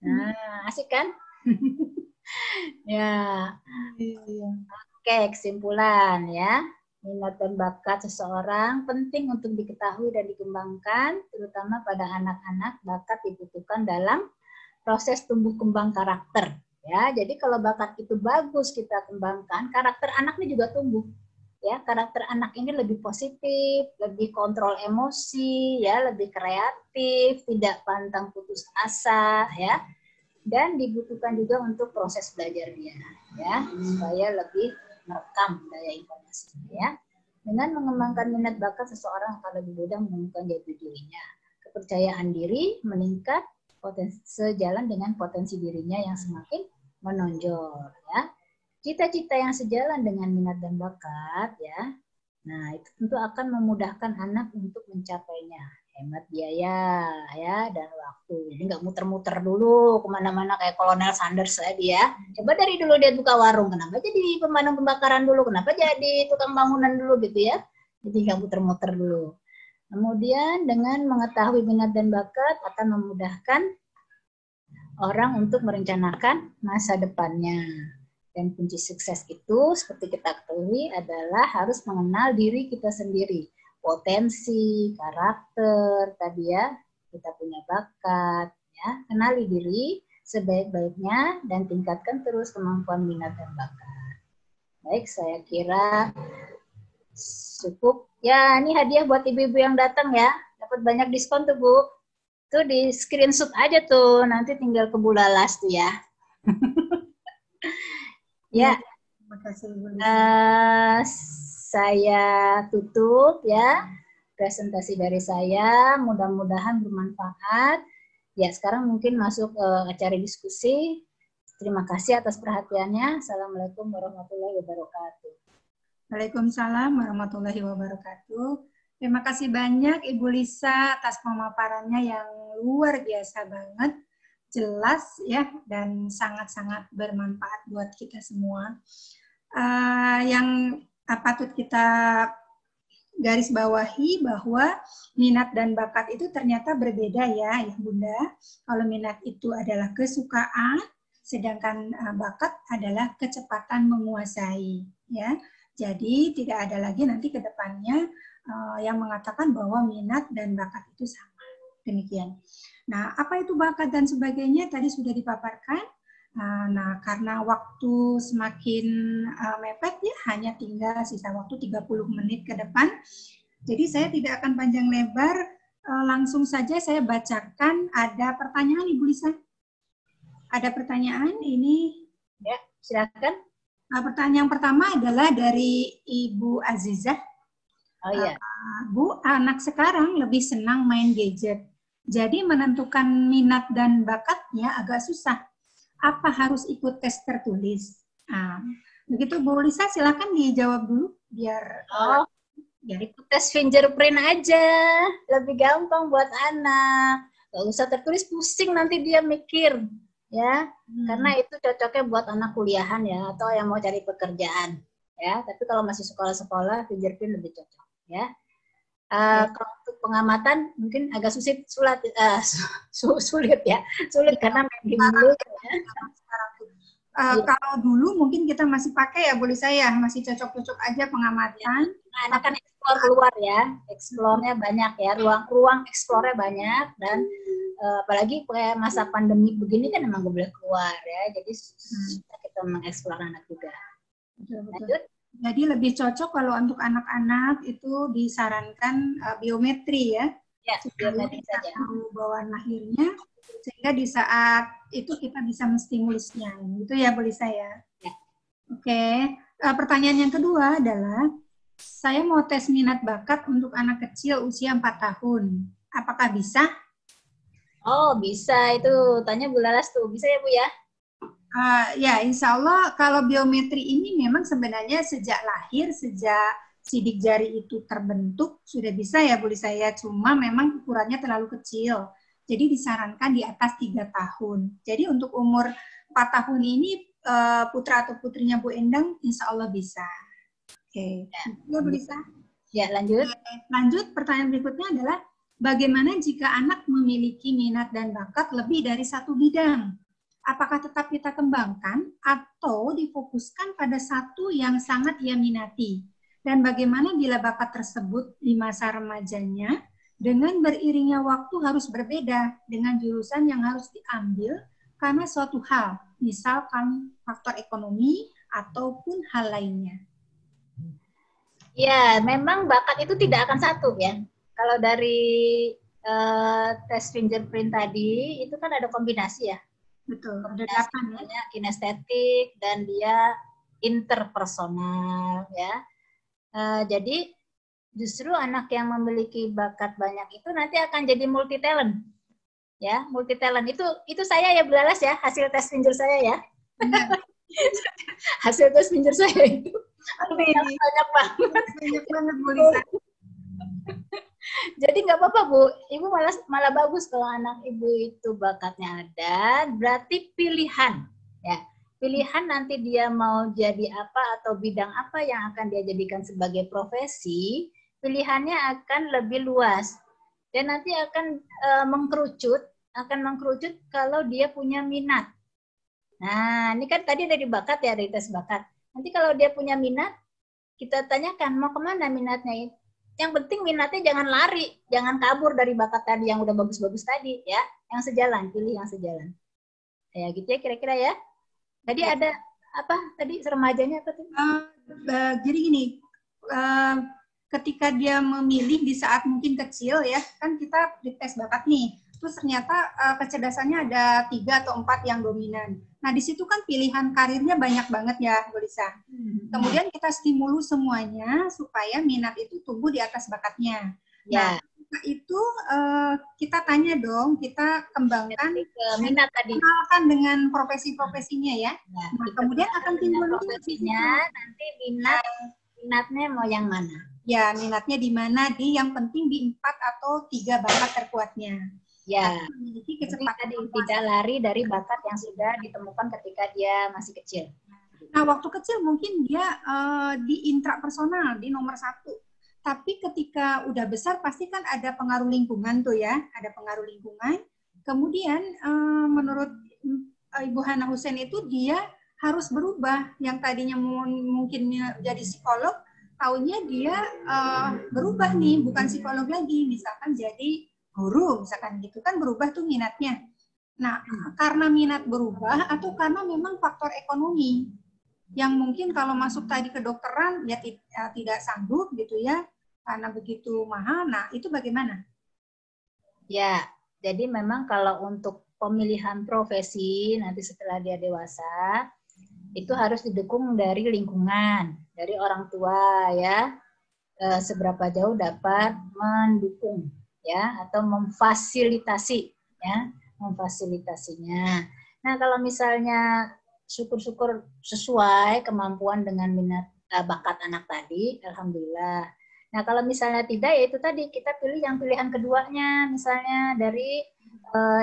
Nah, asik kan? Ya. Oke, kesimpulan ya. Minat dan bakat seseorang penting untuk diketahui dan dikembangkan, terutama pada anak-anak. Bakat dibutuhkan dalam proses tumbuh kembang karakter. Ya, jadi kalau bakat itu bagus kita kembangkan, karakter anaknya juga tumbuh. Ya, karakter anak ini lebih positif, lebih kontrol emosi, ya, lebih kreatif, tidak pantang putus asa, ya. Dan dibutuhkan juga untuk proses belajar dia, ya, supaya lebih merekam daya informasinya ya. Dengan mengembangkan minat bakat, seseorang akan lebih mudah menemukan jati dirinya. Kepercayaan diri meningkat sejalan dengan potensi dirinya yang semakin menonjol ya. Cita-cita yang sejalan dengan minat dan bakat ya. Nah, itu tentu akan memudahkan anak untuk mencapainya. Hemat biaya ya dan waktu. Jadi nggak muter-muter dulu kemana-mana kayak Kolonel Sanders tadi ya. Coba dari dulu dia buka warung, kenapa jadi pemadam pembakaran dulu, kenapa jadi tukang bangunan dulu gitu ya. Jadi nggak muter-muter dulu. Kemudian dengan mengetahui minat dan bakat akan memudahkan orang untuk merencanakan masa depannya. Dan kunci sukses itu seperti kita ketahui adalah harus mengenal diri kita sendiri. Potensi, karakter, tadi ya, kita punya bakat, ya, kenali diri sebaik-baiknya dan tingkatkan terus kemampuan minat dan bakat. Baik, saya kira cukup. Ya, ini hadiah buat ibu-ibu yang datang ya, dapat banyak diskon tuh Bu. Tuh di screenshot aja tuh, nanti tinggal ke Bulalas tuh ya. Ya, terima kasih Bu. Saya tutup ya presentasi dari saya, mudah-mudahan bermanfaat. Ya, sekarang mungkin masuk acara diskusi. Terima kasih atas perhatiannya. Assalamualaikum warahmatullahi wabarakatuh. Waalaikumsalam warahmatullahi wabarakatuh. Terima kasih banyak Ibu Lisa atas pemaparannya yang luar biasa banget, jelas ya, dan sangat-sangat bermanfaat buat kita semua. Yang patut kita garis bawahi bahwa minat dan bakat itu ternyata berbeda ya, ya Bunda. Kalau minat itu adalah kesukaan, sedangkan bakat adalah kecepatan menguasai, ya. Jadi tidak ada lagi nanti ke depannya yang mengatakan bahwa minat dan bakat itu sama. Demikian. Nah, apa itu bakat dan sebagainya tadi sudah dipaparkan. Nah, karena waktu semakin mepet ya, hanya tinggal sisa waktu 30 menit ke depan. Jadi saya tidak akan panjang lebar, langsung saja saya bacakan. Ada pertanyaan Ibu Lisa? Ada pertanyaan ini? Ya, silakan. Pertanyaan pertama adalah dari Ibu Azizah. Oh iya. Bu, anak sekarang lebih senang main gadget. Jadi menentukan minat dan bakatnya agak susah. Apa harus ikut tes tertulis? Begitu Bu Lisa, silakan dijawab dulu biar ikut tes fingerprint aja, lebih gampang buat anak. Gak usah tertulis, pusing nanti dia mikir, ya. Karena itu cocoknya buat anak kuliahan ya, atau yang mau cari pekerjaan, ya. Tapi kalau masih sekolah-sekolah, fingerprint lebih cocok, ya. Kalau untuk pengamatan mungkin agak sulit ya, karena main game dulu. Kalau dulu mungkin kita masih pakai ya, boleh saya masih cocok-cocok aja pengamatan. Anak kan explore keluar ya, explore-nya banyak ya, ruang explore-nya banyak, dan apalagi kayak masa pandemi begini kan emang gak boleh keluar ya, jadi kita mengeksplor anak juga. Lanjut. Jadi lebih cocok kalau untuk anak-anak itu disarankan biometri ya. Ya, biometri saja. Bawaan lahirnya, sehingga di saat itu kita bisa menstimulusnya. Gitu ya, boleh saya. Ya. Oke. Pertanyaan yang kedua adalah, saya mau tes minat bakat untuk anak kecil usia 4 tahun. Apakah bisa? Oh, bisa. Itu tanya Bu Laras tuh. Bisa ya, Bu ya? Ya, insya Allah kalau biometri ini memang sebenarnya sejak lahir, sejak sidik jari itu terbentuk, sudah bisa ya Bu Lisa ya, cuma memang ukurannya terlalu kecil. Jadi disarankan di atas 3 tahun. Jadi untuk umur 4 tahun ini, putra atau putrinya Bu Endang, insya Allah bisa. Oke, ya Bu Lisa. Ya, lanjut. Lanjut, pertanyaan berikutnya adalah, bagaimana jika anak memiliki minat dan bakat lebih dari satu bidang? Apakah tetap kita kembangkan atau difokuskan pada satu yang sangat ia minati? Dan bagaimana bila bakat tersebut di masa remajanya dengan beriringnya waktu harus berbeda dengan jurusan yang harus diambil karena suatu hal, misalkan faktor ekonomi ataupun hal lainnya? Ya, memang bakat itu tidak akan satu ya. Kalau dari tes fingerprint tadi, itu kan ada kombinasi ya. Betul, ada 8 ya. Kinestetik dan dia interpersonal ya. Jadi justru anak yang memiliki bakat banyak itu nanti akan jadi multi talent. Ya, multi talent itu saya ya Bu Laras ya, hasil tes finger saya ya. Hasil tes finger saya itu banyak banget. Banyak banget Bu Lisa. Jadi nggak apa-apa Bu, Ibu malah bagus kalau anak Ibu itu bakatnya ada, berarti pilihan ya. Pilihan nanti dia mau jadi apa atau bidang apa yang akan dia jadikan sebagai profesi, pilihannya akan lebih luas. Dan nanti akan mengkerucut kalau dia punya minat. Nah, ini kan tadi dari bakat ya, dari tes bakat. Nanti kalau dia punya minat, kita tanyakan mau kemana minatnya itu. Yang penting minatnya jangan lari, jangan kabur dari bakat tadi yang udah bagus-bagus tadi ya. Yang sejalan, pilih yang sejalan. Ya gitu ya kira-kira ya. Tadi ada apa? Tadi remajanya apa tuh? Jadi gini, ketika dia memilih di saat mungkin kecil ya, kan kita dites bakat nih. Terus ternyata kecerdasannya ada 3 atau 4 yang dominan. Nah, di situ kan pilihan karirnya banyak banget ya, Bu Lisa. Kemudian kita stimulus semuanya supaya minat itu tumbuh di atas bakatnya. Ya. Nah, itu kita tanya dong, kita kembangkan minat tadi. Kenalkan dengan profesi-profesinya ya. Nah, kemudian akan timbul profesinya, nanti minatnya mau yang mana? Ya, minatnya di mana? Yang penting di 4 atau 3 bakat terkuatnya. Ya, memiliki kecepatan tadi tidak lari dari bakat yang sudah ditemukan ketika dia masih kecil. Nah, waktu kecil mungkin dia di intrapersonal, di nomor 1. tapi ketika udah besar pasti kan ada pengaruh lingkungan tuh ya, ada pengaruh lingkungan. Kemudian menurut Ibu Hana Hussein itu dia harus berubah, yang tadinya mungkin jadi psikolog, taunya dia berubah nih, bukan psikolog lagi, misalkan jadi guru, misalkan gitu kan, berubah tuh minatnya. Nah, karena minat berubah atau karena memang faktor ekonomi yang mungkin kalau masuk tadi ke dokteran ya tidak sanggup gitu ya, karena begitu mahal. Nah, itu bagaimana? Ya, jadi memang kalau untuk pemilihan profesi nanti setelah dia dewasa itu harus didukung dari lingkungan, dari orang tua ya, seberapa jauh dapat mendukung ya atau memfasilitasi ya, memfasilitasinya. Nah, kalau misalnya syukur-syukur sesuai kemampuan dengan minat bakat anak tadi, alhamdulillah. Nah, kalau misalnya tidak, ya itu tadi kita pilih yang pilihan keduanya, misalnya dari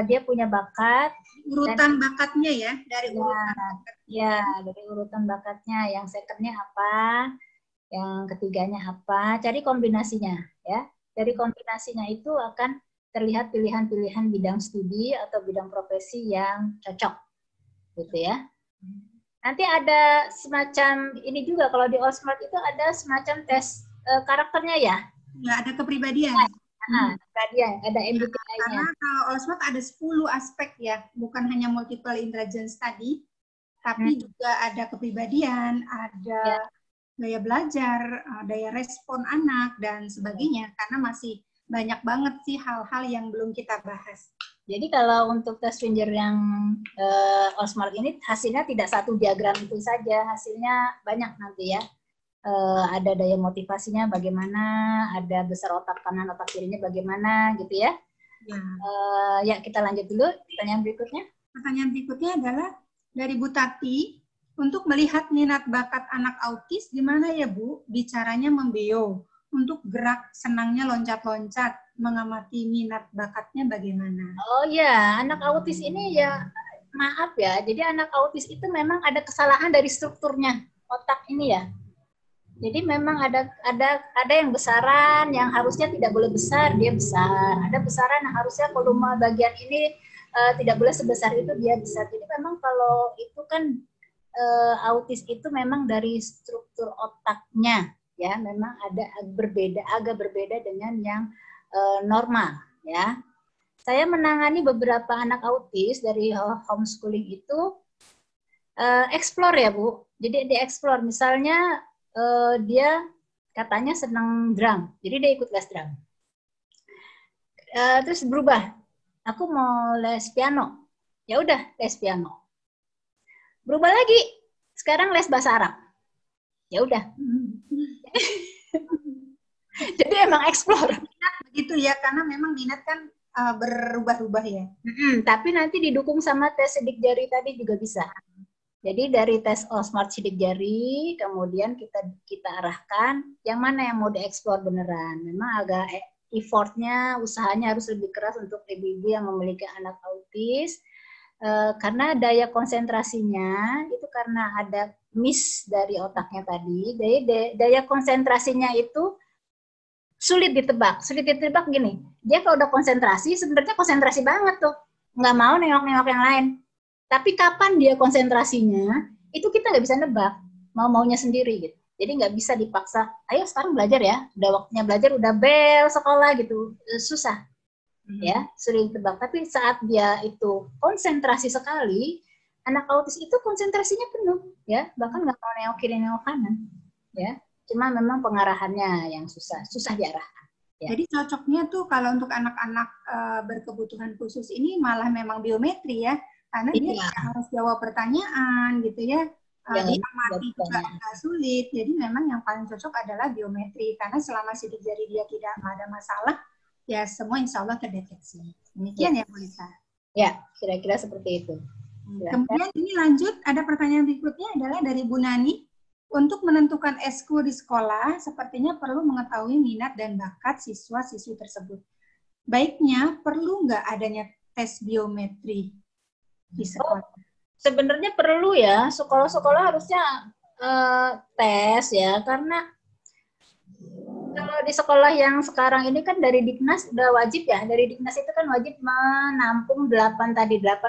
dia punya bakat, urutan bakatnya ya, dari urutan ya, dari urutan bakatnya, yang secondnya apa, yang ketiganya apa, cari kombinasinya ya. Dari kombinasinya itu akan terlihat pilihan-pilihan bidang studi atau bidang profesi yang cocok, gitu ya. Nanti ada semacam ini juga, kalau di Allsmart itu ada semacam tes karakternya ya. Ya, ada kepribadian. Kepribadian, ada MBTI-nya. Karena kalau Allsmart ada 10 aspek ya, bukan hanya multiple intelligence tadi, tapi juga ada kepribadian, ada daya belajar, daya respon anak, dan sebagainya. Karena masih banyak banget sih hal-hal yang belum kita bahas. Jadi kalau untuk tes Winger yang Allsmart ini hasilnya tidak satu diagram itu saja, hasilnya banyak nanti ya. Ada daya motivasinya bagaimana, ada besar otak kanan, otak kirinya bagaimana gitu ya. Ya kita lanjut dulu pertanyaan berikutnya. Pertanyaan berikutnya adalah dari Bu Tati, untuk melihat minat bakat anak autis gimana ya Bu bicaranya membeo? Untuk gerak senangnya loncat-loncat, mengamati minat bakatnya bagaimana? Oh ya, anak autis ini ya maaf ya. Jadi anak autis itu memang ada kesalahan dari strukturnya otak ini ya. Jadi memang ada yang besaran yang harusnya tidak boleh besar, dia besar. Ada besaran yang harusnya volume bagian ini tidak boleh sebesar itu, dia besar. Jadi memang kalau itu kan autis itu memang dari struktur otaknya. Ya, memang agak berbeda dengan yang normal ya. Saya menangani beberapa anak autis dari homeschooling itu explore ya Bu. Jadi dieksplor, misalnya dia katanya senang drum, jadi dia ikut les drum. Terus berubah, aku mau les piano, ya udah les piano. Berubah lagi, sekarang les bahasa Arab, ya udah. Jadi emang explore. Begitu ya, karena memang minat kan berubah-ubah ya. Tapi nanti didukung sama tes sidik jari tadi juga bisa. Jadi dari tes Allsmart sidik jari, kemudian kita arahkan yang mana yang mau dieksplor beneran. Memang agak effortnya, usahanya harus lebih keras untuk ibu-ibu yang memiliki anak autis. Karena daya konsentrasinya itu karena ada miss dari otaknya tadi, daya konsentrasinya itu sulit ditebak gini. Dia kalau udah konsentrasi, sebenarnya konsentrasi banget tuh, nggak mau nengok-nengok yang lain. Tapi kapan dia konsentrasinya, itu kita nggak bisa nebak, mau-maunya sendiri gitu. Jadi nggak bisa dipaksa, ayo sekarang belajar ya, udah waktunya belajar, udah bel sekolah gitu, susah. Ya, sulit ditebak. Tapi saat dia itu konsentrasi sekali, anak autis itu konsentrasinya penuh, ya, bahkan nggak mau nengok kiri nengok kanan, ya. Cuma memang pengarahannya yang susah diarahkan. Ya. Jadi cocoknya tuh kalau untuk anak-anak berkebutuhan khusus ini malah memang biometri ya, karena dia harus jawab pertanyaan gitu ya. Diamati juga agak sulit. Jadi memang yang paling cocok adalah biometri, karena selama sidik jari dia tidak ada masalah, ya semua insya Allah terdeteksi. Demikian ya Bu Lisa. Ya, kira-kira seperti itu. Kemudian ini lanjut, ada pertanyaan berikutnya adalah dari Bu Nani. Untuk menentukan ekskul di sekolah, sepertinya perlu mengetahui minat dan bakat siswa-siswi tersebut. Baiknya, perlu nggak adanya tes biometri di sekolah? Sebenarnya perlu ya, sekolah-sekolah harusnya tes ya, karena Kalau di sekolah yang sekarang ini kan dari Diknas udah wajib ya, dari Diknas itu kan wajib menampung 8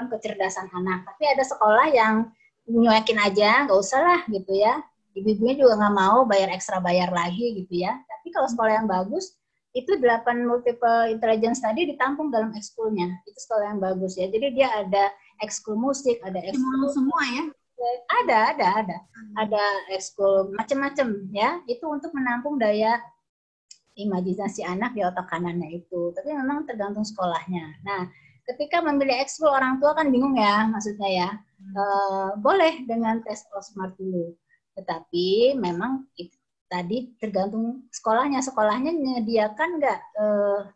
kecerdasan anak. Tapi ada sekolah yang nyuekin aja, nggak usah lah gitu ya. Ibu-ibunya juga nggak mau bayar lagi gitu ya. Tapi kalau sekolah yang bagus, itu 8 multiple intelligence tadi ditampung dalam ekskulnya. Itu sekolah yang bagus ya. Jadi dia ada ekskul musik, ada ekskul semua ya. Ada ekskul macam-macam ya. Itu untuk menampung daya imajinasi anak di otak kanannya itu. Tapi memang tergantung sekolahnya. Nah, ketika memilih ekskul orang tua kan bingung ya, maksudnya ya. Boleh dengan tes Allsmart dulu. Tetapi memang itu tadi tergantung sekolahnya. Sekolahnya menyediakan nggak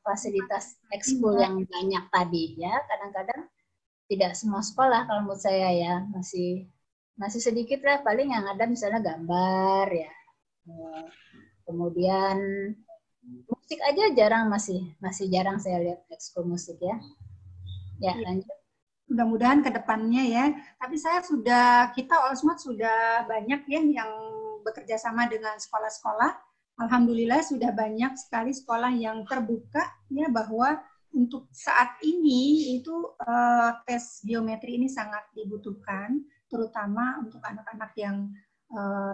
fasilitas ekskul yang banyak tadi ya. Kadang-kadang tidak semua sekolah kalau menurut saya ya, masih sedikit lah, paling yang ada misalnya gambar ya. Kemudian musik aja jarang, masih jarang saya lihat ekskul musik ya. Ya, lanjut. Mudah-mudahan ke depannya ya. Tapi kita Allsmart sudah banyak ya yang bekerja sama dengan sekolah-sekolah. Alhamdulillah sudah banyak sekali sekolah yang terbuka ya, bahwa untuk saat ini itu tes biometri ini sangat dibutuhkan, terutama untuk anak-anak yang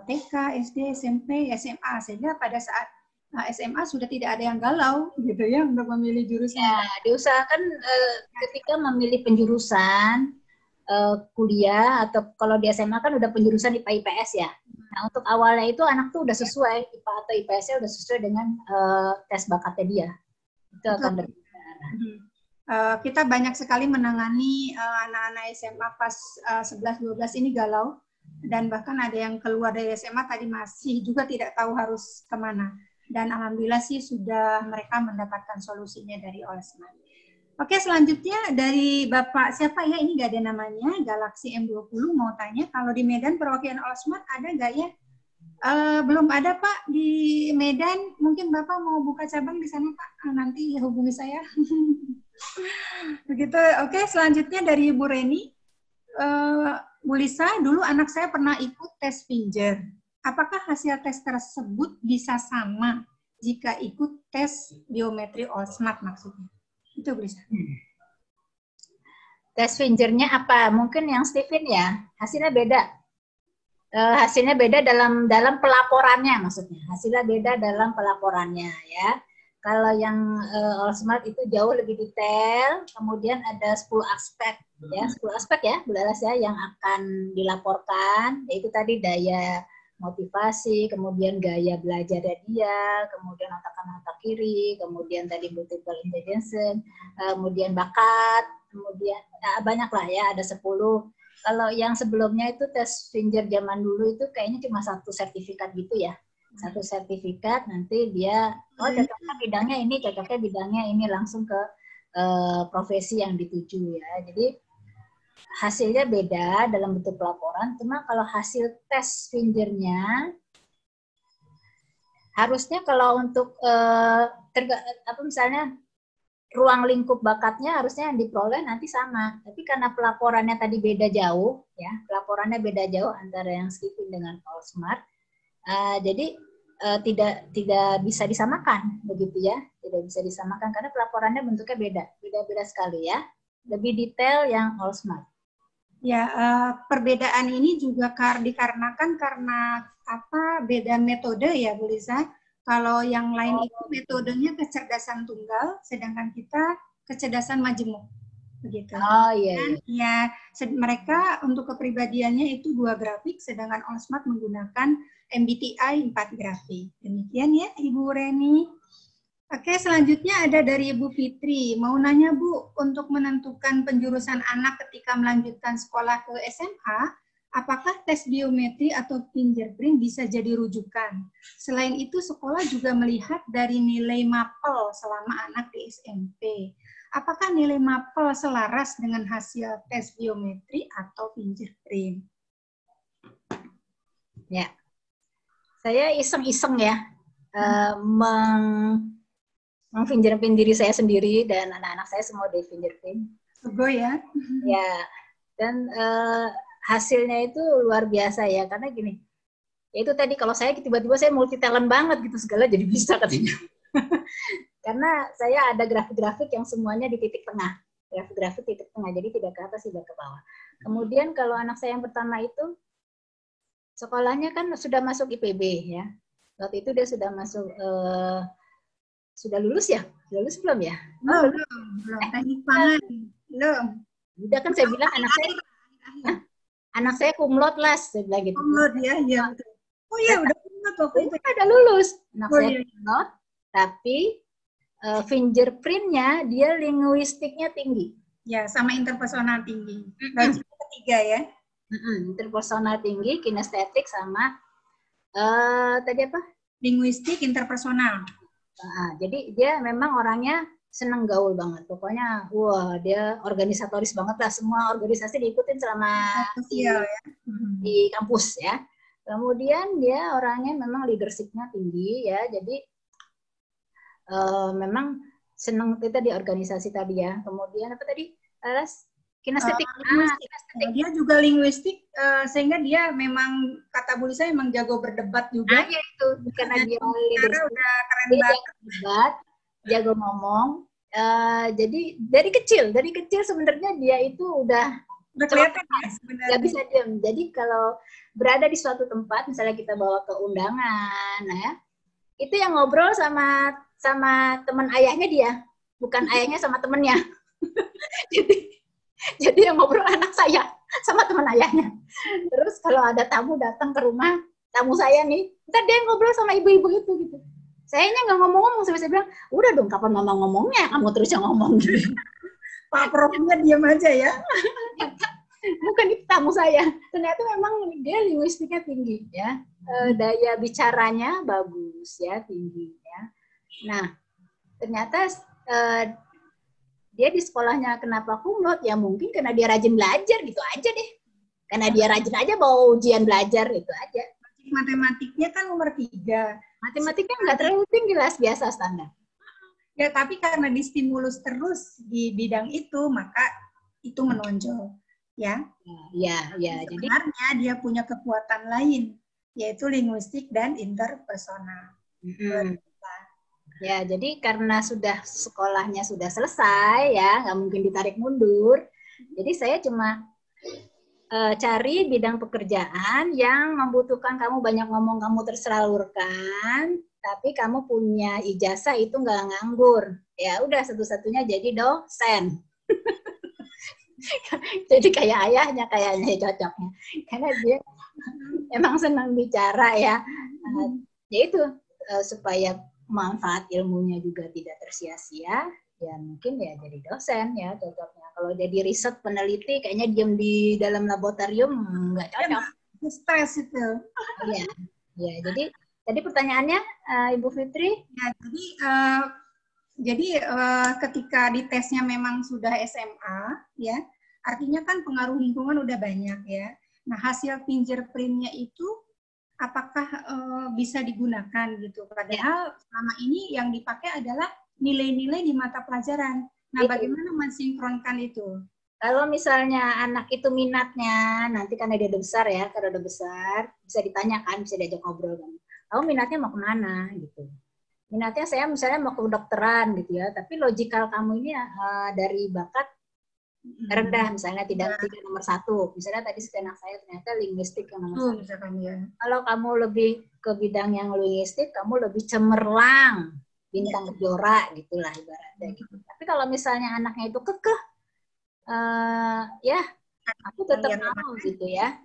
TK, SD, SMP, SMA, sehingga pada saat SMA sudah tidak ada yang galau gitu ya untuk memilih jurusan. Ya, diusahakan ketika memilih penjurusan kuliah atau kalau di SMA kan udah penjurusan IPA IPS ya. Nah, untuk awalnya itu anak tuh udah sesuai IPA atau IPS-nya udah sesuai dengan tes bakatnya dia. Itu akan berbeda. Kita banyak sekali menangani anak-anak SMA kelas 11-12 ini galau, dan bahkan ada yang keluar dari SMA tadi masih juga tidak tahu harus kemana. Dan alhamdulillah sih sudah mereka mendapatkan solusinya dari Allsmart. Oke, selanjutnya dari Bapak siapa ya, ini nggak ada namanya, Galaxy M20 mau tanya, kalau di Medan perwakilan Allsmart ada nggak ya? Belum ada Pak di Medan, mungkin Bapak mau buka cabang di sana Pak, nanti hubungi saya. Begitu. Oke, selanjutnya dari Bu Reni. Bu Lisa, dulu anak saya pernah ikut tes Finger. Apakah hasil tes tersebut bisa sama jika ikut tes biometri Allsmart maksudnya? Itu Bu Lisa. Tes Finger-nya apa? Mungkin yang Stephen ya, hasilnya beda. Hasilnya beda dalam pelaporannya maksudnya. Hasilnya beda dalam pelaporannya ya. Kalau yang Allsmart itu jauh lebih detail, kemudian ada 10 aspek ya, 10 aspek ya, Bu Laras ya, yang akan dilaporkan, yaitu tadi daya motivasi, kemudian gaya belajarnya dia, kemudian otak kanan otak kiri, kemudian tadi multiple intelligence, kemudian bakat, kemudian banyak lah ya, ada 10. Kalau yang sebelumnya itu tes Finger zaman dulu itu kayaknya cuma 1 sertifikat gitu ya. 1 sertifikat, nanti dia cocoknya bidangnya ini, cocoknya bidangnya ini, langsung ke profesi yang dituju ya. Jadi hasilnya beda dalam bentuk pelaporan, cuma kalau hasil tes Finger-nya harusnya kalau untuk misalnya ruang lingkup bakatnya harusnya yang diperoleh nanti sama, tapi karena pelaporannya tadi beda jauh ya, pelaporannya beda jauh antara yang Stephen dengan Allsmart, jadi tidak bisa disamakan begitu ya, tidak bisa disamakan karena pelaporannya bentuknya beda sekali ya, lebih detail yang Allsmart. Ya, perbedaan ini juga dikarenakan karena beda metode ya Bu Lisa. Kalau yang lain itu metodenya kecerdasan tunggal, sedangkan kita kecerdasan majemuk, begitu. Oh iya. Dan, ya, mereka untuk kepribadiannya itu 2 grafik, sedangkan Allsmart menggunakan MBTI 4 grafik. Demikian ya Ibu Reni. Oke, selanjutnya ada dari Ibu Fitri. Mau nanya Bu, untuk menentukan penjurusan anak ketika melanjutkan sekolah ke SMA, apakah tes biometri atau fingerprint bisa jadi rujukan? Selain itu, sekolah juga melihat dari nilai MAPEL selama anak di SMP. Apakah nilai MAPEL selaras dengan hasil tes biometri atau fingerprint? Ya, saya iseng-iseng ya, meng-fingerprint diri saya sendiri dan anak-anak saya semua di fingerprint. Sego ya? Ya, dan hasilnya itu luar biasa ya, karena gini, Ya itu tadi kalau saya tiba-tiba saya multi talent banget gitu, segala jadi bisa katanya. Karena saya ada grafik-grafik yang semuanya di titik tengah. Grafik-grafik titik tengah, jadi tidak ke atas, tidak ke bawah. Kemudian kalau anak saya yang pertama itu, sekolahnya kan sudah masuk IPB ya. Waktu itu dia sudah masuk, sudah lulus ya? Sudah lulus belum ya? Belum. Teknik pangan. Belum. Udah kan saya bilang anak saya kumlot las, saya bilang gitu. Kumlot ya, iya betul. Oh iya, udah kumlot waktu itu. Ada lulus. Anak saya iya. kumlot, tapi fingerprintnya dia linguistiknya tinggi. Ya, sama interpersonal tinggi. Berarti ketiga ya. Interpersonal tinggi, kinestetik sama tadi apa? Linguistik, interpersonal. Jadi dia memang orangnya seneng gaul banget. Pokoknya, wah dia organisatoris banget lah. Semua organisasi diikutin selama di kampus ya. Kemudian dia orangnya memang leadership-nya tinggi ya. Jadi memang seneng kita di organisasi tadi ya. Kemudian apa tadi? Kinestetik. Dia juga linguistik, sehingga dia memang kata Bu Lisa memang jago berdebat juga. Ya itu karena dia udah keren banget. Berdebat, jago ngomong. Jadi dari kecil sebenarnya dia itu udah kelihatan ya sebenarnya. Nggak bisa diam. Jadi kalau berada di suatu tempat, misalnya kita bawa ke undangan, ya, itu yang ngobrol sama teman ayahnya dia, bukan ayahnya sama temennya. Jadi yang ngobrol anak saya sama teman ayahnya. Terus kalau ada tamu datang ke rumah, tamu saya nih, ntar dia ngobrol sama ibu-ibu itu gitu. Sayanya nggak ngomong-ngomong, sampai saya bilang, udah dong kapan mama ngomongnya, kamu terus yang ngomong. Gitu. Pak Profnya diam aja ya. Bukan itu tamu saya. Ternyata memang dia linguistiknya tinggi ya. Daya bicaranya bagus ya, tinggi ya. Nah, ternyata dia di sekolahnya kenapa kumlot? Ya mungkin karena dia rajin belajar gitu aja deh. Karena dia rajin aja bawa ujian belajar itu aja. Matematiknya kan nomor 3. Matematiknya nggak terlalu tinggi lah, biasa standar. Ya tapi karena distimulus terus di bidang itu, maka itu menonjol. Ya. Jadi sebenarnya dia punya kekuatan lain, yaitu linguistik dan interpersonal. Ya, jadi karena sudah sekolahnya sudah selesai ya, nggak mungkin ditarik mundur. Jadi saya cuma cari bidang pekerjaan yang membutuhkan kamu banyak ngomong, kamu tersalurkan, tapi kamu punya ijazah itu nggak nganggur. Ya udah satu-satunya jadi dosen. Jadi kayak ayahnya kayaknya cocoknya, karena dia emang senang bicara ya. Ya itu supaya manfaat ilmunya juga tidak tersia-sia, ya mungkin ya jadi dosen ya cocoknya. Kalau jadi riset peneliti kayaknya diam di dalam laboratorium nggak cocok. Stres itu. Ya. Jadi tadi pertanyaannya Ibu Fitri. Ya, jadi ketika di tesnya memang sudah SMA, ya, artinya kan pengaruh lingkungan udah banyak ya. Nah hasil fingerprintnya itu apakah bisa digunakan gitu? Padahal selama ini yang dipakai adalah nilai-nilai di mata pelajaran. Nah, bagaimana mensinkronkan itu? Kalau misalnya anak itu minatnya, nanti karena dia udah besar ya, karena udah besar, bisa ditanyakan, bisa diajak ngobrol kan. Kamu minatnya mau kemana gitu? Minatnya saya misalnya mau ke kedokteran gitu ya, tapi logikal kamu ini dari bakat rendah misalnya tidak nomor 1. Misalnya tadi anak saya ternyata linguistik yang nomor 1. Kalau kamu lebih ke bidang yang linguistik, kamu lebih cemerlang, bintang kejora gitulah ibaratnya gitu. Tapi kalau misalnya anaknya itu kekeh, ya aku tetap mau gitu ya.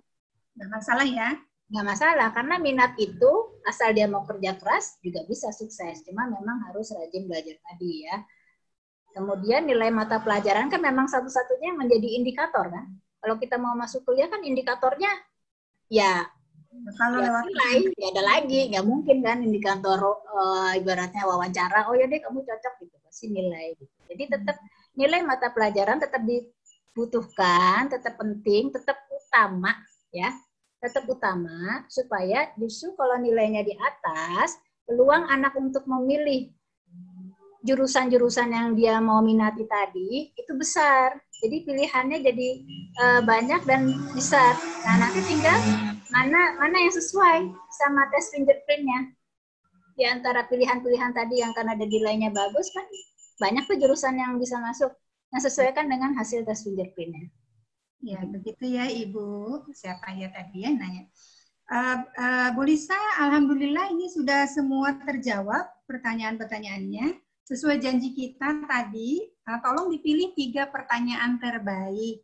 Nggak masalah ya. Nggak masalah, karena minat itu asal dia mau kerja keras juga bisa sukses. Cuma memang harus rajin belajar tadi ya. Kemudian nilai mata pelajaran kan memang satu-satunya yang menjadi indikator kan. Kalau kita mau masuk kuliah kan indikatornya ya kalau nilai, ya ada lagi. Nggak mungkin kan indikator ibaratnya wawancara, oh ya deh kamu cocok gitu, pasti nilai. Gitu. Jadi tetap nilai mata pelajaran tetap dibutuhkan, tetap penting, tetap utama ya. Tetap utama supaya justru kalau nilainya di atas, peluang anak untuk memilih jurusan-jurusan yang dia mau minati tadi itu besar. Jadi pilihannya jadi banyak dan besar. Nah nanti tinggal mana yang sesuai sama tes fingerprintnya. Di antara pilihan-pilihan tadi yang karena nilainya bagus kan banyak tuh jurusan yang bisa masuk yang sesuaikan dengan hasil tes fingerprintnya. Ya, begitu ya Ibu. Siapa ya tadi ya nanya? Bu Lisa, alhamdulillah ini sudah semua terjawab pertanyaan-pertanyaannya. Sesuai janji kita tadi, tolong dipilih 3 pertanyaan terbaik.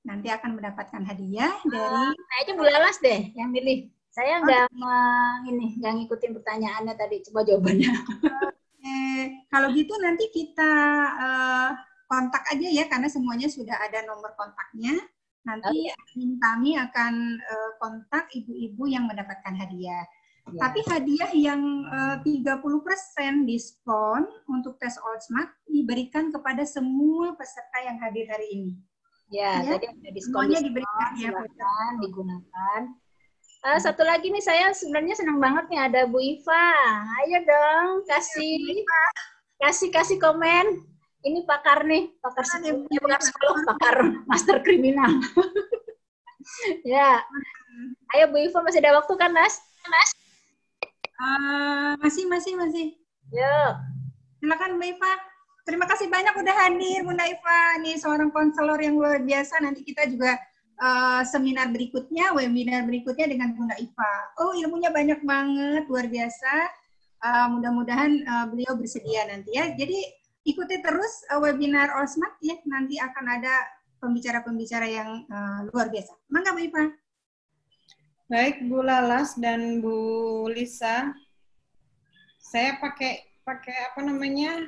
Nanti akan mendapatkan hadiah dari... Kayaknya Bu Lalas deh yang milih. Saya nggak nggak ngikutin pertanyaannya tadi. Coba jawabannya. Kalau gitu nanti kita kontak aja ya, karena semuanya sudah ada nomor kontaknya. Nanti kami akan kontak ibu-ibu yang mendapatkan hadiah. Ya. Tapi hadiah yang 30% diskon untuk tes All Smart diberikan kepada semua peserta yang hadir hari ini. Ya, tadi ada diskon diberikan, silakan digunakan. Satu lagi nih, saya sebenarnya senang banget nih ada Bu Iva. Ayo dong, kasih komen. Ini pakar nih, pakar psikolog, pakar master kriminal. Ya, ayo Bu Iva, masih ada waktu kan, Mas? Masih. Yuk. Silakan Bu Iva. Terima kasih banyak udah hadir, Bunda Iva. Ini seorang konselor yang luar biasa. Nanti kita juga seminar berikutnya, webinar berikutnya dengan Bunda Iva. Oh, ilmunya banyak banget, luar biasa. Mudah-mudahan beliau bersedia nanti ya. Jadi ikuti terus webinar All Smart ya. Nanti akan ada pembicara-pembicara yang luar biasa. Mangga Bu Iva. Baik Bu Lalas dan Bu Lisa. Saya pakai apa namanya?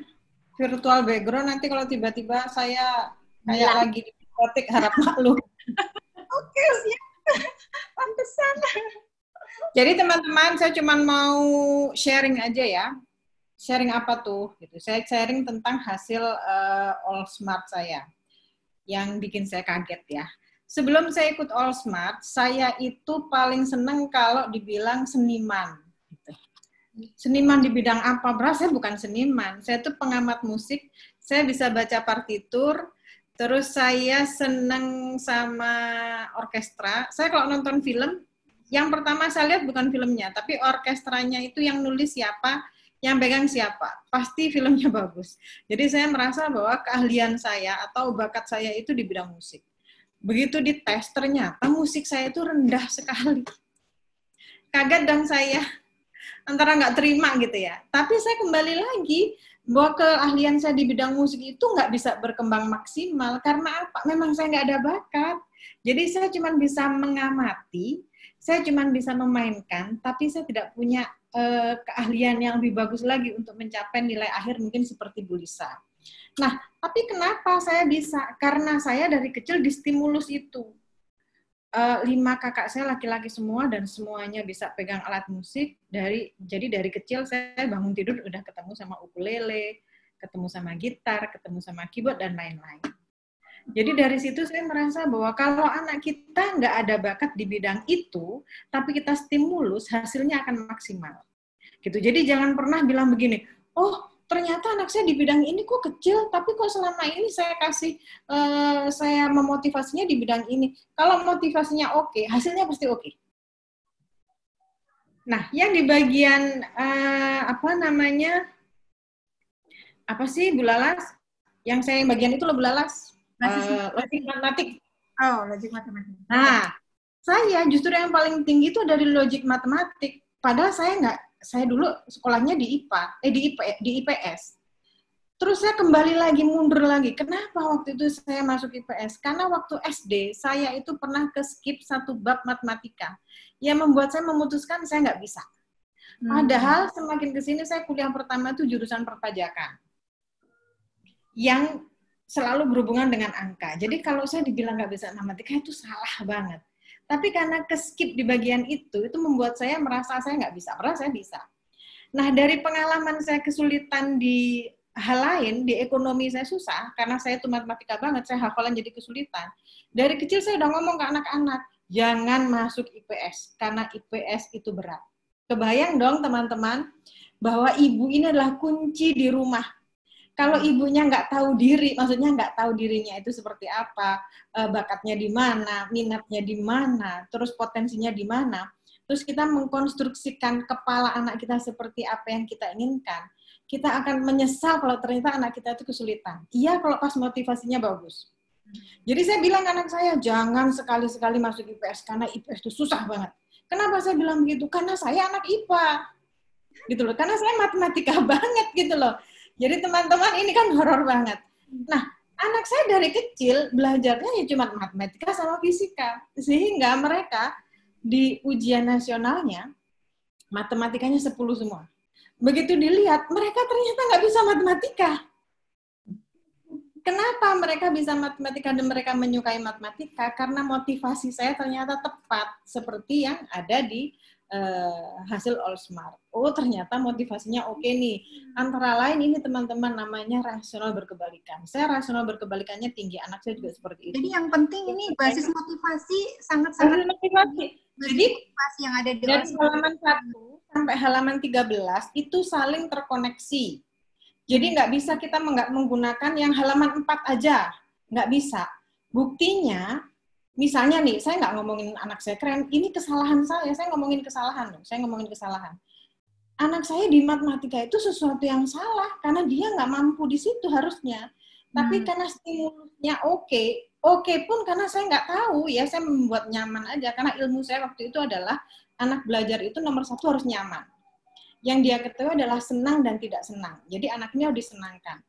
Virtual background. Nanti kalau tiba-tiba saya kayak lagi di diskotik, harap maklum. Oke, siap. Pantesan. Jadi teman-teman, saya cuma mau sharing aja ya. Sharing apa tuh? Gitu. Saya sharing tentang hasil All Smart saya. Yang bikin saya kaget ya. Sebelum saya ikut All Smart, saya itu paling seneng kalau dibilang seniman. Gitu. Seniman di bidang apa? Beras, saya bukan seniman. Saya tuh pengamat musik. Saya bisa baca partitur. Terus saya seneng sama orkestra. Saya kalau nonton film, yang pertama saya lihat bukan filmnya, tapi orkestranya itu yang nulis siapa, yang pegang siapa. Pasti filmnya bagus. Jadi saya merasa bahwa keahlian saya atau bakat saya itu di bidang musik. Begitu dites, ternyata musik saya itu rendah sekali. Kaget dong saya, antara nggak terima gitu ya. Tapi saya kembali lagi, bahwa keahlian saya di bidang musik itu nggak bisa berkembang maksimal. Karena apa? Memang saya nggak ada bakat. Jadi saya cuma bisa mengamati, saya cuma bisa memainkan, tapi saya tidak punya keahlian yang lebih bagus lagi untuk mencapai nilai akhir mungkin seperti Bu Lisa. Nah, tapi kenapa saya bisa? Karena saya dari kecil distimulus itu. 5 kakak saya laki-laki semua dan semuanya bisa pegang alat musik. Jadi dari kecil saya bangun tidur udah ketemu sama ukulele, ketemu sama gitar, ketemu sama keyboard dan lain-lain. Jadi dari situ saya merasa bahwa kalau anak kita nggak ada bakat di bidang itu, tapi kita stimulus, hasilnya akan maksimal. Gitu. Jadi jangan pernah bilang begini, oh ternyata anak saya di bidang ini kok kecil, tapi kok selama ini saya saya memotivasinya di bidang ini. Kalau motivasinya oke, hasilnya pasti oke. Nah, yang di bagian apa sih Bu Lalas? Yang saya bagian itu loh Bu Lalas. Logik matematik. Oh, logik matematik. Nah, saya justru yang paling tinggi itu dari logik matematik. Padahal saya dulu sekolahnya di IPS. Terus saya kembali lagi, mundur lagi. Kenapa waktu itu saya masuk IPS? Karena waktu SD, saya itu pernah skip 1 bab matematika. Yang membuat saya memutuskan saya nggak bisa. Padahal semakin kesini saya kuliah pertama itu jurusan perpajakan. Yang selalu berhubungan dengan angka. Jadi kalau saya dibilang nggak bisa matematika, itu salah banget. Tapi karena skip di bagian itu membuat saya merasa saya nggak bisa. Padahal saya bisa. Nah, dari pengalaman saya kesulitan di hal lain, di ekonomi saya susah, karena saya itu matematika banget, saya hafalan jadi kesulitan. Dari kecil saya udah ngomong ke anak-anak, jangan masuk IPS, karena IPS itu berat. Kebayang dong teman-teman, bahwa ibu ini adalah kunci di rumah. Kalau ibunya nggak tahu diri, maksudnya nggak tahu dirinya itu seperti apa, bakatnya di mana, minatnya di mana, terus potensinya di mana, terus kita mengkonstruksikan kepala anak kita seperti apa yang kita inginkan, kita akan menyesal kalau ternyata anak kita itu kesulitan. Iya kalau pas motivasinya bagus. Jadi saya bilang ke anak saya, jangan sekali-sekali masuk IPS, karena IPS itu susah banget. Kenapa saya bilang begitu? Karena saya anak IPA. Gitu loh, karena saya matematika banget gitu loh. Jadi teman-teman ini kan horor banget. Nah, anak saya dari kecil belajarnya ya cuma matematika sama fisika. Sehingga mereka di ujian nasionalnya matematikanya 10 semua. Begitu dilihat, mereka ternyata nggak bisa matematika. Kenapa mereka bisa matematika dan mereka menyukai matematika? Karena motivasi saya ternyata tepat seperti yang ada di hasil All Smart. Oh, ternyata motivasinya oke nih. Antara lain ini teman-teman namanya rasional berkebalikan. Saya rasional berkebalikannya tinggi, anak saya juga seperti itu. Jadi yang penting ini basis motivasi sangat-sangat motivasi. Jadi motivasi yang ada di dari halaman 1 sampai halaman 13 itu saling terkoneksi. Jadi nggak bisa kita menggunakan yang halaman 4 aja. Nggak bisa. Buktinya, misalnya nih, saya nggak ngomongin anak saya keren, ini kesalahan saya ngomongin kesalahan loh, saya ngomongin kesalahan. Anak saya di matematika itu sesuatu yang salah, karena dia nggak mampu di situ harusnya. Tapi karena stimulusnya oke pun karena saya nggak tahu, ya saya membuat nyaman aja, karena ilmu saya waktu itu adalah, anak belajar itu nomor 1 harus nyaman. Yang dia ketahui adalah senang dan tidak senang, jadi anaknya disenangkan.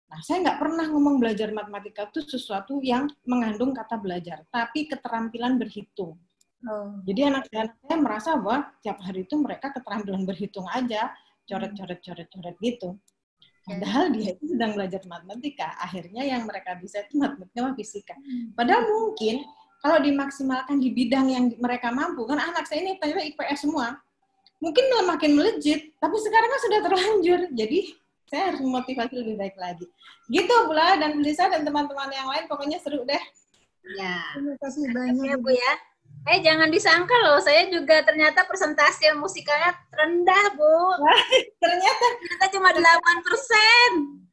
Nah, saya nggak pernah ngomong belajar matematika itu sesuatu yang mengandung kata belajar, tapi keterampilan berhitung. Jadi anak saya merasa bahwa tiap hari itu mereka keterampilan berhitung aja, coret-coret gitu. Padahal dia itu sedang belajar matematika, akhirnya yang mereka bisa itu matematika sama fisika. Padahal mungkin kalau dimaksimalkan di bidang yang mereka mampu, kan anak saya ini ternyata IPS semua, mungkin makin melejit, tapi sekarang kan sudah terlanjur, jadi saya harus memotivasi lebih baik lagi. Gitu Bula dan Lisa dan teman-teman yang lain, pokoknya seru deh. Ya, terima kasih banyak ya Bu ya. Jangan disangka loh, saya juga ternyata persentase musikalnya rendah Bu. Ternyata cuma 8%.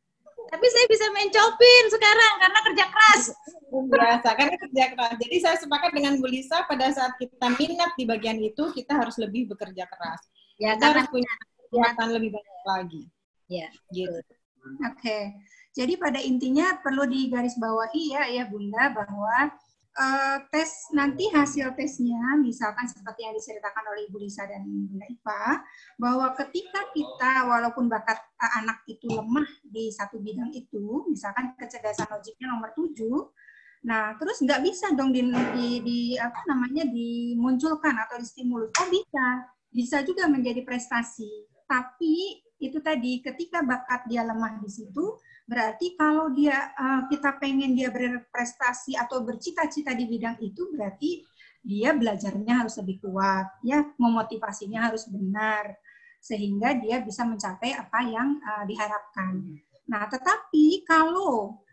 Tapi saya bisa main Chopin sekarang karena kerja keras. Berasa, karena kerja keras. Jadi saya sepakat dengan Bu Lisa, pada saat kita minat di bagian itu, kita harus lebih bekerja keras. Ya, kita harus punya kekuatan lebih banyak lagi. Ya, gitu. Oke. Jadi pada intinya perlu digarisbawahi ya Bunda bahwa tes nanti hasil tesnya misalkan seperti yang diceritakan oleh Ibu Lisa dan Bunda Ipa, bahwa ketika kita walaupun bakat anak itu lemah di satu bidang itu, misalkan kecerdasan logiknya nomor 7, nah terus nggak bisa dong dimunculkan atau distimulus. Oh bisa juga menjadi prestasi. Tapi itu tadi ketika bakat dia lemah di situ, berarti kalau kita pengen dia berprestasi atau bercita-cita di bidang itu, berarti dia belajarnya harus lebih kuat, ya, memotivasinya harus benar, sehingga dia bisa mencapai apa yang diharapkan. Nah, tetapi kalau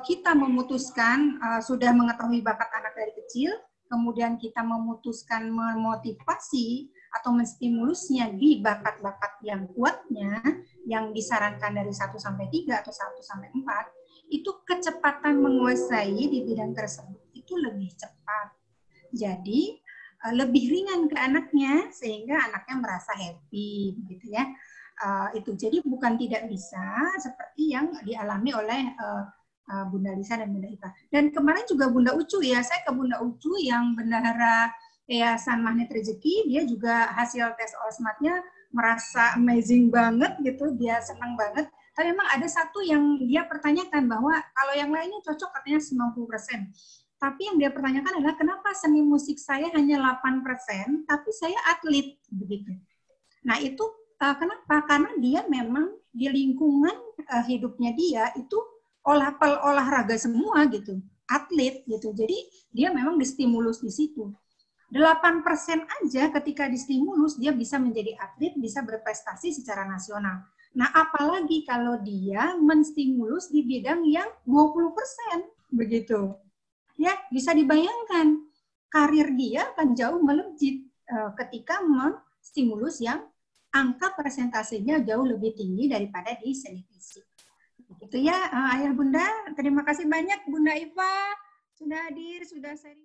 kita memutuskan sudah mengetahui bakat anak dari kecil, kemudian kita memutuskan memotivasi atau menstimulusnya di bakat-bakat yang kuatnya, yang disarankan dari 1 sampai 3 atau 1 sampai 4, itu kecepatan menguasai di bidang tersebut itu lebih cepat. Jadi lebih ringan ke anaknya sehingga anaknya merasa happy gitu ya. Itu jadi bukan tidak bisa seperti yang dialami oleh Bunda Lisa dan Bunda Ipa. Dan kemarin juga Bunda Ucu ya, saya ke Bunda Ucu yang bendahara Yayasan Magnet Rezeki, dia juga hasil tes All Smart-nya merasa amazing banget gitu, dia senang banget. Tapi memang ada satu yang dia pertanyakan bahwa kalau yang lainnya cocok katanya 90%. Tapi yang dia pertanyakan adalah kenapa seni musik saya hanya 8%, tapi saya atlet begitu. Nah itu kenapa? Karena dia memang di lingkungan hidupnya dia itu olahraga semua gitu, atlet gitu. Jadi dia memang distimulus di situ. 8% aja ketika distimulus dia bisa menjadi atlet, bisa berprestasi secara nasional. Nah, apalagi kalau dia menstimulus di bidang yang 20% begitu. Ya, bisa dibayangkan karir dia akan jauh melejit ketika menstimulus yang angka persentasenya jauh lebih tinggi daripada di seni fisik. Itu ya, Ayah Bunda. Terima kasih banyak Bunda Iva sudah hadir, sudah sharing.